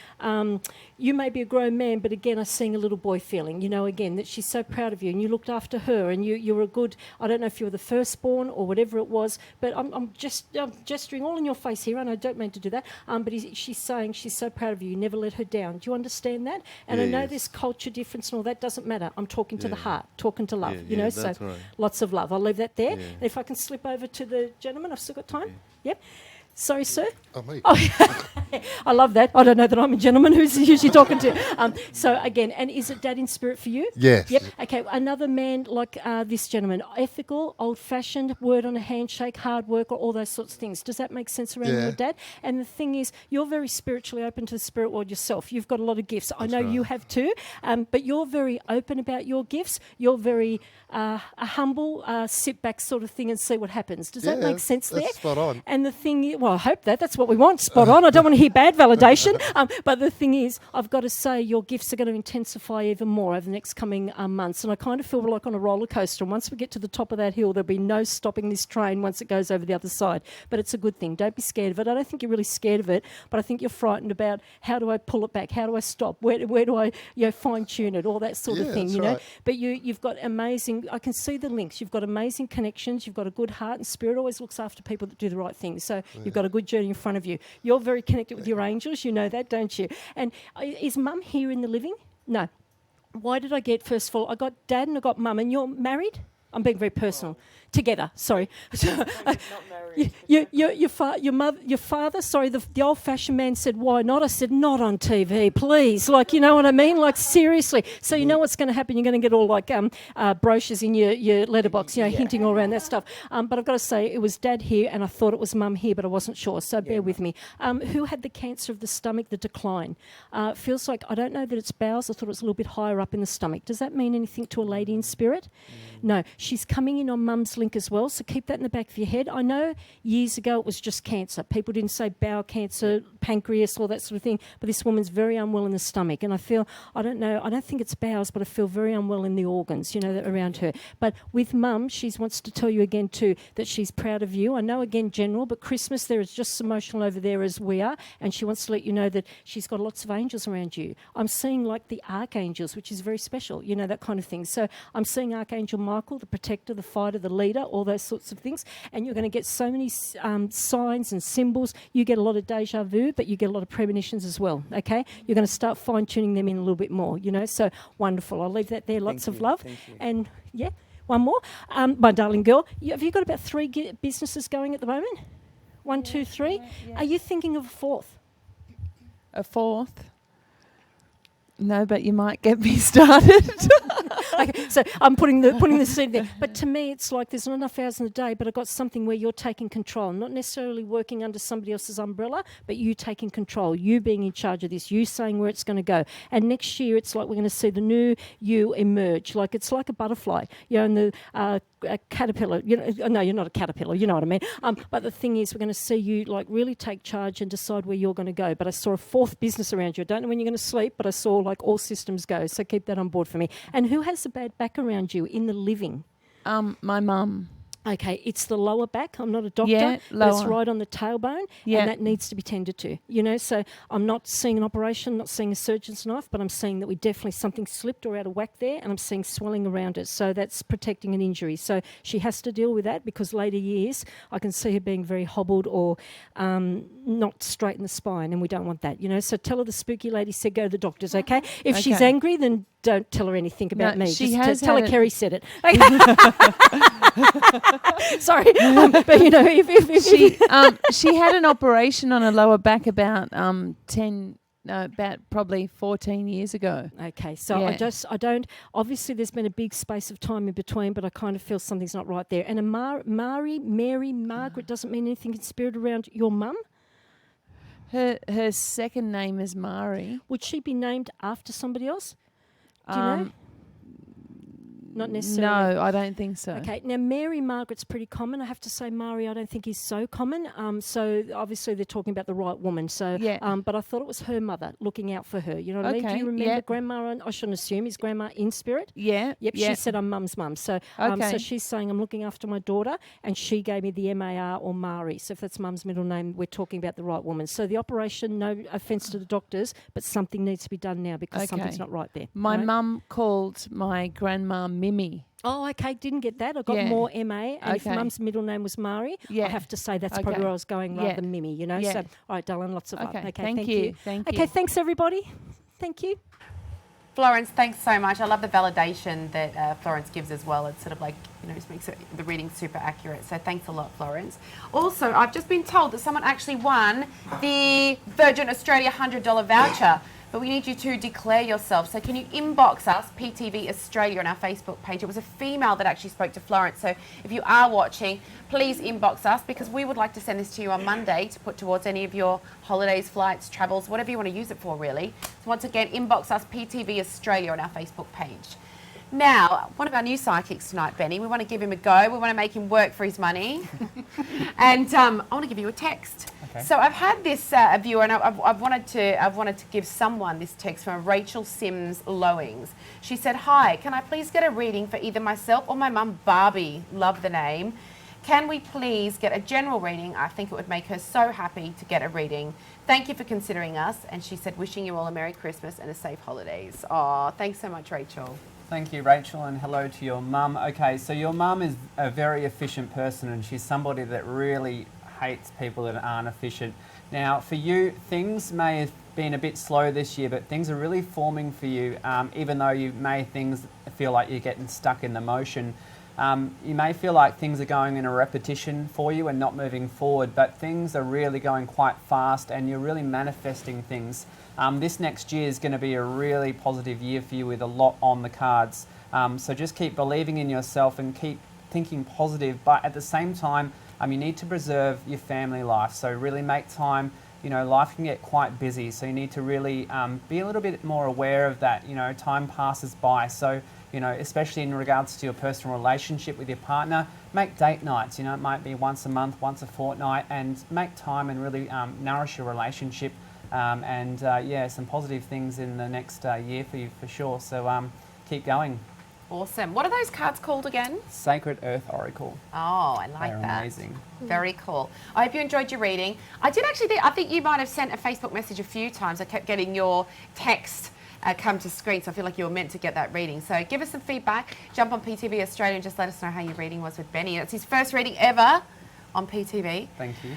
you may be a grown man, but again, I'm seeing a little boy feeling, you know, again, that she's so proud of you and you looked after her and you were a good, I don't know if you were the firstborn or whatever it was, but I'm gesturing all in your face here, and I don't mean to do that, but she's saying she's so proud of you, you never let her down. Do you understand that? And I know there's culture difference and all that, doesn't matter. I'm talking to the heart, talking to love, you know, so right. Lots of love. I'll leave that there. And if I can slip over to the gentleman, I've still got time. Yep. Sorry, sir. Oh, me. Oh, I love that. I don't know that I'm a gentleman who's usually talking to. So again, and is it dad in spirit for you? Yes. Yep. Okay. Another man like this gentleman, ethical, old-fashioned, word on a handshake, hard worker, all those sorts of things. Does that make sense around your dad? And the thing is, you're very spiritually open to the spirit world yourself. You've got a lot of gifts. I know you have too, but you're very open about your gifts. You're very a humble, sit back sort of thing and see what happens. Does that make sense there? That's spot on. And the thing, well, I hope that's what we want, spot on. I don't want to hear bad validation. But the thing is, I've got to say your gifts are going to intensify even more over the next coming months. And I kind of feel like on a roller coaster. And once we get to the top of that hill, there'll be no stopping this train once it goes over the other side. But it's a good thing. Don't be scared of it. I don't think you're really scared of it, but I think you're frightened about how do I pull it back? How do I stop? Where do I fine tune it? All that sort of thing, you know. Right. But you've got amazing, I can see the links. You've got amazing connections. You've got a good heart, and spirit always looks after people that do the right thing. So you've got a good journey in front of you. You're very connected with your angels. You know that, don't you? And is Mum here in the living? No. Why did I get, first of all, I got Dad and I got Mum, and you're married? I'm being very personal. Together, sorry. Your father, sorry, the old-fashioned man said, why not? I said, not on TV, please. Like, you know what I mean? Like, seriously. So you know what's going to happen? You're going to get all like brochures in your letterbox, you know, hinting all around that stuff. But I've got to say, it was Dad here, and I thought it was Mum here, but I wasn't sure. So bear with me. Who had the cancer of the stomach, the decline? Feels like, I don't know that it's bowels. I thought it was a little bit higher up in the stomach. Does that mean anything to a lady in spirit? No. She's coming in on Mum's link as well, so keep that in the back of your head. I know years ago it was just cancer. People didn't say bowel cancer, pancreas, all that sort of thing, but this woman's very unwell in the stomach, and I feel, I don't know, I don't think it's bowels, but I feel very unwell in the organs, you know, that around her. But with Mum, she wants to tell you again too that she's proud of you. I know, again, general, but Christmas, there is just as emotional over there as we are, and she wants to let you know that she's got lots of angels around you. I'm seeing like the archangels, which is very special, you know, that kind of thing. So I'm seeing Archangel Michael, the protector, the fighter, the leader, all those sorts of things, and you're going to get so many signs and symbols. You get a lot of deja vu, but you get a lot of premonitions as well, okay? You're going to start fine-tuning them in a little bit more, you know, so wonderful. I'll leave that there. Lots of love. And, yeah, one more. My darling girl, have you got about 3 businesses going at the moment? 1, 2, 3? Are you thinking of a 4th? a fourth. No, but you might get me started. Okay, so I'm putting the seed there. But to me, it's like there's not enough hours in the day, but I've got something where you're taking control, not necessarily working under somebody else's umbrella, but you taking control, you being in charge of this, you saying where it's going to go. And next year, it's like we're going to see the new you emerge. Like it's like a butterfly, and the a caterpillar. No, you're not a caterpillar. You know what I mean. But the thing is, we're going to see you like really take charge and decide where you're going to go. But I saw a fourth business around you. I don't know when you're going to sleep, but I saw like all systems go. So keep that on board for me. And who has a bad back around you in the living? My mum. Okay, it's the lower back. I'm not a doctor, Yeah, but it's lower. right on the tailbone, Yeah. and that needs to be tended to. So I'm not seeing an operation, not seeing a surgeon's knife, but I'm seeing that we definitely something slipped or out of whack there, and I'm seeing swelling around it. So that's protecting an injury. So she has to deal with that because later years I can see her being very hobbled or not straight in the spine, and we don't want that. So tell her the spooky lady said go to the doctors. Okay, if she's Okay. angry, then don't tell her anything about No, me. she Just has tell her had Kerry said it. Sorry, but if She had an operation on her lower back about about probably 14 years ago. Okay, so Yeah. I don't. Obviously, there's been a big space of time in between, but I kind of feel something's not right there. And a Mary, Margaret doesn't mean anything in spirit around your mum. Her second name is Mari. Would she be named after somebody else? Do you know? Not necessarily. No, I don't think so. Okay, now Mary Margaret's pretty common. I have to say Mari I don't think is so common. So obviously they're talking about the right woman. So, Yeah. but I thought it was her mother looking out for her. You know what I mean? Do Okay, you remember yeah. Grandma? I shouldn't assume. Is Grandma in spirit? Yeah. Yep, yeah. she said I'm mum's mum. So, Okay. so she's saying I'm looking after my daughter, and she gave me the MAR or Mari. So if that's mum's middle name, we're talking about the right woman. So the operation, no offence to the doctors, but something needs to be done now because something's not right there. My right? mum called my grandma Mimi. Oh, okay, didn't get that. I got Yeah. more MA, and if Okay. mum's middle name was Mari, Yeah. I have to say that's probably Okay. where I was going rather Yeah. than Mimi, Yeah. So, all right, darling, lots of love. Okay, Okay, thank you. Thank Okay, you. thanks, everybody. Thank you. Florence, thanks so much. I love the validation that Florence gives as well. It's sort of like, just makes the reading super accurate. So thanks a lot, Florence. Also, I've just been told that someone actually won the Virgin Australia $100 voucher. But we need you to declare yourself. So can you inbox us, PTV Australia, on our Facebook page? It was a female that actually spoke to Florence. So if you are watching, please inbox us because we would like to send this to you on Monday to put towards any of your holidays, flights, travels, whatever you want to use it for, really. So once again, inbox us, PTV Australia, on our Facebook page. Now, one of our new psychics tonight, Benny, we want to give him a go. We want to make him work for his money. And I want to give you a text. Okay. So I've had this viewer, and I've wanted to give someone this text from Rachel Sims Lowings. She said, "Hi, can I please get a reading for either myself or my mum Barbie? Love the name. Can we please get a general reading? I think it would make her so happy to get a reading. Thank you for considering us." And she said, "Wishing you all a Merry Christmas and a safe holidays." Oh, thanks so much, Rachel. Thank you, Rachel, and hello to your mum. Okay, so your mum is a very efficient person and she's somebody that really hates people that aren't efficient. Now, for you, things may have been a bit slow this year, but things are really forming for you, even though you may feel like you're getting stuck in the motion. You may feel like things are going in a repetition for you and not moving forward, but things are really going quite fast and you're really manifesting things. This next year is going to be a really positive year for you with a lot on the cards. So just keep believing in yourself and keep thinking positive, but at the same time, you need to preserve your family life. So really make time. Life can get quite busy, so you need to really be a little bit more aware of that. Time passes by. So, especially in regards to your personal relationship with your partner, make date nights. It might be once a month, once a fortnight, and make time and really nourish your relationship. Some positive things in the next year for you for sure. So keep going. Awesome. What are those cards called again? Sacred Earth Oracle. Oh, I like They're that. amazing. Very cool. I hope you enjoyed your reading. I think you might have sent a Facebook message a few times. I kept getting your text come to screen, so I feel like you were meant to get that reading. So give us some feedback. Jump on PTV Australia and just let us know how your reading was with Benny. It's his first reading ever on PTV. Thank you.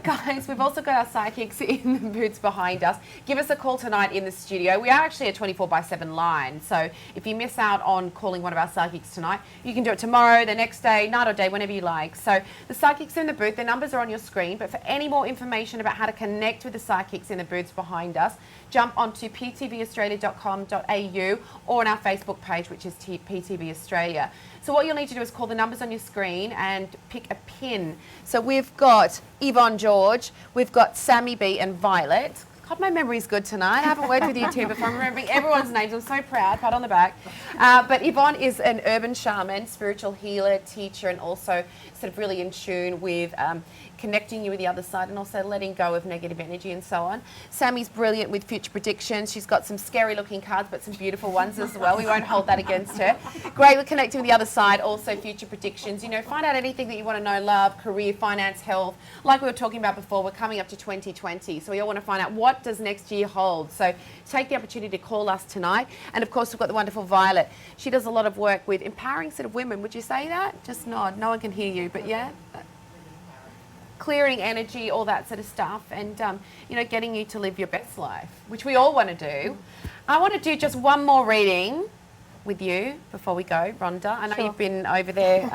Guys, we've also got our psychics in the booths behind us. Give us a call tonight in the studio. We are actually a 24/7 line, so if you miss out on calling one of our psychics tonight, you can do it tomorrow, the next day, night or day, whenever you like. So the psychics are in the booth, their numbers are on your screen, but for any more information about how to connect with the psychics in the booths behind us, jump onto ptvaustralia.com.au or on our Facebook page, which is PTV Australia. So what you'll need to do is call the numbers on your screen and pick a pin. So we've got Yvonne George, we've got Sammy B and Violet. God, my memory's good tonight. I haven't worked with you two before. I'm remembering everyone's names. I'm so proud. Pat on the back. But Yvonne is an urban shaman, spiritual healer, teacher, and also sort of really in tune with connecting you with the other side and also letting go of negative energy and so on. Sammy's brilliant with future predictions. She's got some scary looking cards, but some beautiful ones as well. We won't hold that against her. Great with connecting with the other side, also future predictions. You know, find out anything that you want to know, love, career, finance, health. Like we were talking about before, we're coming up to 2020, so we all want to find out what does next year hold. So take the opportunity to call us tonight. And of course, we've got the wonderful Violet. She does a lot of work with empowering sort of women. Would you say that? Just nod. No one can hear you, but yeah. Clearing energy, all that sort of stuff, and you know, getting you to live your best life, which we all want to do. I want to do just one more reading with you before we go, Rhonda. I know you've been over there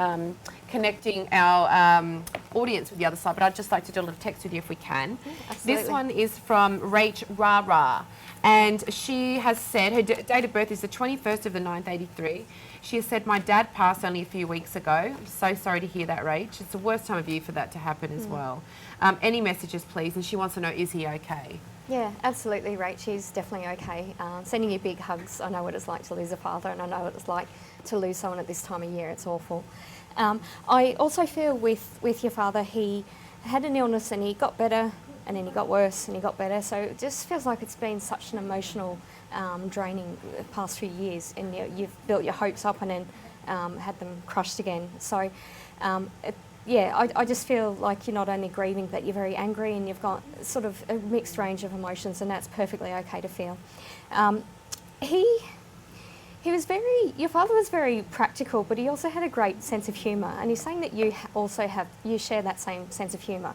connecting our audience with the other side, but I'd just like to do a little text with you if we can. Absolutely. This one is from Rach Rara, and she has said her date of birth is the 21st of the 9th, 83. She has said, my dad passed only a few weeks ago. I'm so sorry to hear that, Rach. It's the worst time of year for that to happen as well. Any messages, please? And she wants to know, is he okay? Yeah, absolutely, Rach. He's definitely okay. Sending you big hugs. I know what it's like to lose a father, and I know what it's like to lose someone at this time of year. It's awful. I also feel with your father, he had an illness and he got better, and then he got worse and he got better. So it just feels like it's been such an emotional, draining past few years, and you've built your hopes up and then had them crushed again. So I just feel like you're not only grieving, but you're very angry, and you've got sort of a mixed range of emotions, and that's perfectly okay to feel. Your father was very practical, but he also had a great sense of humour, and he's saying that you share that same sense of humour,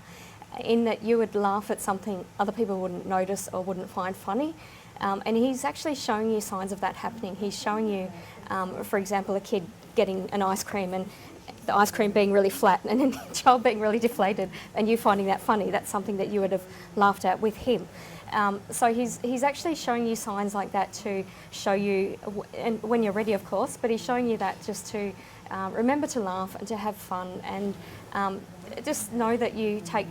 in that you would laugh at something other people wouldn't notice or wouldn't find funny. And he's actually showing you signs of that happening. He's showing you, for example, a kid getting an ice cream and the ice cream being really flat and then the child being really deflated and you finding that funny. That's something that you would have laughed at with him. So he's actually showing you signs like that to show you, and when you're ready, of course, but he's showing you that just to remember to laugh and to have fun, and just know that you take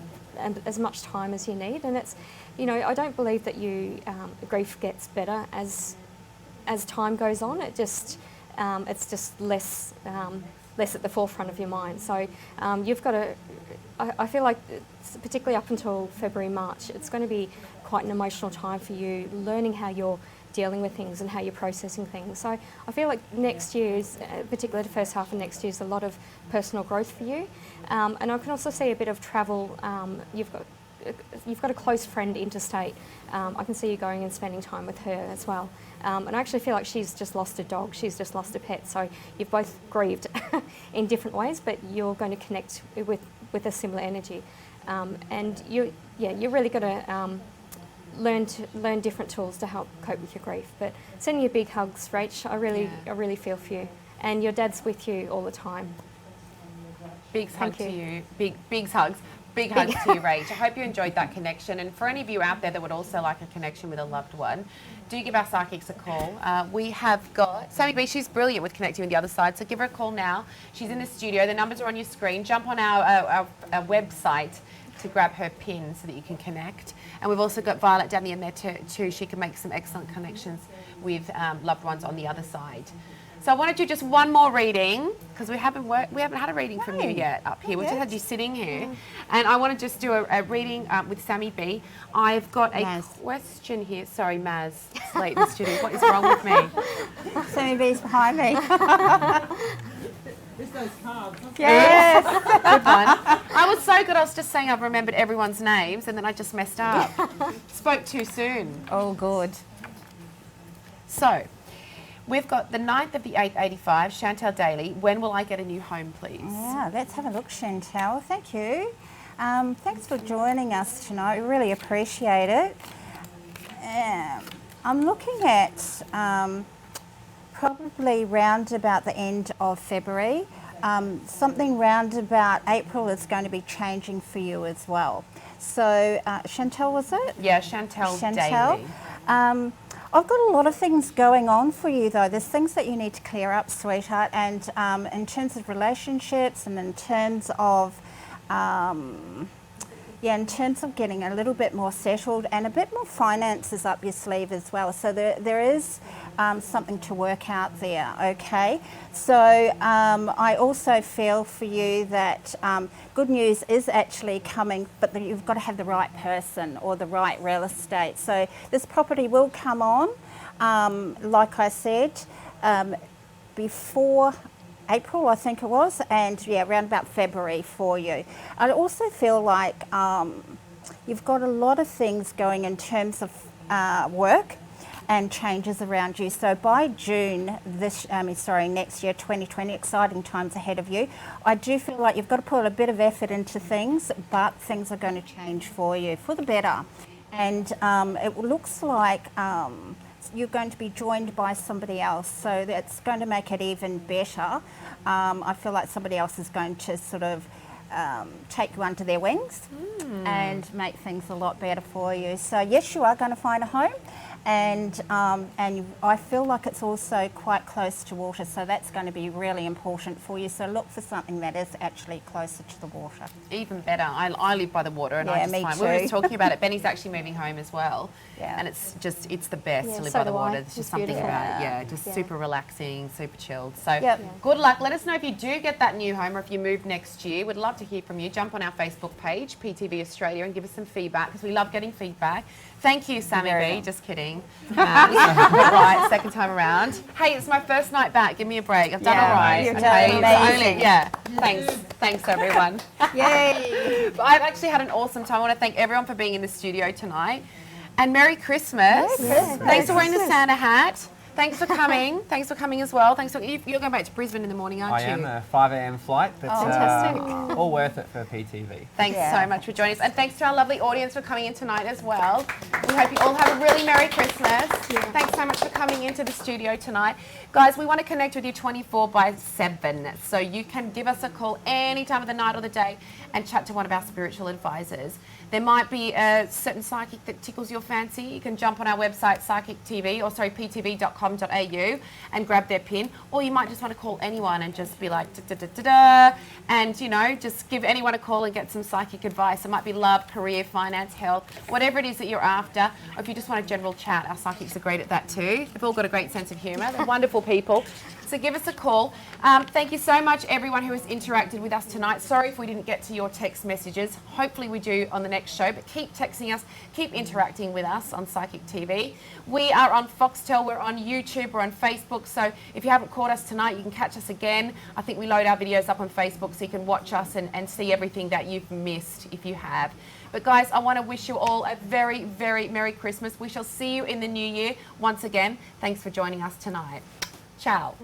as much time as you need. And it's, you know, I don't believe that grief gets better as time goes on. It's just less at the forefront of your mind. So you've got to, I feel like, particularly up until February, March, it's going to be quite an emotional time for you, learning how you're dealing with things and how you're processing things. So I feel like next year's, particularly the first half of next year, is a lot of personal growth for you. And I can also see a bit of travel. You've got a close friend interstate. I can see you going and spending time with her as well. And I actually feel like she's just lost a dog. She's just lost a pet. So you've both grieved in different ways, but you're going to connect with a similar energy. And you're really going to learn different tools to help cope with your grief. But sending you big hugs, Rach. I really feel for you. And your dad's with you all the time. Big hugs to you. Big hugs. Big hugs to you, Rach. I hope you enjoyed that connection. And for any of you out there that would also like a connection with a loved one, do give our psychics a call. We have got Sammy B. She's brilliant with connecting with the other side, so give her a call now. She's in the studio. The numbers are on your screen. Jump on our website to grab her pin so that you can connect. And we've also got Violet down the end there too. She can make some excellent connections with loved ones on the other side. So I want to do just one more reading, because we haven't had a reading from you yet up here. We've just had you sitting here. And I want to just do a reading with Sammy B. I've got a question here. Sorry, Maz. It's late in the studio. What is wrong with me? Sammy B's behind me. It's those cards. Yes. Good one. I was so good. I was just saying I've remembered everyone's names, and then I just messed up. Spoke too soon. Oh, good. So, We've got the 9th of the 8th, 85, Chantel Daly. When will I get a new home, please? Yeah, let's have a look, Chantel. Thank you. Thanks for joining us tonight. We really appreciate it. I'm looking at probably round about the end of February. Something round about April is going to be changing for you as well. So, Chantel, was it? Yeah, Chantel Daly. I've got a lot of things going on for you though. There's things that you need to clear up, sweetheart, and in terms of relationships and in terms of in terms of getting a little bit more settled and a bit more finances up your sleeve as well. So there is something to work out there, okay? So I also feel for you that good news is actually coming, but you've got to have the right person or the right real estate. So this property will come on, like I said, before April, I think it was, and yeah, around about February for you. I also feel like you've got a lot of things going in terms of work and changes around you. So by June next year, 2020, exciting times ahead of you. I do feel like you've got to put a bit of effort into things, but things are going to change for you for the better. And it looks like you're going to be joined by somebody else, so that's going to make it even better. I feel like somebody else is going to sort of take you under their wings and make things a lot better for you. So yes, you are going to find a home, and I feel like it's also quite close to water, so that's going to be really important for you. So look for something that is actually closer to the water. Even better. I live by the water, and I just find we were just talking about it. Benny's actually moving home as well, and it's the best to live by the water. There's just something about it, just super relaxing, super chilled. So good luck. Let us know if you do get that new home or if you move next year. We'd love to hear from you. Jump on our Facebook page, PTV Australia, and give us some feedback because we love getting feedback. Thank you, Sammy B. Just kidding. Right, second time around. Hey, it's my first night back. Give me a break. I've done all right. You're doing amazing. Thanks everyone. Yay! I've actually had an awesome time. I want to thank everyone for being in the studio tonight. And Merry Christmas. Thanks for wearing the Santa hat. Thanks for coming. Thanks for coming as well. Thanks for you're going back to Brisbane in the morning, aren't you? I am a 5 a.m. flight, but all worth it for PTV. Thanks so much for joining us, and thanks to our lovely audience for coming in tonight as well. We hope you all have a really Merry Christmas. Thanks so much for coming into the studio tonight, guys. We want to connect with you 24/7, so you can give us a call any time of the night or the day and chat to one of our spiritual advisors. There might be a certain psychic that tickles your fancy. You can jump on our website, ptv.com.au, and grab their pin. Or you might just want to call anyone and just be like, da-da-da-da-da, and, you know, just give anyone a call and get some psychic advice. It might be love, career, finance, health, whatever it is that you're after. Or if you just want a general chat, our psychics are great at that too. They've all got a great sense of humour. They're wonderful people. So give us a call. Thank you so much, everyone who has interacted with us tonight. Sorry if we didn't get to your text messages. Hopefully we do on the next show, but keep texting us, keep interacting with us on Psychic TV. We are on Foxtel, we're on YouTube, we're on Facebook, so if you haven't caught us tonight, you can catch us again. I think we load our videos up on Facebook so you can watch us and see everything that you've missed if you have. But guys, I want to wish you all a very, very Merry Christmas. We shall see you in the new year. Once again, thanks for joining us tonight. Ciao.